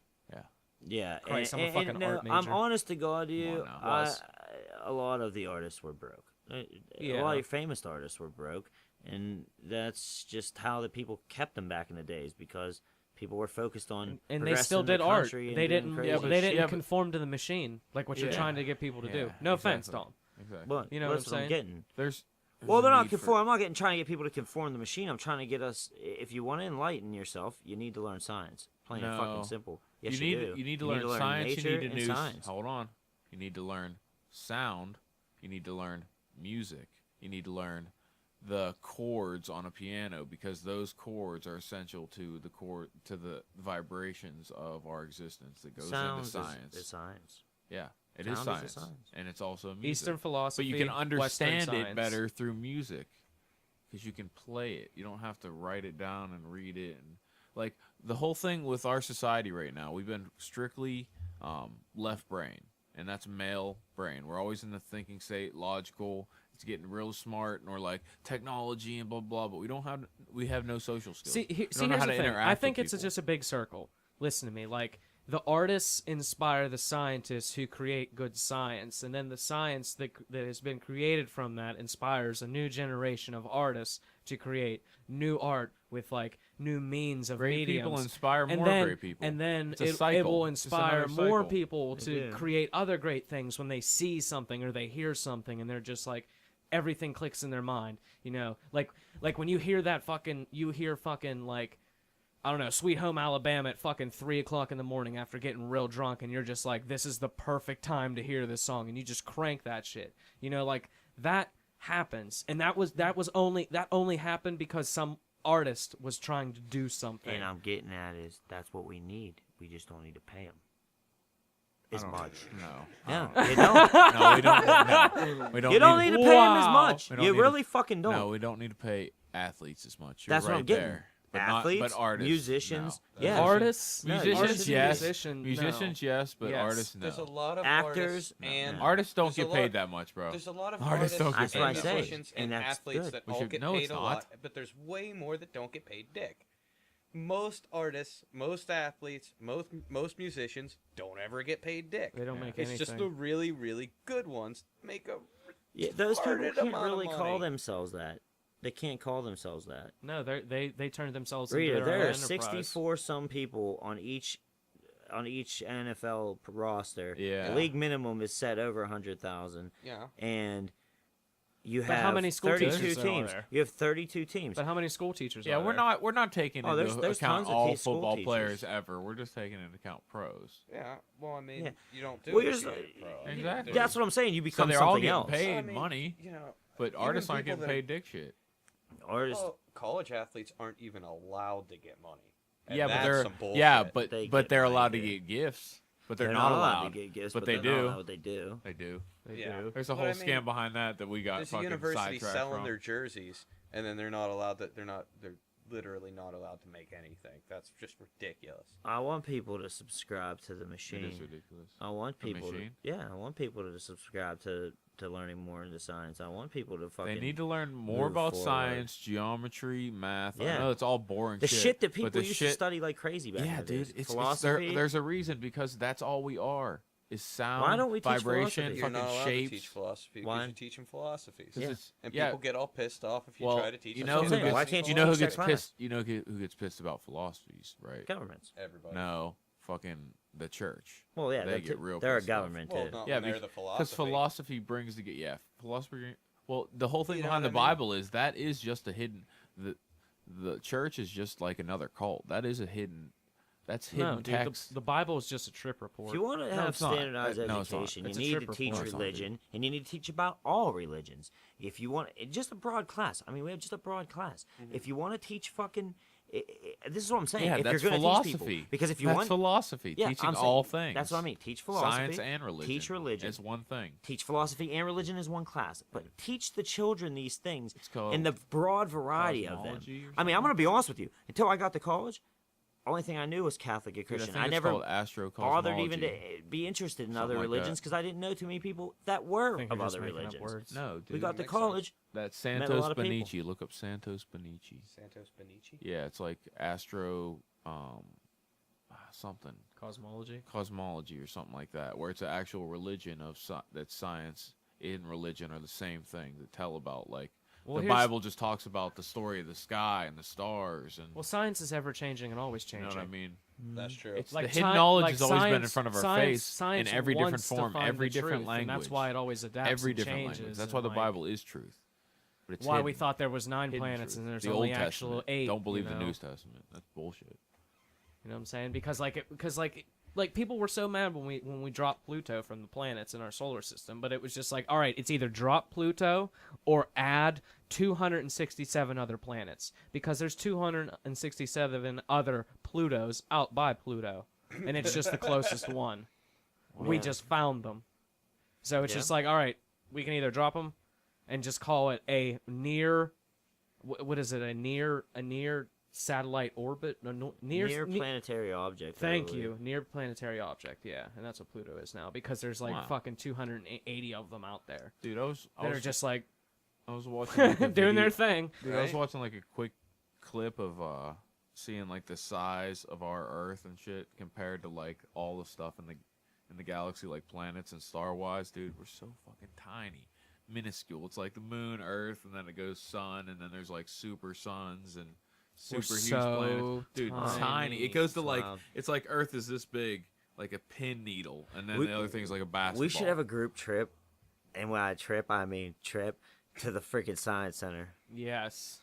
Yeah, Christ, I'm a and fucking no, art I'm major. honest to God, Come you. on now. A lot of the artists were broke. A Yeah. lot of your famous artists were broke, and that's just how the people kept them back in the days because people were focused on And they still progressing the did art. country and They doing didn't. crazy Yeah, but they shit. didn't yeah, but- conform to the machine like what you're Yeah. trying to get people to do. Yeah, No offense, exactly. Tom. Exactly. But You know what that's I'm what saying? I'm getting. There's Well, a they're not need for- conform. I'm not getting trying to get people to conform the machine. I'm trying to get us. If you want to enlighten yourself, you need to learn science. Plain and No. fucking simple. Yes, you need do. you need to learn science. nature You need to and news. science. Hold on. You need to learn sound. You need to learn music. You need to learn the chords on a piano because those chords are essential to the vibrations of our existence that goes Sounds into science. Is science. Yeah, it is Sound is a science, science. and it's also music. Eastern But philosophy. you can Western understand it science. better through music because you can play it. You don't have to write it down and read it. And like the whole thing with our society right now, we've been strictly left brain, and that's male brain. We're always in the thinking state, logical. It's getting real smart, and we're like technology and blah blah. But we have no social skills. See, We see don't know here's how the to thing. interact I think with it's people. just a big circle. Listen to me. Like, the artists inspire the scientists who create good science, and then the science that has been created from that inspires a new generation of artists to create new art with like new means of Great mediums. people inspire and more then, great people. And then It's a it cycle. will It's just inspire another more cycle. people They to do. create other great things when they see something or they hear something, and they're just like, everything clicks in their mind. You know, like when you hear that fucking, like, I don't know, Sweet Home Alabama at fucking 3 o'clock in the morning after getting real drunk, and you're just like, this is the perfect time to hear this song, and you just crank that shit. You know, like, that happens, and that only happened because some artist was trying to do something. And I'm getting at is that's what we need. We just don't need to pay them as don't- much. No. Yeah, you don't. No, we don't. No, we don't. You don't need to pay them as Wow. much. We don't You need to- really fucking don't. No, we don't need to pay athletes as much. You're That's right what I'm getting. there. But Athletes, but artists, musicians, no. yeah. Artists, No, musicians, artists and yes. musician, no. Musicians, yes, but Yes. artists, no. there's a lot of Actors, artists no, and no. Artists don't there's a get lot- paid that much, bro. There's a lot of Artists don't get artists paid and that much. musicians And and that's athletes good. that We all should- get no, paid it's a not. lot, but there's way more that don't get paid dick. Most artists, most athletes, most musicians don't ever get paid dick. They don't make It's anything. just the really, really good ones make a Yeah, those people retarded can't amount of really call money. themselves that. They can't call themselves that. No, they turned themselves Rita, into their own there are enterprise. 64 some people on each NFL roster. Yeah. The league minimum is set over 100,000, yeah. and you But have how many school 32 teachers are teams. there? You have 32 teams. But how many school teachers? Yeah, are we're there? not taking Oh, into there's account tons of all school football teachers. players ever. We're just taking into account pros. Yeah. Well, I mean, Yeah. you don't do Well, it you're if just- you're a pro. Exactly. That's what I'm saying. You So become they're all something getting else. paid I mean, money, You know, but even artists aren't people getting that- paid dick shit. Artists, well, college athletes aren't even allowed to get money. And Yeah, but that's they're some bullshit. yeah, They but get they're money, allowed to dude. get gifts, but they're, they're not allowed allowed. to get gifts, but they they don't do. know what they do. They do. They Yeah. do. There's a But whole I mean, scam behind that we got There's a fucking university sidetracked selling from. their jerseys, and then they're not allowed that they're literally not allowed to make anything. That's just ridiculous. I want people to subscribe to the It machine. is ridiculous. I want The people. machine? I want people to subscribe to learning more into science. I want people to fucking. They need to learn more move about forward. science, geometry, math. Yeah. I know it's all boring the shit that but people the used shit, to study like crazy back in Yeah, the dude. days. It's Philosophy. there's a reason, because that's all we are. Is sound, Why don't we teach vibration, philosophy? You're fucking not allowed shapes. to teach philosophy Why? because you're teaching philosophies. 'Cause Yeah. it's- And yeah, people get all pissed off if you well, try to teach you them know who something. gets, Why can't you know who teach that gets class? pissed? You know who gets pissed about philosophies, right? Governments. Everybody. No, fucking the church. Well, yeah, They they're, get real they're a pissed off. government Well, too. not Yeah, when they're the because philosophy. philosophy brings philosophy. Well, the whole thing You know behind what the I mean? Bible is that is just a hidden. The church is just like another cult. That is a hidden. That's hidden No, dude, text. the Bible is just a trip report. If you want to No, have it's not. standardized No, it's not. education, It's you a need trip to teach report. No, it's not, religion, and you need to teach about all religions. If you want, just a broad class. I mean, we have just a broad class. If you want to teach fucking, this is what I'm saying. yeah, if that's you're going to teach philosophy. people, because if you that's want, philosophy, yeah, teaching I'm saying, all things. That's what I mean. Teach philosophy, Science and religion. Teach religion. It's one thing. Teach philosophy and religion is one class, but teach the children these things It's called in the broad variety of them. cosmology or I mean, I'm something? going to be honest with you. Until I got to college, only thing I knew was Catholic and Dude, Christian. I think I it's never called astrocosmology. bothered even to be interested in Something other like religions that. because I didn't know too many people that were I think of you're just other making up religions. words. No, dude. We got to makes college. That's met a Santos lot of people. Benici. Look up Santos Benici. Santos Benici. Yeah, it's like something Cosmology. cosmology or something like that, where it's an actual religion of that science and religion are the same thing that tell about like Well, the here's- Bible just talks about the story of the sky and the stars and Well, science is ever changing and always you changing. know what I mean. That's true. It's Like the hidden sci- knowledge like has always been in science- front of our science- face science in every different wants to form, find every the different truth, language. and that's why it always adapts every and different changes. language. That's and, why the like, Bible is truth. But it's Why we hidden. thought there was 9 Hidden planets truth. and there's the only Old actual Testament. 8. Don't believe you the know? New Testament. That's bullshit. You know what I'm saying? Because people were so mad when we dropped Pluto from the planets in our solar system, but it was just like, all right, it's either drop Pluto or add 267 other planets because there's 267 other Plutos out by Pluto, and it's just the closest one. We Yeah. just found them, so it's Yeah. just like, all right, we can either drop them and just call it a near, what is it? A near satellite orbit? No, Near planetary object. I Thank believe. you. Near planetary object, yeah. And that's what Pluto is now because there's like Wow. fucking 280 of them out there Dude, that I are was just like watching like, a doing their video- thing. Dude, I was Right? watching like a quick clip of seeing like the size of our Earth and shit compared to like all the stuff in the galaxy, like planets and star wise. Dude, we're so fucking tiny, minuscule. It's like the moon, Earth, and then it goes sun, and then there's like super suns and We're super huge so planets. Dude, tiny. tiny. It goes to like Wow. it's like Earth is this big, like a pin needle, and then We- the other thing's like a basketball. We should have a group trip, and when I trip to the freaking science center. Yes.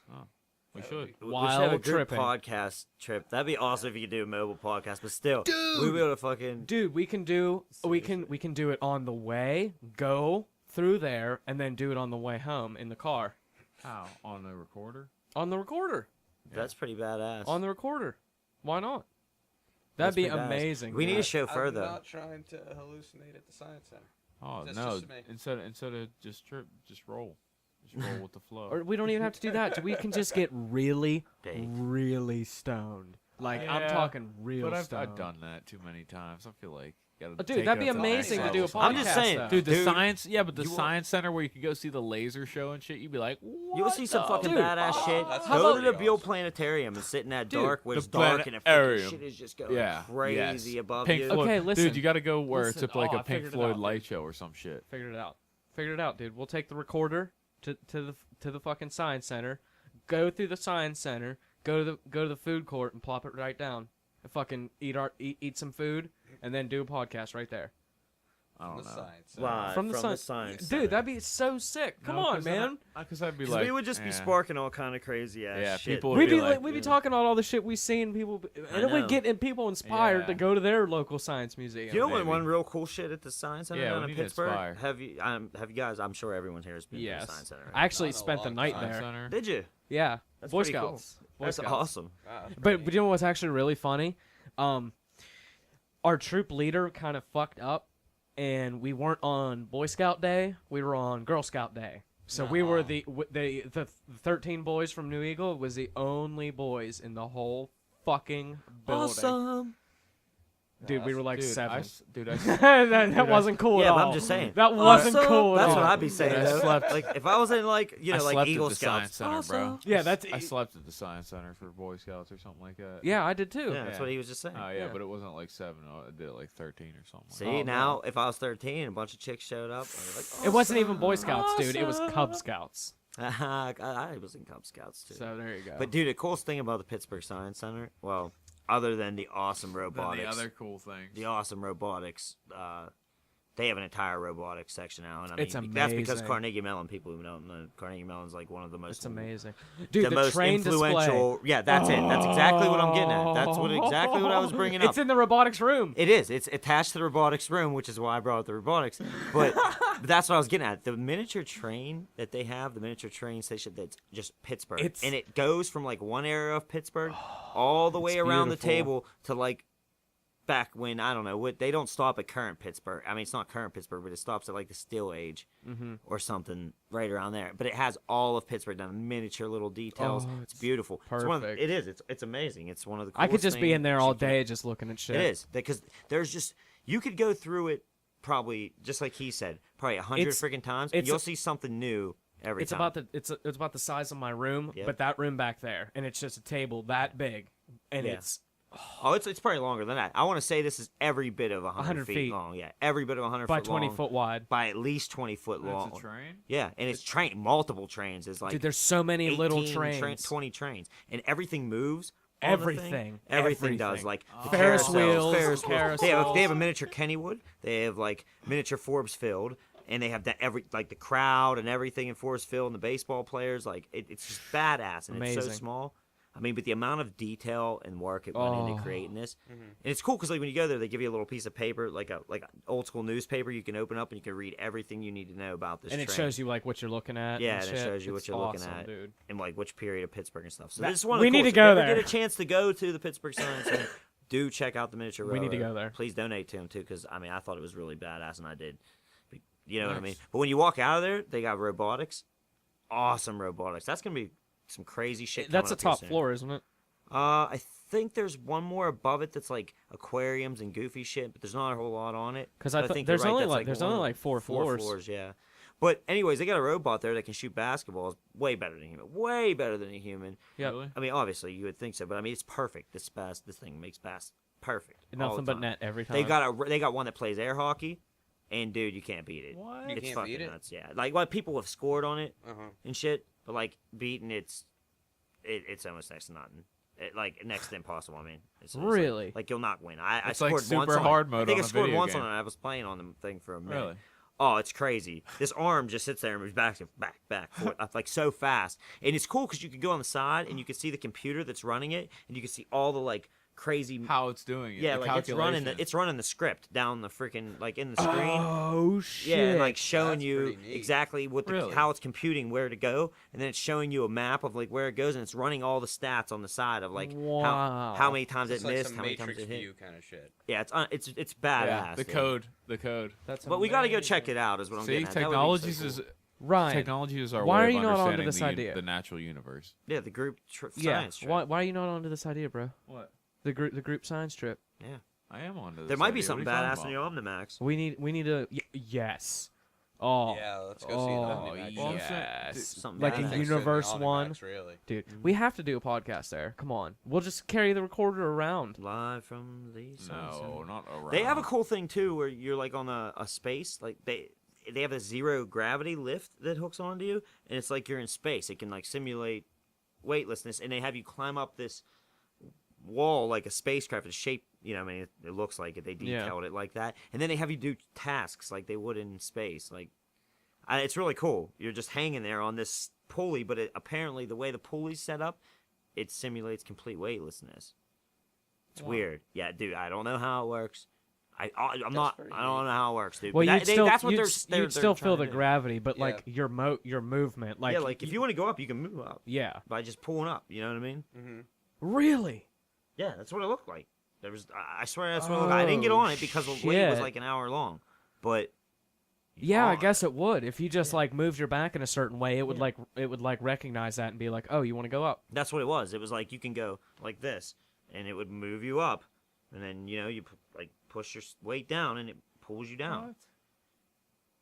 We That should. would be- We should have a Wild group tripping. podcast trip. That'd be awesome if you could do a mobile podcast, but still, we'd be able to fucking. Dude, we can do we can do it on the way, go through there, and then do it on the way home in the car. How on the recorder? On the recorder. That's pretty badass. On the recorder. Why not? That's That'd be pretty badass. amazing. We need dude. a chauffeur I'm though. not trying to hallucinate at the science center. Oh That's no! just me. Instead of just trip, just roll with the flow. Or we don't even have to do that. We can just get really, Baked. really stoned. Like I'm Yeah, talking real but I've stoned. done that too many times. I feel like gotta Dude, take that'd it be up to the next amazing to do a level podcast. I'm just saying, though. Dude, the Dude, science, yeah, but the you will- science center where you could go see the laser show and shit, you'd be like, what You'll see some the fucking Dude, badass shit. that's Go to really the Beale awesome. Planetarium and sit in that Dude, dark where the it's dark and the freaking planetarium. shit is just going Yeah, crazy yes. above Pink you. Floyd. Okay, listen. Dude, you got to go where Listen, it's like I a Pink figured it Floyd out, light dude. show or some shit. Figured it out. Figured it out, dude. We'll take the recorder to the fucking science center, go through the science center, go to the food court and plop it right down. And fucking eat some food and then do a podcast right there. I The don't know. science center. Live From the science science. center. Dude, that'd be so sick. Come on, man. Because I'd be 'Cause like, we would just be eh. sparking all kind of crazy ass Yeah, shit. people We'd would be be like, we'd be talking about all the shit we seen people, and then know. we'd get people inspired to Yeah. go to their local science museum. You know what? Maybe. One real cool shit at the science center Yeah, down we in need to Pittsburgh. inspire. Have you guys? I'm sure everyone here has been to Yes, the science center. Right? I actually Not in a spent the long night time. Science there. Center. Did you? Yeah, That's Boy pretty cool. Scouts. Boy That's Scouts. awesome. Wow, that's But pretty you know what's actually really funny? Our troop leader kind of fucked up, and we weren't on Boy Scout Day. We were on Girl Scout Day. So we were the 13 boys from New Eagle was the only boys in the whole fucking building. Awesome. Dude, we were like Dude, 7. that I- wasn't cool Yeah, at but all. I'm just saying. That wasn't Awesome. cool at That's all. what I'd be saying. Dude, I though. slept- Like if I was in like I like slept Eagle at the Science Scouts. Center, bro. Yeah, that's I slept at the Science Center for Boy Scouts or something like that. Yeah, I did too. Yeah, that's Yeah. what he was just saying. Oh Yeah. but it wasn't like 7. I did it like 13 or something. See, like that. now if I was 13 and a bunch of chicks showed up, I'd be like, It wasn't even Boy Scouts, dude. It was Cub Scouts. I was in Cub Scouts too. So there you go. But dude, the coolest thing about the Pittsburgh Science Center, well, other than the awesome Then robotics, the other cool things. the awesome robotics, they have an entire robotics section now, and I It's mean that's because amazing. Carnegie Mellon. People who don't know, Carnegie Mellon's like one of the most it's amazing, dude. the The, most train influential. display. Yeah, that's it. That's exactly what I'm getting at. That's exactly what I was bringing up. It's in the robotics room. It is. It's attached to the robotics room, which is why I brought up the robotics. But that's what I was getting at. The miniature train that they have, the miniature train station that's just Pittsburgh. It's- and it goes from like one area of Pittsburgh all the way It's around the beautiful. table to like back when, I don't know, what they don't stop at current Pittsburgh. I mean, it's not current Pittsburgh, but it stops at like the Steel Age or something right around there. But it has all of Pittsburgh done, miniature little details. Oh, it's beautiful. It's one of the- perfect. it is. It's amazing. It's one of the I could coolest just be in things there you all can- day just looking at shit. it is because there's just you could go through it probably just like he said, probably 100 It's- freaking times. it's You'll a- see something new every It's time. about it's about the size of my room, Yep. but that room back there, and it's just a table that big, and Yeah. it's it's probably longer than that. I want to say this is every bit of 100 100 feet feet. long. Yeah, every bit of 100 by foot 20 long, foot wide. by at least 20 foot long. That's a train? Yeah, and it's multiple trains. It's like Dude, there's so many little 18 trains. 20 trains, and everything moves. on the thing. Everything. Everything does. Everything. Like the Ferris carousels, wheels, Ferris wheels. They have carousels. a miniature Kennywood. They have like miniature Forbes Field, and they have that like the crowd and everything in Forbes Field and the baseball players. Like it's just badass, and it's so Amazing. small. I mean, but the amount of detail and work it went Oh. into creating this, and it's cool because like when you go there, they give you a little piece of paper, like an old school newspaper. You can open up and you can read everything you need to know about this. And it train. shows you like what you're looking at. Yeah, and and it shit. shows you what It's you're looking awesome, at. dude. and like which period of Pittsburgh and stuff. So That- this is one of we the need coolest. to go If you ever there. get a chance to go to the Pittsburgh Science Center, do check out the miniature. We need to railroad. go there. Please donate to him too, because I mean I thought it was really badass, and I did. But you know what I mean? Nice. But when you walk out of there, they got robotics, awesome robotics. That's gonna be some crazy shit. That's coming the up here top soon. floor, isn't it? I think there's one more above it that's like aquariums and goofy shit, but there's not a whole lot on it. Because But I think think there's you're right, only that's like there's one only of like four floors. Yeah. But anyways, they got a robot there that can shoot basketballs way better than a human. Way better than a human. Yep. Really? I mean, obviously you would think so, but I mean it's perfect. This thing makes bass perfect. all Nothing the but time. net every time. They got one that plays air hockey, and dude, you can't beat it. What? You It's can't fucking beat it? nuts. Yeah, like what people have scored on it Uh-huh. and shit, but like beating it's almost next to nothing. Like next to impossible. I mean, it's Really? like you'll not win. I It's like scored once super on hard it. mode I think on I a scored video once game. on it. I was playing on the thing for a minute. Really? Oh, it's crazy. This arm just sits there and moves back, forth, like so fast. And it's cool because you can go on the side and you can see the computer that's running it, and you can see all the like crazy. How it's doing it. Yeah, the like calculation. it's running the script down the freaking like in the screen. Oh shit! Yeah, and like showing That's you pretty neat. exactly what Really? how it's computing where to go, and then it's showing you a map of like where it goes, and it's running all the stats on the side of like Wow. how many times It's it like missed, some how many times Matrix it hit. view kind of shit. Yeah, it's badass. Yeah, the dude. code. That's But we got to go amazing. check it out. Is what I'm See, getting at. That would be technologies so is cool. Ryan. technology is our why way are of you not onto understanding this idea? the natural universe. Yeah, the group Yeah. science trip. Why are you not onto this idea, bro? What? The group science trip. I am on to this. There might be idea. something What are you badass talking in about? your Omnimax. We need a yes. Oh. Yeah, let's go see the Omnimax. Well, I'm shit. saying- yes. Something Like badass. a Anything sitting in the universe one. Omnimax, really. Dude, we have to do a podcast there. Come on. We'll just carry the recorder around. Live from the science No, center. not around. They have a cool thing too, where you're like on a space, like they have a zero gravity lift that hooks onto you, and it's like you're in space. It can like simulate weightlessness, and they have you climb up this wall like a spacecraft. It's shaped, you know, I mean, it looks like it. They Yeah. detailed it like that, and then they have you do tasks like they would in space. Like, it's really cool. You're just hanging there on this pulley, but apparently the way the pulley's set up, it simulates complete weightlessness. It's weird. Yeah, dude, I don't know how it works. I'm not. pretty I don't know how it works, dude. Well, But you'd still that's what you'd, they're you'd still feel trying the to do. gravity, but Yeah. like your movement, like yeah, like if you want to go up, you can move up yeah. by just pulling up. You know what I mean? Mm-hmm. Really? Yeah, that's what it looked like. There was, I swear, that's what it looked like. I didn't get on it because the wait was shit. like an hour long, but Yeah, I on. guess it would. If you just like moved your back in a certain way, it would like recognize that and be like, "Oh, you want to go up." That's what it was. It was like you can go like this, and it would move you up, and then you like push your weight down, and it pulls you down. What?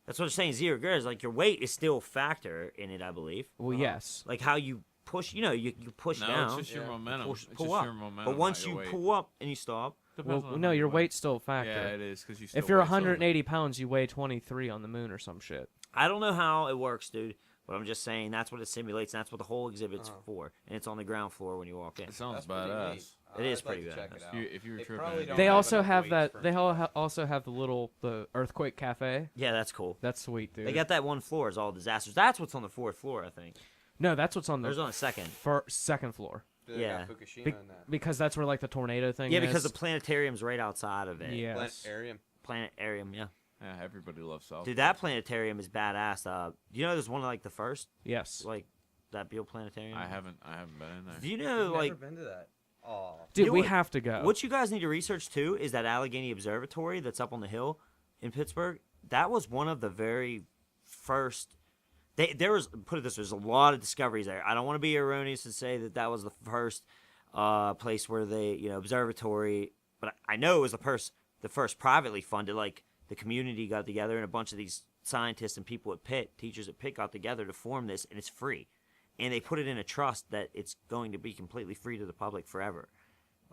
That's what I'm saying. Zero gravity is like your weight is still a factor in it, I believe. Well, yes. Like how you push, you push No, down, it's just your Yeah. momentum. push, It's pull just up. your momentum. But once not you your weight. pull up and you stop, Depends Well, on no, how your you weight's still a factor. Yeah, it is because you. If still you're weigh something. 180 pounds, you weigh 23 on the moon or some shit. I don't know how it works, dude. But I'm just saying that's what it simulates, and that's what the whole exhibit's for. And it's on the ground floor when you walk in. It sounds That's pretty badass. neat. It is I'd like pretty to check badass. it If out. you were They tripping, probably it don't They have also enough have weight that. for They me. also have the earthquake cafe. Yeah, that's cool. That's sweet, dude. They got that one floor is all disasters. That's what's on the fourth floor, I think. No, that's what's on the There's on the second. second floor. They Yeah. got Fukushima Be- in that. because that's where like the tornado thing Yeah, is. because the planetarium's right outside of it. Yes. Planetarium. Planetarium, yeah. Yeah, everybody loves South. Dude, that planetarium is badass. There's one of like the first, Yes. like that Beale Planetarium. I haven't been in there. Do you I've know, like, never been to that. Oh. Dude, You know we what- have to go. what you guys need to research too is that Allegheny Observatory that's up on the hill in Pittsburgh. That was one of the very first. There was, put it this way, there's a lot of discoveries there. I don't want to be erroneous and say that that was the first place where they, observatory, but I know it was the first privately funded. Like the community got together and a bunch of these scientists and people at Pitt, teachers at Pitt, got together to form this, and it's free. And they put it in a trust that it's going to be completely free to the public forever.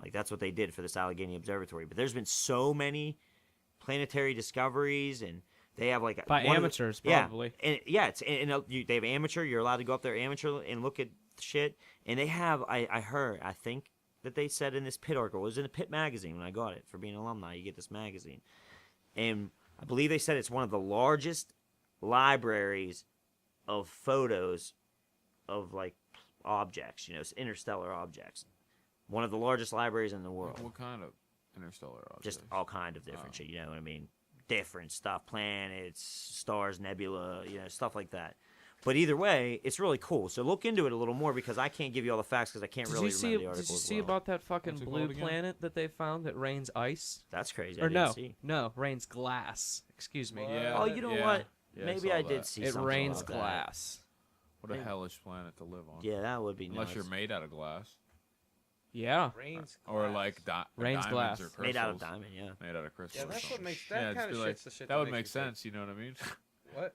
Like that's what they did for this Allegheny Observatory. But there's been so many planetary discoveries, and they have like By one of the- amateurs, yeah, probably. and yeah, they have amateur. You're allowed to go up there amateur and look at shit. And they have I think that they said in this Pitt article, it was in the Pitt magazine when I got it for being an alumni. You get this magazine, and I believe they said it's one of the largest libraries of photos of like objects, interstellar objects. One of the largest libraries in the world. What kind of interstellar objects? Just all kind of different shit, you know what I mean? Different stuff, planets, stars, nebula, stuff like that. But either way, it's really cool. So look into it a little more because I can't give you all the facts because I can't Did really you see? remember the article. Did you as see well. about that fucking What's it blue called again? planet that they found that rains ice? That's crazy. I Or didn't no, see. no, rains glass. Excuse me. Yeah. Oh, you know yeah. what? Yeah, Maybe saw I did that. see It something rains about that. glass. What a hellish planet to live on. Yeah, that would be Unless nuts. you're made out of glass. Yeah. Rains Or glass. like Rain's diamonds glass. or crystals. Made out of diamond, yeah. Made out of crystals. Yeah, or that's what something. makes that Yeah, kind just of be shit's the shit. That would makes make me think. sense. You know what I mean? What?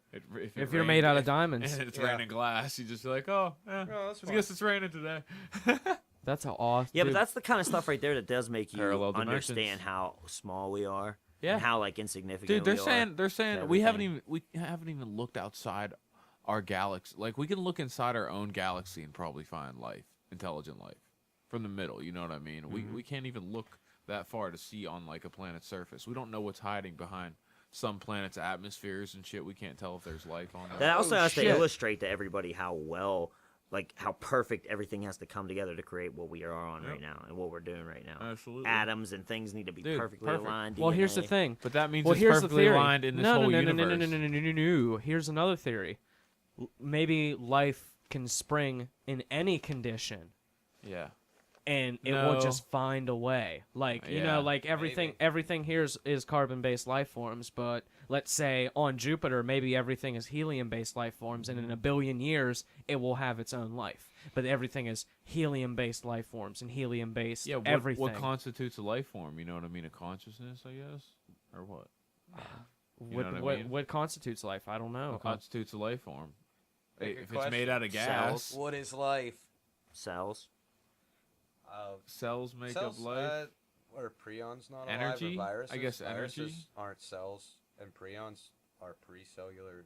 If you're made out of if diamonds. it's Yeah. raining glass, you just be like, oh, yeah. Oh, that's I guess it's raining today. That's how awesome. Yeah, but that's the kind of stuff right there that does make you Parallel dimensions. understand how small we are. Yeah. And how like insignificant Dude, they're we saying to we everything. haven't even looked outside our galaxy. Like we can look inside our own galaxy and probably find life, intelligent life, from the middle. You know what I mean? Mm-hmm. We can't even look that far to see on like a planet's surface. We don't know what's hiding behind some planets' atmospheres and shit. We can't tell if there's life on there. That also has to shit. illustrate to everybody how how perfect everything has to come together to create what we are on right now and what we're doing right now. Absolutely. Atoms and things need to be Dude, perfectly perfect. aligned. Well, here's the DNA. thing. But that means Well, it's here's the perfectly theory. aligned in this no, whole no, no, universe. no, no, no, no, no, no, no. Here's another theory. Maybe life can spring in any condition, Yeah. and it will No. just find a way. Like Yeah. like everything. Maybe. Everything here is carbon-based life forms, but let's say on Jupiter, maybe everything is helium-based life forms, and in a billion years, it will have its own life. But everything is helium-based life forms and helium-based Yeah. everything. What constitutes a life form? You know what I mean? A consciousness, I guess, or what? What, know what I what, mean? what constitutes life? I don't know. What constitutes a life form? Very If good it's made question. out of gas, Cells. What is life? Cells. cells make Cells, up life. Are prions not Energy? alive? Or viruses? I guess Viruses energy? aren't cells, and prions are precellular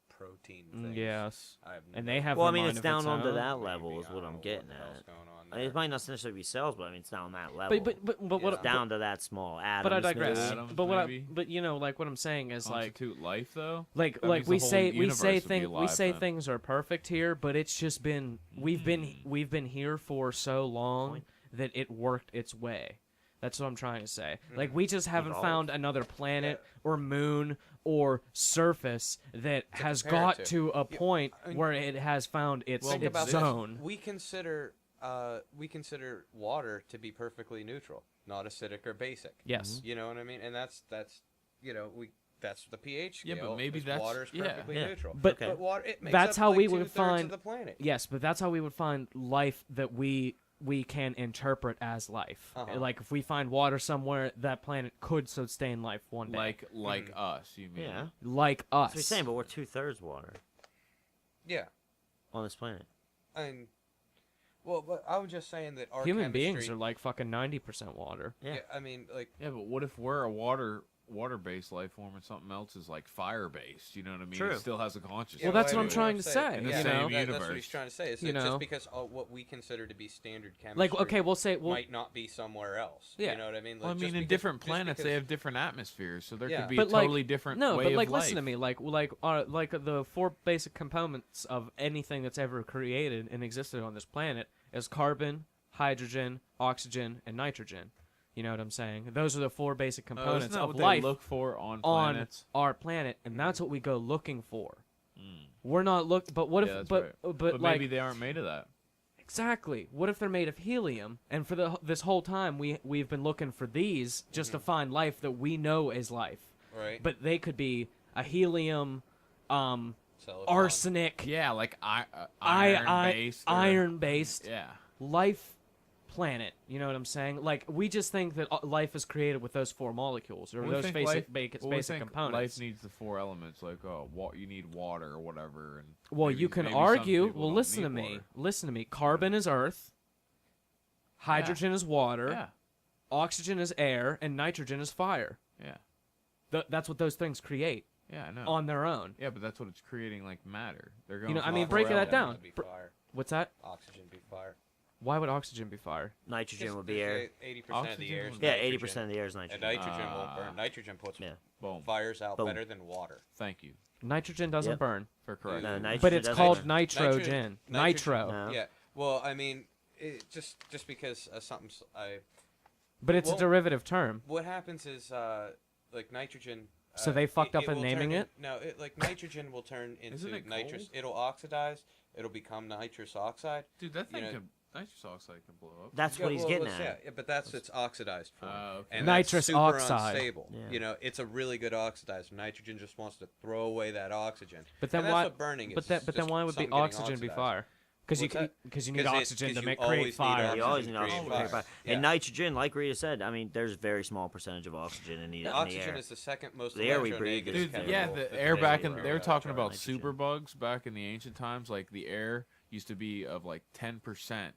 protein Mm, things. Yes. I have no And they have. Well, a I mean, mind it's of down its onto own. that Maybe, level is I what don't I'm know getting what the hell's at. going on I mean, it there. might not necessarily be cells, but I mean, it's down that level. But what it's down to that small atoms. But I digress. maybe. Atoms, but what maybe? but like what I'm saying is like Constitute life, though. like That like means we the whole say universe would be we alive say then. things are perfect here, but it's just been we've been here for so long Point. that it worked its way. That's what I'm trying to say. Like we just haven't Evolved. found another planet or moon or surface that has compare it got to. to a point I mean- where it has found its, Think its about this. zone. We consider water to be perfectly neutral, not acidic or basic. Yes. You know what I mean? And that's that's the pH Yeah, scale. but maybe is that's- water's yeah. perfectly Yeah. neutral. But- Okay. But water, it makes That's up how like we would 2/3 find- of the planet. Yes, but that's how we would find life that we can interpret as life. Uh-huh. Like if we find water somewhere, that planet could sustain life one day. Like us, you mean? Yeah. Like us. That's what you're saying, but we're 2/3 water Yeah, on this planet. and well, but I was just saying that our Human beings chemistry- are like fucking 90% water. Yeah. Yeah, I mean, like, Yeah, but what if we're a water-based life form and something else is like fire-based? You know what I mean? True. It still has a consciousness. Well, that's I what I'm mean, trying to saying, say, In the yeah, same that's what universe. he's trying to say. Is You that know? just because what we consider to be standard chemistry, Like, okay, we'll say, might not be somewhere else. Yeah. You know what I mean? Like, Well, I just mean, in because- different just planets, they because- have different atmospheres, so there Yeah. could be But a like- totally different no, way but of like life. listen to me, like the four basic components of anything that's ever created and existed on this planet is carbon, hydrogen, oxygen, and nitrogen. You know what I'm saying? Those are the four basic Isn't components that of what life they look for on on planets? our planet, and that's what we go looking for. Mm. We're not look, but what Yeah, if, that's but right. like maybe they aren't made of that. exactly, what if they're made of helium? And for this whole time, we've been looking for these just to find life that we know is life, right? but they could be a helium, Silicon. arsenic, Yeah, like iron-based. or- iron-based Yeah. life planet. You know what I'm saying? Like we just think that life is created with those four molecules or We those think basic life- well, we basic think components. Life needs the four elements, like you need water or whatever. And Well, maybe- you can maybe some argue. people Well, don't listen to need me. water. Listen to me. Carbon is earth. Hydrogen is water. Yeah, Oxygen is air, and nitrogen is fire. yeah, That's what those things create yeah. I know. on their own. Yeah, but that's what it's creating, like matter. They're going. know, I for mean, the break four that down. elements. Would be Br- fire. What's that? Oxygen be fire. Why would oxygen be fire? Nitrogen would be air. 80% of the Oxygen air is would- Yeah, nitrogen, 80% of the air is And nitrogen. nitrogen won't burn. Nitrogen puts Yeah. Boom. fires out Boom. better than water. Thank you Nitrogen doesn't Yep. burn, for correcting. No, me. nitrogen but it's doesn't called burn. nitrogen. Nitro. No. Yeah. Well, I mean, just because something's But it's Well- a derivative term. what happens is like nitrogen. So they fucked up in will naming turn it? No, like nitrogen will turn Isn't into it nitrous. cold? It'll oxidize. It'll become nitrous oxide. Dude, that thing know- can nitrous oxide can blow up. That's what he's well, getting let's- at. Yeah, but that's its oxidized form. Okay. And Nitrous that's super oxide. unstable. Yeah. You know, it's a really good oxidizer. Nitrogen just wants to throw away that oxygen. But then And that's why? what burning But is. then, It's but then just why would be something getting oxygen be oxidized. fire? Because What's that? because you need 'Cause oxygen to you make always create need fire. You oxygen always to need create oxygen. fire. Fire. Yeah. And nitrogen, like Rita said, I mean, there's a very small percentage of oxygen in the Oxygen air. is the second most The air we breathe electronegative is Dude, chemical yeah, chemical the that air they back use in for they were talking about nitrogen. superbugs back in the ancient times. Like the air used to be of like 10%.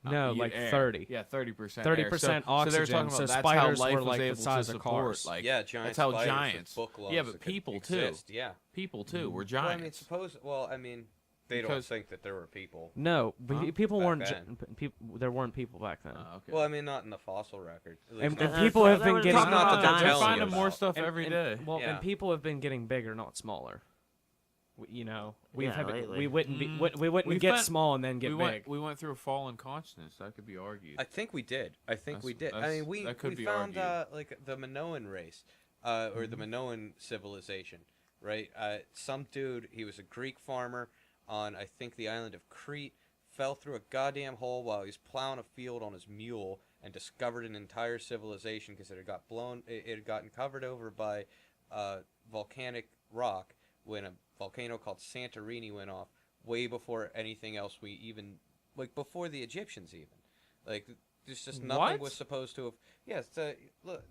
No, like air. 30. Yeah, 30%. 30% So they were oxygen, talking so about that's spiders how life were was like the able size to of support. cars. Like, Yeah, giant that's how spiders with giants. book lungs Yeah, but that could people too. exist. Yeah. People too were Well, I mean, giants. suppose. Well, I mean, they don't Because- think that there were people. No, but Huh? people Back weren't. then. There weren't people back then. Okay. Well, I mean, not in the fossil record. At least And not- people have been that getting. was not the they're they're telling finding you more about. stuff and, every and- day. Well, Yeah. and people have been getting bigger, not smaller. You know, Yeah, lately. we wouldn't be, Mm. we wouldn't We get went- small and then get we big. went through a fall in consciousness. That could be argued. I think we did. I think we did. I That's- mean, we that could we be found argued. like the Minoan race, or Mm-hmm. the Minoan civilization, right? Some dude, he was a Greek farmer on I think the island of Crete, fell through a goddamn hole while he was plowing a field on his mule and discovered an entire civilization because it had got blown. It had gotten covered over by volcanic rock when a volcano called Santorini went off way before anything else we even like before the Egyptians even like there's just nothing What? was supposed to have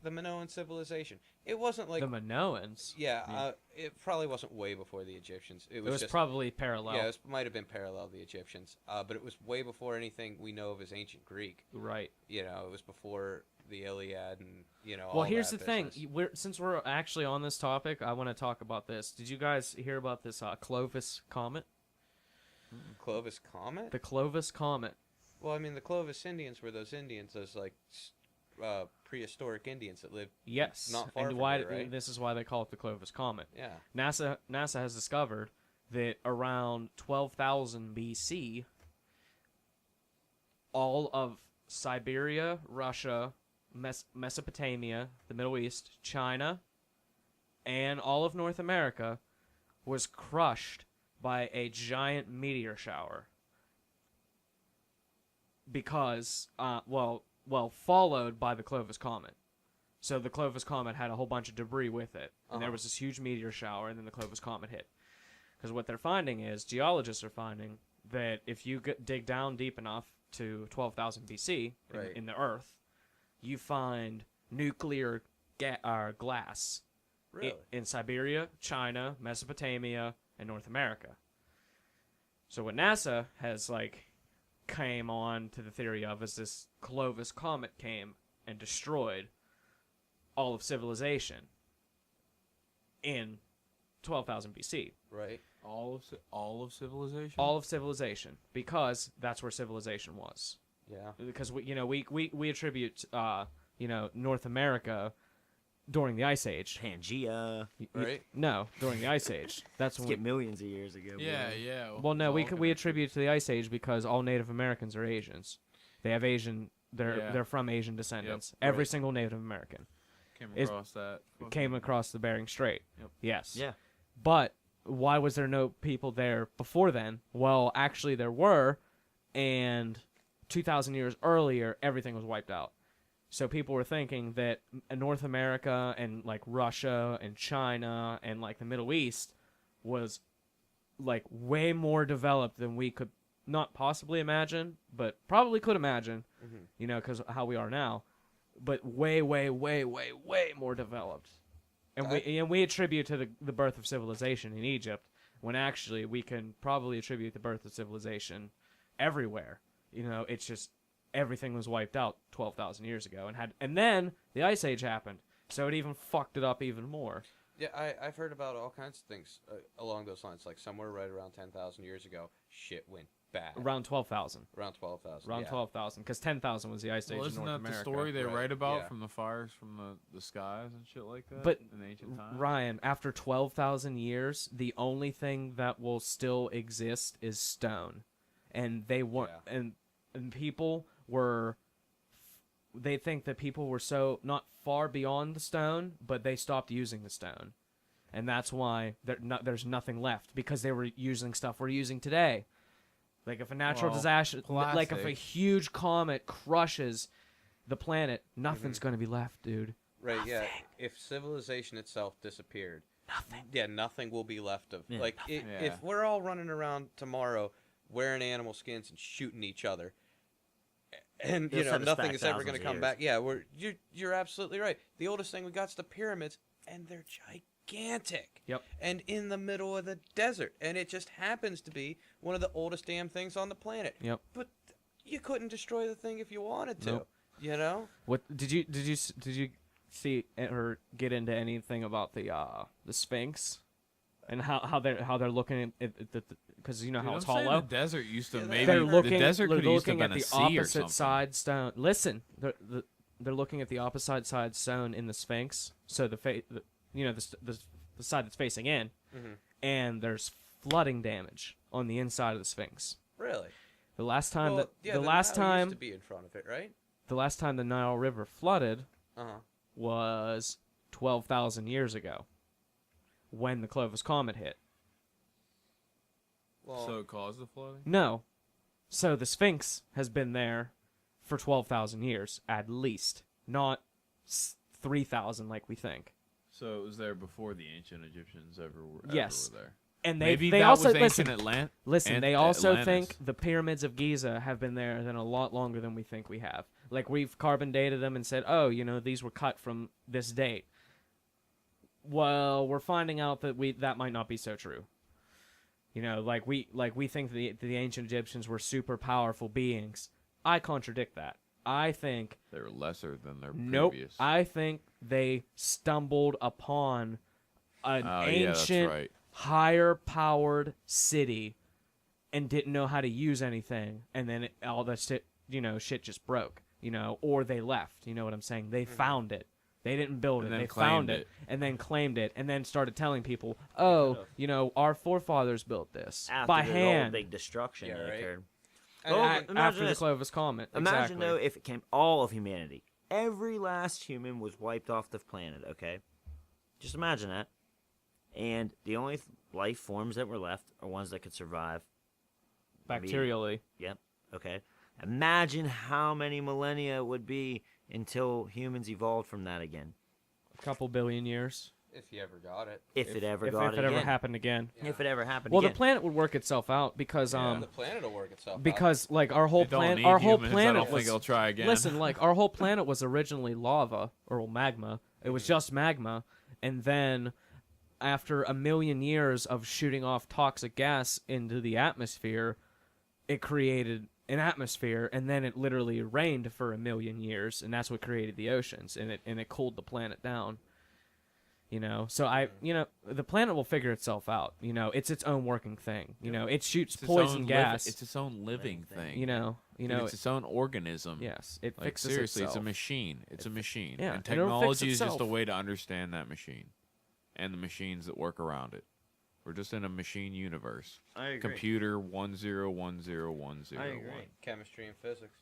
the Minoan civilization. It wasn't like the Minoans. it probably wasn't way before the Egyptians. It It was, was just probably parallel. yeah, it might have been parallel to the Egyptians, but it was way before anything we know of as ancient Greek. Right. You know, it was before the Iliad and Well, all here's that the thing. business. Since we're actually on this topic, I want to talk about this. Did you guys hear about this Clovis comet? Clovis Comet. The Clovis comet. Well, I mean, the Clovis Indians were those Indians, those like prehistoric Indians that lived. Yes. Not far and from why? here, right? This is why they call it the Clovis comet. Yeah. NASA has discovered that around 12,000 BC, all of Siberia, Russia, Mesopotamia, the Middle East, China, and all of North America was crushed by a giant meteor shower. Because, followed by the Clovis comet. So the Clovis comet had a whole bunch of debris with it, and there Uh-huh. was this huge meteor shower, and then the Clovis comet hit. Because what they're finding is, geologists are finding that if you dig down deep enough to 12,000 BC Right. in the Earth, you find nuclear glass Really? in Siberia, China, Mesopotamia, and North America. So what NASA has came on to the theory of is this Clovis comet came and destroyed all of civilization in 12,000 BC. Right. All of civilization. All of civilization, because that's where civilization was. Yeah. Because we attribute North America during the Ice Age. Pangea. Right. No, during the Ice Age. That's Let's when get millions of years ago. Yeah, boy. yeah. Well, no, we Vulcan. we attribute to the Ice Age because all Native Americans are Asians. They have Asian. Yeah. They're from Asian descendants. Yep, Every right. single Native American came is- across that. came across the Bering Strait. Yep. Yes. Yeah. But why was there no people there before then? Well, actually there were, and 2,000 years earlier, everything was wiped out. So people were thinking that North America and Russia and China and the Middle East was way more developed than we could not possibly imagine, but probably could imagine, because how we are now, but way, way, way, way, way more developed. And we attribute to the birth of civilization in Egypt, when actually we can probably attribute the birth of civilization everywhere. It's just everything was wiped out 12,000 years ago, and then the Ice Age happened, so it even fucked it up even more. Yeah, I've heard about all kinds of things along those lines. Like somewhere right around 10,000 years ago, shit went bad. Around 12,000. Around 12,000. Around yeah. 12,000, because 10,000 was the Ice Age Well, in isn't North that America. the story they Right, write about yeah. from the fires from the skies and shit like that? But in ancient times. Ryan, after 12,000 years, the only thing that will still exist is stone, and they want Yeah. and people were. They think that people were so not far beyond the stone, but they stopped using the stone, and that's why there's nothing left, because they were using stuff we're using today. Like if a natural Well, disaster, like if a plastic. huge comet crushes the planet, nothing's going to be left, dude. Right, yeah. If civilization itself disappeared, Nothing. yeah, nothing will be left of. Yeah, like, Yeah. if we're all running around tomorrow wearing animal skins and shooting each other, and It'll set us nothing back is ever going thousands to of come years. back. Yeah, you're absolutely right. The oldest thing we got is the pyramids, and they're gigantic. Yep. And in the middle of the desert, and it just happens to be one of the oldest damn things on the planet. Yep. But you couldn't destroy the thing if you wanted to. Nope. You know? What did you see or get into anything about the Sphinx and how they're looking at the because you know Dude, how it's I'm saying hollow. The desert used to Yeah, maybe They're the looking. the desert they're could have used to looking have at been the a sea or opposite something. side stone. Listen, they're looking at the opposite side stone in the Sphinx. So the side that's facing in, and there's flooding damage on the inside of the Sphinx. Really? The last time Well, yeah, the last Nile time used to be in front of it, right? the last time the Nile River flooded Uh-huh. was 12,000 years ago, when the Clovis comet hit. Well, So it caused the flooding. No. So the Sphinx has been there for 12,000 years, at least. Not 3,000 like we think. So it was there before the ancient Egyptians ever were Yes. there. And Maybe they that also was ancient listen, Atlant. they also Atlantis. think the pyramids of Giza have been there than a lot longer than we think we have. Like we've carbon dated them and said, "Oh, these were cut from this date." Well, we're finding out that that might not be so true. We think the ancient Egyptians were super powerful beings. I contradict that. I think They were lesser than their nope. previous. I think they stumbled upon an Oh, yeah, ancient, that's right. higher-powered city and didn't know how to use anything, and then all that shit just broke, or they left. You know what I'm saying? They found it. They didn't build And it. then They claimed found it and then claimed it and then started telling people, "Oh, our forefathers built this After by the hand." whole big destruction Yeah, that right. occurred. And Well, I- imagine After the this. Clovis comet. Imagine exactly. though if it came all of humanity, every last human was wiped off the planet. Okay, just imagine that, and the only life forms that were left are ones that could survive. Bacterially. Yep. Okay. Imagine how many millennia it would be until humans evolved from that again. A couple billion years. If you ever got it. If it ever if got it it ever again. happened again. Yeah. If it ever happened Well, again. the planet would work itself out because The planet will work itself out. because like our whole They don't planet need our whole humans. I planet don't was think they'll try again. listen like our whole planet was originally lava or magma. It was just magma, and then after a million years of shooting off toxic gas into the atmosphere, it created an atmosphere, and then it literally rained for a million years, and that's what created the oceans, and it cooled the planet down. You know, so the planet will figure itself out. You know, it's its own working thing. You know, it shoots It's its poison own gas. it's its own living thing. You know, It's its own organism. yes, it Like fixes seriously, itself. it's a machine. It's a machine. yeah, and and it'll fix technology is just a itself. way to understand that machine, and the machines that work around it. We're just in a machine universe. I agree. Computer 10101001. I agree. Chemistry and physics.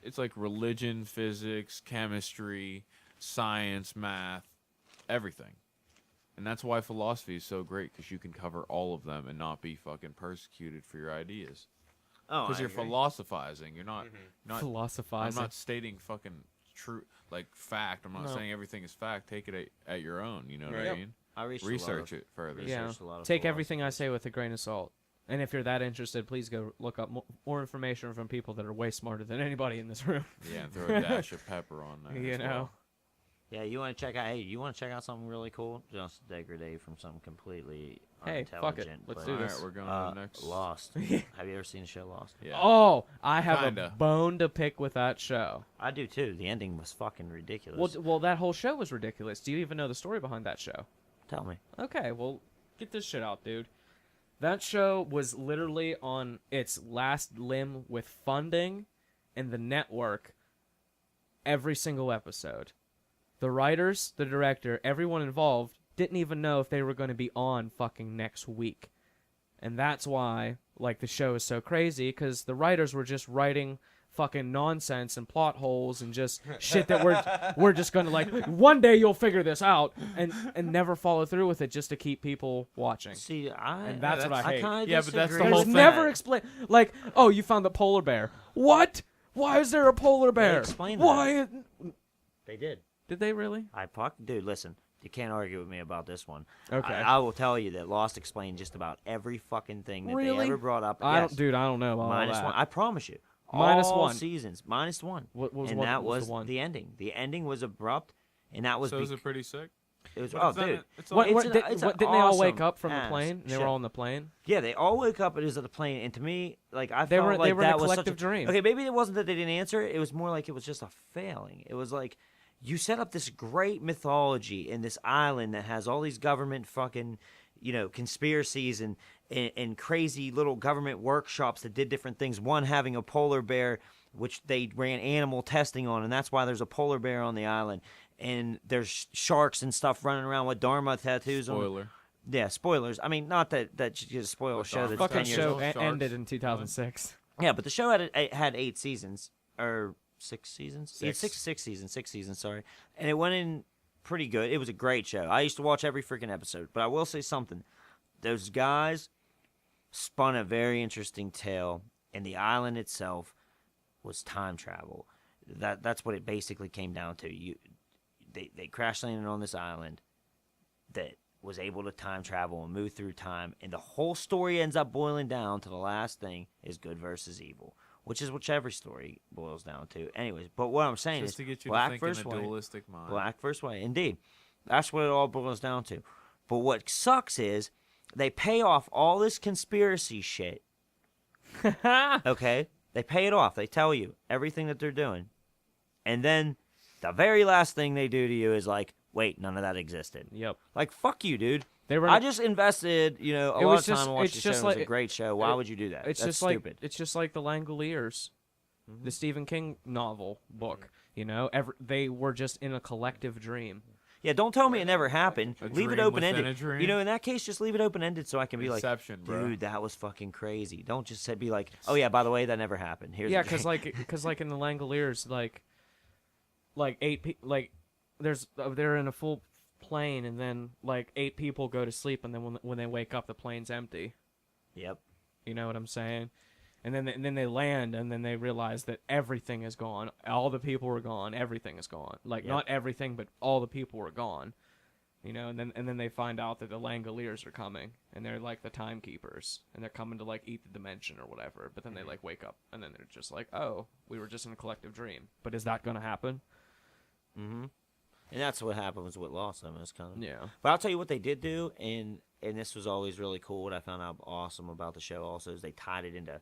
It's like religion, physics, chemistry, science, math, everything. And that's why philosophy is so great, because you can cover all of them and not be fucking persecuted for your ideas. Oh, Because I you're agree. philosophizing. You're not. I'm Philosophizing. not stating fucking true like fact. I'm not No. saying everything is fact. Take it at your own. You know what Right. I mean? I Research it further. Yeah, researched a lot of take everything I philosophy. say with a grain of salt. And if you're that interested, please go look up more information from people that are way smarter than anybody in this room. Yeah, and throw a dash of pepper on there. You as know. well. Yeah, you want to check out? Hey, you want to check out something really cool? Just degrade from something completely Hey, fuck it. unintelligent. Let's but, do All this. right, we're going Uh, to the next. Lost. Have you ever seen the show Lost? Yeah. Oh, I have a Kinda. bone to pick with that show. I do too. The ending was fucking ridiculous. Well, that whole show was ridiculous. Do you even know the story behind that show? Tell me. Okay, well, get this shit out, dude. That show was literally on its last limb with funding and the network every single episode. The writers, the director, everyone involved didn't even know if they were going to be on fucking next week. And that's why, like, the show is so crazy, because the writers were just writing fucking nonsense and plot holes and just shit that we're just gonna like one day you'll figure this out and never follow through with it just to keep people watching. See, And that's what I hate. kinda Yeah, but that's the disagree whole with There's thing. never that. explain like, oh, you found the polar bear. What? Why is there a polar bear? explained Why? They did. Did they really? Dude, listen. You can't argue with me about this one. Okay. I will tell you that Lost explained just about every fucking thing that Really? they ever brought up. I Yes. don't, dude. I don't know about Minus all that. one. I promise you. Minus All one. seasons. Minus one. What was and one- that what was was the one? the ending. The ending was abrupt, and that was So is it pretty sick? it was. But Oh, it's not- dude. it's What, all- It's an- did, it's what, an didn't they all wake awesome up from the ass plane? They show. were all on the plane. Yeah, they all woke up. It was at the plane, and to me, like I They felt were- like they were in a that was such collective dream. Okay, maybe it wasn't that they didn't answer it. It was more like it was just a failing. It was like you set up this great mythology in this island that has all these government fucking, conspiracies and crazy little government workshops that did different things. One having a polar bear, which they ran animal testing on, and that's why there's a polar bear on the island. And there's sharks and stuff running around with Dharma tattoos on. Spoiler. Yeah, spoilers. I mean, not that should just spoil a show that's Dharma Fucking 10 years show old. Sharks. ended in 2006. Yeah, but the show had 8 seasons or 6 seasons. Yeah, Six. six seasons. Sorry, and it went in pretty good. It was a great show. I used to watch every freaking episode. But I will say something: those guys spun a very interesting tale, and the island itself was time travel. That's what it basically came down to. They crash landed on this island that was able to time travel and move through time, and the whole story ends up boiling down to the last thing is good versus evil, which is which every story boils down to. Anyways, but what I'm saying Just is to get you to black think in versus a white, dualistic mind. black versus white. Indeed, that's what it all boils down to. But what sucks is they pay off all this conspiracy shit. Okay, they pay it off. They tell you everything that they're doing, and then the very last thing they do to you is like, wait, none of that existed. Yep. Like, fuck you, dude. They were. I just invested, a It lot was of time just- to watch it's the just show. It was like- a great show. Why it- would you do that? It's That's just stupid. like it's just like the Langoliers, the Stephen King novel book. You know, they were just in a collective dream. Yeah, don't tell me it never happened. A Leave it dream open within a ended. dream? You know, in that case, just leave it open ended so I can be Inception, like, bro. dude, that was fucking crazy. Don't just say, be like, oh yeah, by the way, that never happened. Here's Yeah, the because like in the Langoliers, like 8 they're in a full plane, and then like 8 people go to sleep, and then when they wake up, the plane's empty. Yep. You know what I'm saying? And then they land, and then they realize that everything is gone. All the people were gone. Everything is gone. Like Yep. not everything, but all the people were gone. You know, and then they find out that the Langoliers are coming, and they're like the timekeepers, and they're coming to like eat the dimension or whatever. But then they like wake up, and then they're just like, oh, we were just in a collective dream. But is that gonna happen? Mm-hmm. And that's what happens with Lost. I mean, it's kind of. Yeah. But I'll tell you what they did do, and this was always really cool. What I found out awesome about the show also is they tied it into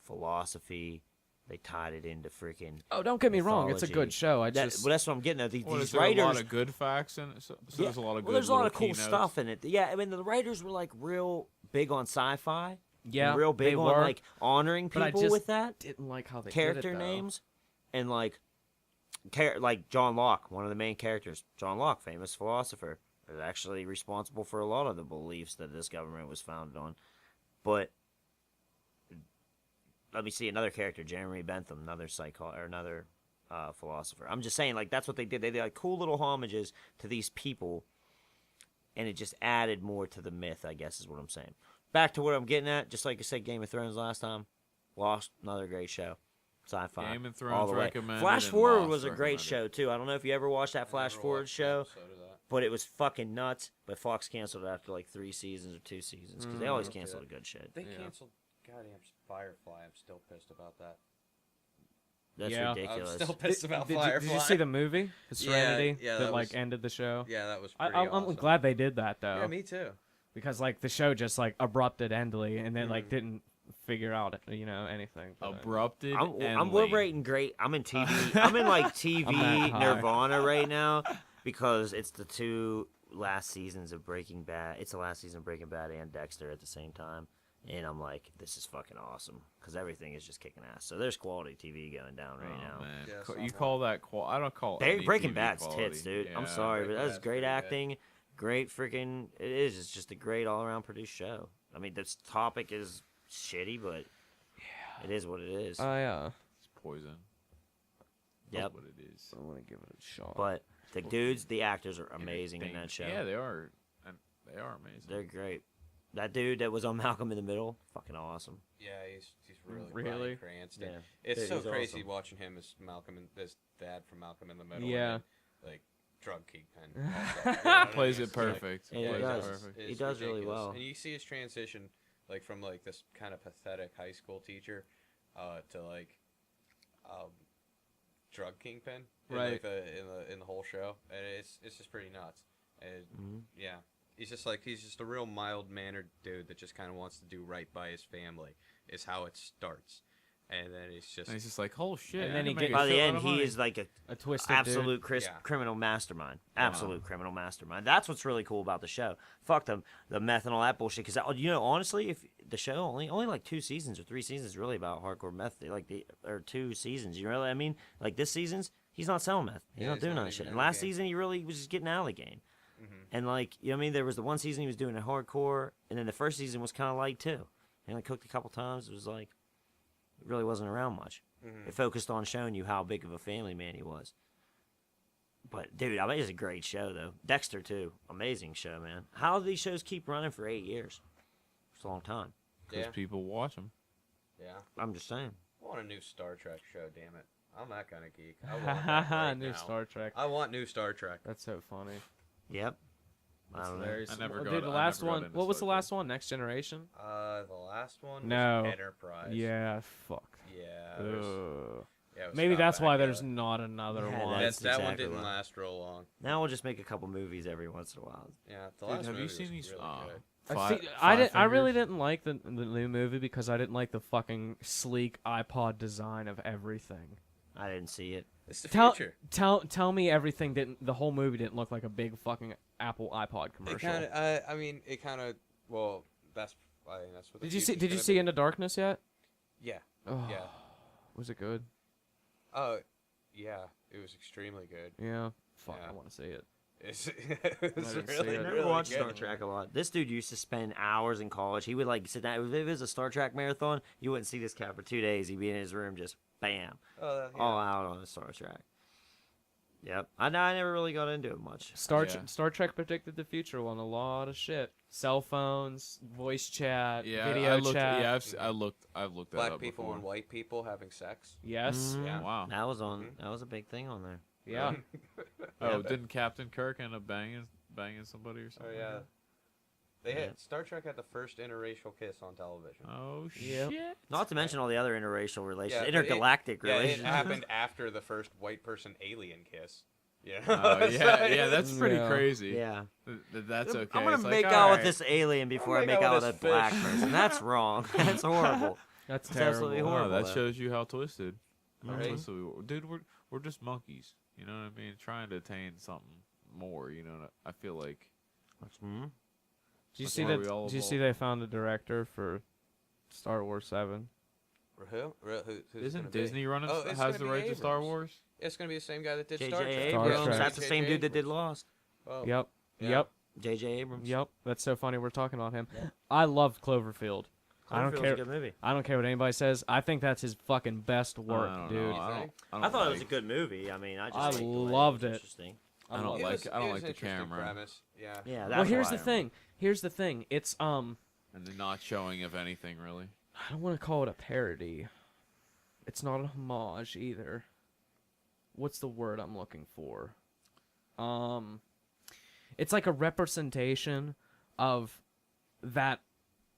philosophy. They tied it into freaking. Oh, don't get me wrong, it's a mythology. good show. Well, that's what I'm getting at. These Well, is there writers. a lot of good facts in it? So Yeah. there's a lot of good. Well, there's a lot little of cool keynotes. stuff in it. Yeah, I mean the writers were like real big on sci-fi. Yeah, and real big they on were, like honoring but I people just with that didn't like how they character did it, though. names, and like like John Locke, one of the main characters. John Locke, famous philosopher, is actually responsible for a lot of the beliefs that this government was founded on. But let me see another character, Jeremy Bentham, another another philosopher. I'm just saying, like that's what they did. They did like cool little homages to these people, and it just added more to the myth. I guess is what I'm saying. Back to what I'm getting at. Just like I said, Game of Thrones last time. Lost, another great show. Sci-fi. Game of all Thrones the way. recommended. Flash and Forward Lost was a great recommended. show too. I don't know if you ever watched that I Flash never Forward watched an show, episode of that. but it was fucking nuts. But Fox canceled it after like 3 seasons or 2 seasons because they always okay. cancel a good shit. They Yeah. canceled goddamn Firefly. I'm still pissed about that. That's Yeah. I'm ridiculous. still pissed about Did Firefly. you see the movie, Serenity, yeah, that that like was- ended the show? Yeah, that was I, pretty I'm awesome. glad they did that though, Yeah, me too. because like the show just like abrupted endly, and then like Mhm. didn't figure out anything. but- Abrupted. I'm low rating great. I'm in TV. I'm in like TV I'm that high. Nirvana right now because it's the 2 last seasons of Breaking Bad. It's the last season of Breaking Bad and Dexter at the same time. And I'm like, this is fucking awesome because everything is just kicking ass. So there's quality TV going down right now. Man. Yeah, Co- you somewhat. call that I don't call it. They, any Breaking TV Bad's quality. tits, dude. I'm Yeah. sorry, but Breaking that's Bad's great pretty good. acting, great freaking. It is. It's just a great all around produced show. I mean, this topic is shitty, but it is what it is. It's poison. Yep. That's what it is. I want to give it a shot. But the dudes, the actors are amazing in Anything- that show. Yeah, they are. And they are amazing. They're great. That dude that was on Malcolm in the Middle, fucking awesome. Yeah, he's really Really? Bryan Cranston. Yeah. It's Dude, so he's crazy awesome. watching him as Malcolm and this dad from Malcolm in the Middle. Yeah. and then, like drug kingpin. all that, you know what I mean? Plays it It's like- perfect. Yeah, he Plays it does. perfect. it's He does really ridiculous. well. And you see his transition, like from like this kind of pathetic high school teacher, to like, drug kingpin. In, Right. like, in the whole show, and it's just pretty nuts. And Mhm. yeah, he's just a real mild mannered dude that just kind of wants to do right by his family. Is how it starts, and then it's just And he's just like, oh shit. And I then he can make get- a By the shitload end, of he money. is like a twisted absolute Yeah. criminal mastermind. Absolute criminal mastermind. That's what's really cool about the show. Fuck them, the meth and all that bullshit. Because honestly, if the show only like 2 seasons or 3 seasons really about hardcore meth, like or 2 seasons. You really, I mean, like this season's he's not selling meth. He's Yeah, not he's doing not that even shit. in And the last game. season, he really was just getting out of the game. Mhm. And like, you know what I mean? There was the one season he was doing it hardcore, and then the first season was kind of light too. He only cooked a couple times. It was like, it really wasn't around much. Mhm. It focused on showing you how big of a family man he was. But dude, I mean, it's a great show though. Dexter too, amazing show, man. How do these shows keep running for 8 years? It's a long time. Because Yeah. people watch them. Yeah. I'm just saying. I want a new Star Trek show, damn it. I'm that kind of geek. I want that right New now. Star Trek. I want new Star Trek. That's so funny. Yep. I That's don't know. hilarious. I never Well, got- dude, the I last never got one. into What was the Star Trek. last one? Next Generation. The last one was No. Enterprise. Yeah. Fuck. Yeah. Ugh. Yeah, it was Maybe Scott that's why Bakula. there's not another Yeah, one. that's that one exactly didn't why. last real long. Now we'll just make a couple movies every once in a while. Yeah, the Dude, last have movie you seen was these? really good. I really didn't like the new movie because I didn't like the fucking sleek iPod design of everything. I didn't see it. It's the Tell future. tell me everything didn't. The whole movie didn't look like a big fucking Apple iPod It commercial. kind of. I mean, it kind of. Well, that's. That's what. the Did you see? future's Did you gonna see be. Into Darkness yet? Yeah. Oh, Yeah. Was it good? Oh, yeah. It was extremely good. Yeah. Fuck, Yeah. I want to see it. It's, didn't see really, it. I I never really watched good. Star Trek a lot. This dude used to spend hours in college. He would like sit down. If it was a Star Trek marathon, you wouldn't see this cat for 2 days. He'd be in his room just bam, Oh, yeah. all out on the Star Trek. Yep. I never really got into it much. Yeah. Star Trek predicted the future on a lot of shit. Cell phones, voice chat, Yeah, video I looked, chat. Yeah, I've looked that Black up people before. and white people having sex. Yes. Mhm. Yeah. Wow. That was on. Mhm. That was a big thing on there. Yeah. Oh, didn't Captain Kirk end up banging somebody or Oh something? yeah. like They Yeah. had Star Trek had the first interracial kiss on television. that? Oh Yep. shit. Not to mention all the other interracial relations, but intergalactic Yeah, it relations. happened after the first white person alien kiss. Yeah. Oh yeah, that's pretty Yeah. crazy. Yeah. That's okay. I'm gonna It's like, make all out with right. this alien before I make make out out with with a this black fish. person. That's wrong. That's horrible. That's It's absolutely terrible. horrible. No, that though. shows you how twisted. How Right. twisted we were. Dude, we're just monkeys. You know what I mean? Trying to attain something more. You know, I feel like. Hmm? Did you That's see why that? we all Did you see evolved. they found a director for Star Wars 7? Who's gonna Isn't be? Disney running? Oh, it's has gonna the be rights to Star Abrams. Wars? It's gonna be the same guy that did J.J. Star Trek. Star Abrams. Trek. That's the same dude that did Abrams. Lost. Oh. Yep. Yeah. Yep. J.J. Abrams. Yep. That's so funny. We're talking about him. Yeah. I love Cloverfield. I don't Cloverfield's care. a good movie. I don't care what anybody says. I think that's his fucking best work, I don't dude. know. I I thought it was a like- good movie. I mean, I just I liked the way loved was it. Interesting. I don't love like- It I don't was like the interesting camera. Premise. Yeah. Yeah. Well, That's here's why the I thing. Here's the thing. It's And they're not showing of anything really. I don't want to call it a parody. It's not a homage either. What's the word I'm looking for? It's like a representation of that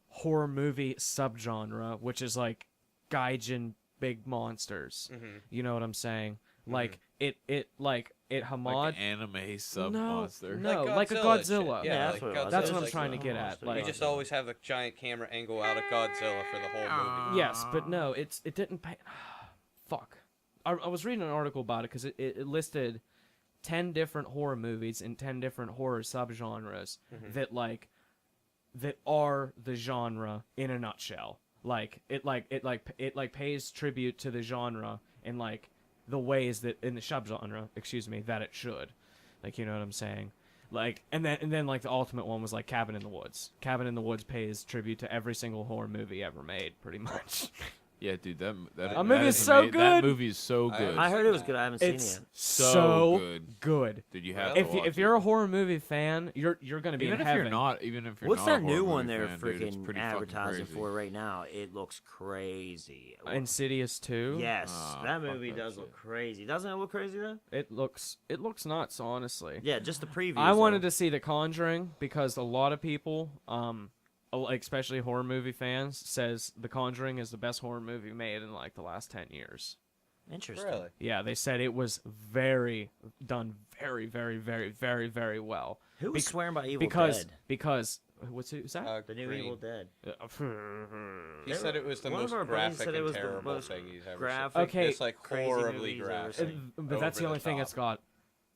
horror movie subgenre, which is like gaijin big monsters. Mhm. You know what I'm saying? Like it homage. Like anime sub No, monster. no. like a Godzilla Godzilla. shit. Yeah, Yeah, that's what it was. Godzilla's That's what I'm like trying the- to get at. You Like, You just always have the giant camera angle out of Godzilla for the whole movie. yes, but no, it didn't pay. Fuck. I was reading an article about it because it listed 10 different horror movies in 10 different horror subgenres that are the genre in a nutshell. It pays tribute to the genre in like the ways that in the subgenre, that it should. Like, you know what I'm saying? Like, and then like the ultimate one was like Cabin in the Woods. Cabin in the Woods pays tribute to every single horror movie ever made, pretty much. Yeah, dude, that That movie is so That good. movie is so I good. I heard it was good. I haven't seen It's it yet. So good. good. Dude, you have Really? to watch If you're a horror movie fan, you're gonna be even in if heaven. you're not, even if you're What's not that a horror new one movie they're fan, dude, it's freaking pretty fucking advertising crazy. for right now? It looks crazy. Insidious 2. Yes, Ah, that fuck movie that does shit. look crazy. Doesn't it look crazy though? It looks nuts, honestly. Yeah, just the previews. I wanted though. to see The Conjuring because a lot of people, like especially horror movie fans, says The Conjuring is the best horror movie made in like the last 10 years. Interesting. Really? Yeah, they said it was very very, very, very well. Who was swearing by Evil because Dead? because who's that? The new Green. Evil Dead. He said it was the One of most our buddies graphic said it and was the terrible most thing he's ever graphic, seen. Okay. It's like crazy horribly movies I've ever graphic. seen. But that's the over only thing top. it's got.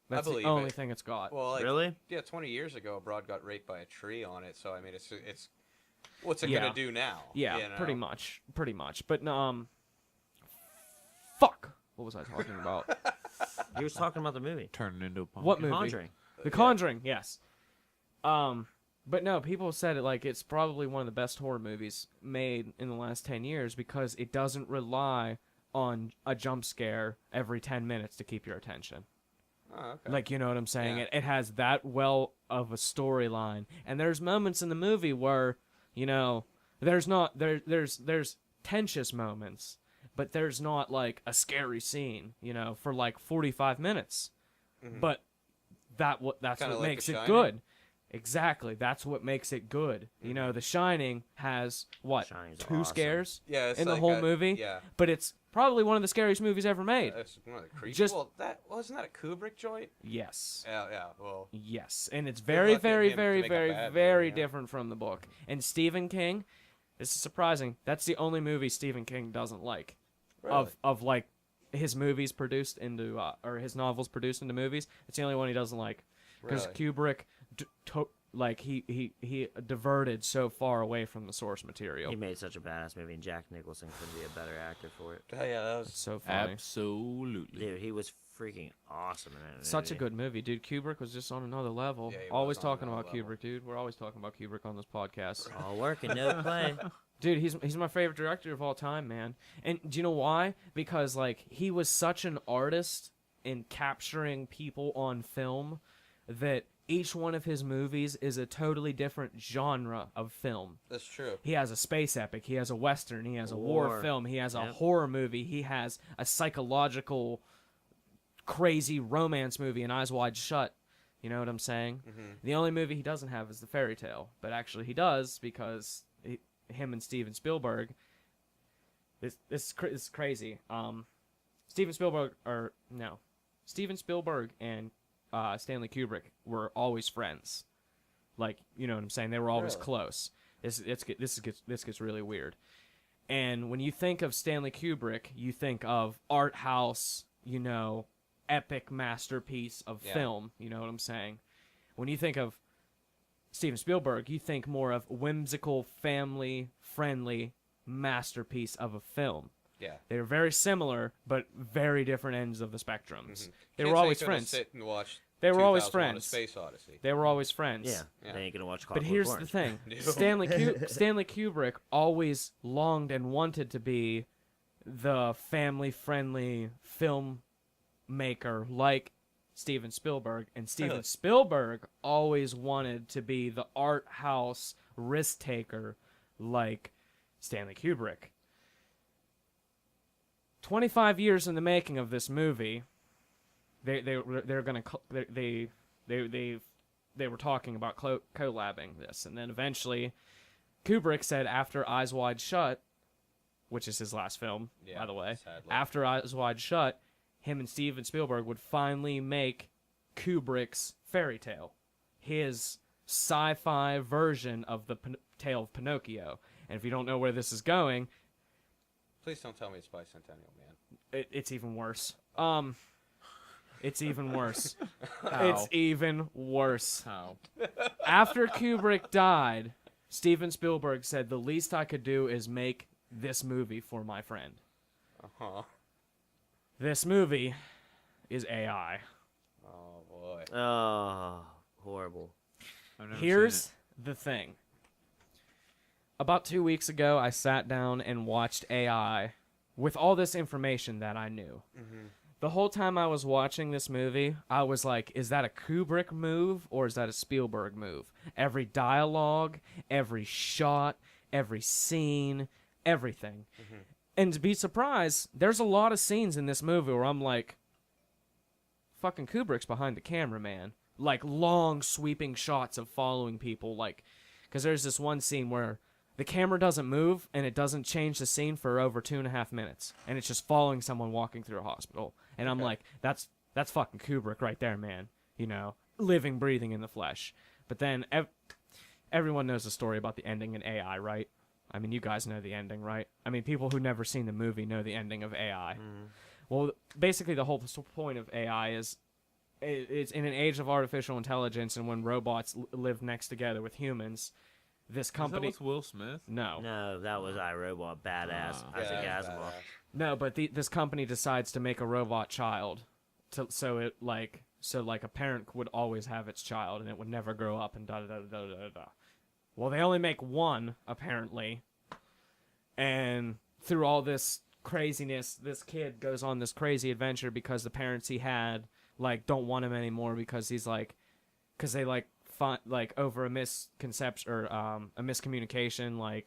That's the believe only it. thing it's got. Well, like, Really? yeah, 20 years ago, a broad got raped by a tree on it. So I mean, it's what's it Yeah. gonna do now? Yeah, you know? pretty much. But fuck. What was I talking about? He was talking about the movie. Turning into a pumpkin. What movie? Conjuring. The Conjuring, yes. But no, people said it like it's probably one of the best horror movies made in the last 10 years because it doesn't rely on a jump scare every 10 minutes to keep your attention. Oh, okay. Like, you know what I'm saying? Yeah. It has that well of a storyline. And there's moments in the movie where, you know, there's tensious moments, but there's not like a scary scene, you know, for like 45 minutes. Mhm. But that's Kinda what like makes The it Shining? good. Exactly. That's what makes it good. You know, The Shining has what? Shining's 2 awesome. scares yeah, it's in the like whole a- movie, Yeah, but it's probably one of the scariest movies ever made. that's one of the creepy. Just- Well, that wasn't that a Kubrick joint? Yes. Yeah. Well, Yes, and it's Good very, luck getting very, him to very, make a very, bad very movie, yeah. different from the book. And Stephen King, this is surprising. That's the only movie Stephen King doesn't like. really? Of like his movies produced into or his novels produced into movies. It's the only one he doesn't like because Really? Kubrick, he diverted so far away from the source material. He made such a badass movie, and Jack Nicholson couldn't be a better actor for it. Oh, yeah, that It's was. so funny. Absolutely. Dude, he was freaking awesome in that Such a movie. good movie, dude. Kubrick was just on another level. Yeah, he Always was on talking another about level. Kubrick, dude. We're always talking about Kubrick on this podcast. All work and no play. Dude, he's my favorite director of all time, man. And do you know why? Because like he was such an artist in capturing people on film that each one of his movies is a totally different genre of film. That's true. He has a space epic, he has a western, he has a war film, he has a Yep. horror movie, he has a psychological crazy romance movie in Eyes Wide Shut. You know what I'm saying? The only movie he doesn't have is The Fairy Tale, but actually he does because him and Steven Spielberg. This is crazy. Steven Spielberg and Stanley Kubrick were always friends. Like, you know what I'm saying? They were always Really? close. This gets really weird. And when you think of Stanley Kubrick, you think of art house, you know, epic masterpiece of Yeah. film. You know what I'm saying? When you think of Steven Spielberg, you think more of whimsical, family-friendly masterpiece of a film. Yeah. They were very similar, but very different ends of the spectrums. They Can't were say always you're gonna friends. Sit and watch They were always 2001: A friends. Space Odyssey. They were always friends. Yeah, Yeah. they ain't gonna watch. But Clockwork here's Orange. the thing: No. Stanley Kubrick always longed and wanted to be the family-friendly filmmaker like Steven Spielberg, and Steven Spielberg always wanted to be the art house risk taker like Stanley Kubrick. 25 years in the making of this movie, they were talking about collabing this, and then eventually Kubrick said after Eyes Wide Shut, which is his last film, Yeah, by the way, sadly. after Eyes Wide Shut, him and Steven Spielberg would finally make Kubrick's Fairy Tale, his sci-fi version of the Tale of Pinocchio. And if you don't know where this is going, Please don't tell me it's Bicentennial Man. it's even worse. It's even worse. How? It's even worse. How? After Kubrick died, Steven Spielberg said the least I could do is make this movie for my friend. Uh-huh. This movie is AI. Oh, boy. Oh, horrible. I've never Here's seen the thing. About 2 weeks ago, I sat down and watched AI with all this information that I knew. The whole time I was watching this movie, I was like, is that a Kubrick move or is that a Spielberg move? Every dialogue, every shot, every scene, everything. And to be surprised, there's a lot of scenes in this movie where I'm like, fucking Kubrick's behind the camera, man. Like long sweeping shots of following people, like, because there's this one scene where the camera doesn't move and it doesn't change the scene for over 2.5 minutes, and it's just following someone walking through a hospital, and I'm Okay. like, that's fucking Kubrick right there, man. You know, living, breathing in the flesh. But then everyone knows the story about the ending in AI, right? I mean, you guys know the ending, right? I mean, people who never seen the movie know the ending of AI. Well, basically, the whole point of AI is it's in an age of artificial intelligence, and when robots live next together with humans, this Is that company. with Will Smith? No, No, that was iRobot. Badass. Ah. Isaac that's Asimov. badass. no, but this company decides to make a robot child, so a parent would always have its child, and it would never grow up, and da da da da da da. Well, they only make one apparently, and through all this craziness, this kid goes on this crazy adventure because the parents he had don't want him anymore because they over a misconception or a miscommunication,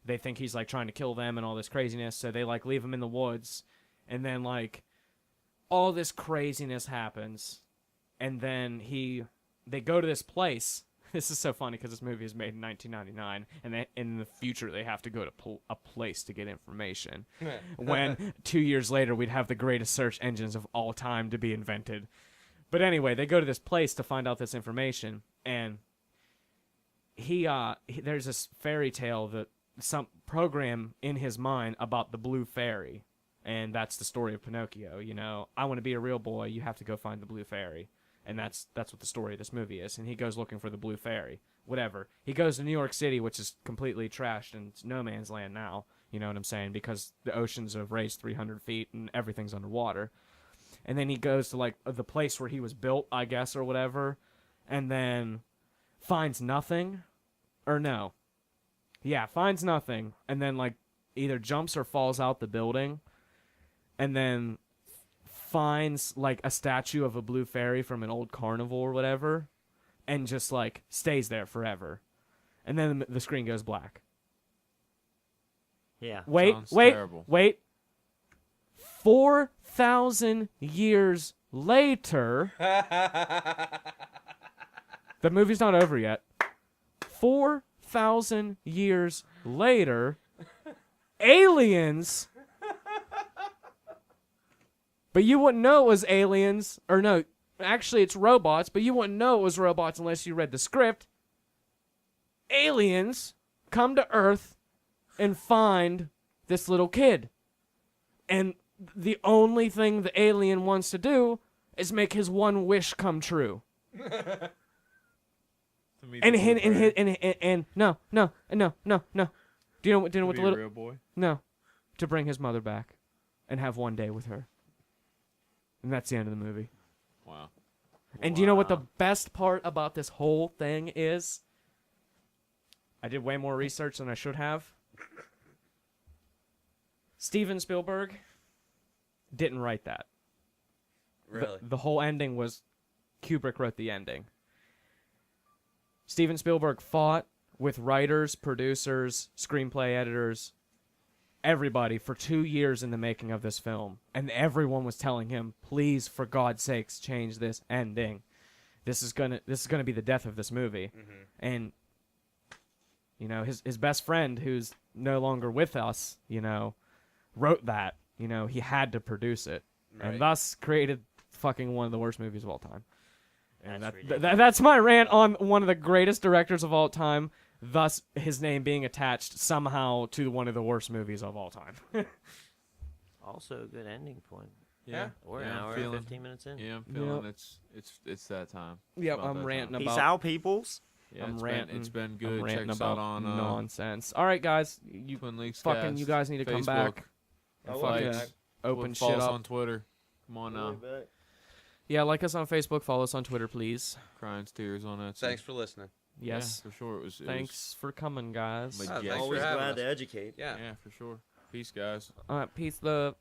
they think he's trying to kill them and all this craziness, so they leave him in the woods, and then all this craziness happens, and then they go to this place. This is so funny because this movie is made in 1999, and in the future they have to go to a place to get information. When 2 years later we'd have the greatest search engines of all time to be invented. But anyway, they go to this place to find out this information, and there's this fairy tale that some program in his mind about the blue fairy, and that's the story of Pinocchio. You know, I want to be a real boy. You have to go find the blue fairy. And that's what the story of this movie is. And he goes looking for the blue fairy. Whatever. He goes to New York City, which is completely trashed and it's no man's land now. You know what I'm saying? Because the oceans have raised 300 feet and everything's underwater. And then he goes to the place where he was built, I guess, or whatever. And then finds nothing. Or no. Yeah, finds nothing. And then either jumps or falls out the building. And then finds like a statue of a blue fairy from an old carnival or whatever, and just like stays there forever, and then the screen goes black. Yeah. Wait, Sounds wait, terrible. wait. 4,000 years later, the movie's not over yet. 4,000 years later, aliens. But you wouldn't know it was aliens, or no, actually it's robots, but you wouldn't know it was robots unless you read the script. Aliens come to Earth and find this little kid. And the only thing the alien wants to do is make his one wish come true. And no. Do you know what the little real boy? No, to bring his mother back and have one day with her. And that's the end of the movie. Wow. And do you know what the best part about this whole thing is? I did way more research than I should have. Steven Spielberg didn't write that. Really? The whole ending was Kubrick wrote the ending. Steven Spielberg fought with writers, producers, screenplay editors, everybody for 2 years in the making of this film, and everyone was telling him, "Please, for God's sakes, change this ending. This is gonna be the death of this movie." Mm-hmm. And you know, his best friend, who's no longer with us, you know, wrote that. You know, he had to produce it, Right. and thus created fucking one of the worst movies of all time. And That's that, ridiculous. that's my rant on one of the greatest directors of all time, thus his name being attached somehow to one of the worst movies of all time. Also a good ending point. Yeah. We're Yeah, an I'm hour feeling- and 15 minutes in. Yeah, I'm feeling Yep. it's that time. Yep, About I'm that ranting time. Peace about out, peoples. Yeah, I'm it's ranting. Been, it's been I'm good. Check ranting us about out on nonsense. All right, guys, you Twin Leaks fucking Cast, you guys need to come Facebook, back and Oh, fucking likes, open follow shit us up. on Twitter. Come on now. Yeah, like us on Facebook, follow us on Twitter, please. Crying tears on that. Thanks for listening. Yes. Yeah, for sure. It was. Thanks for coming, guys. Like- Oh, Yeah, thanks Always for having glad us. to educate. Yeah. Yeah, for sure. Peace, guys. Peace, love.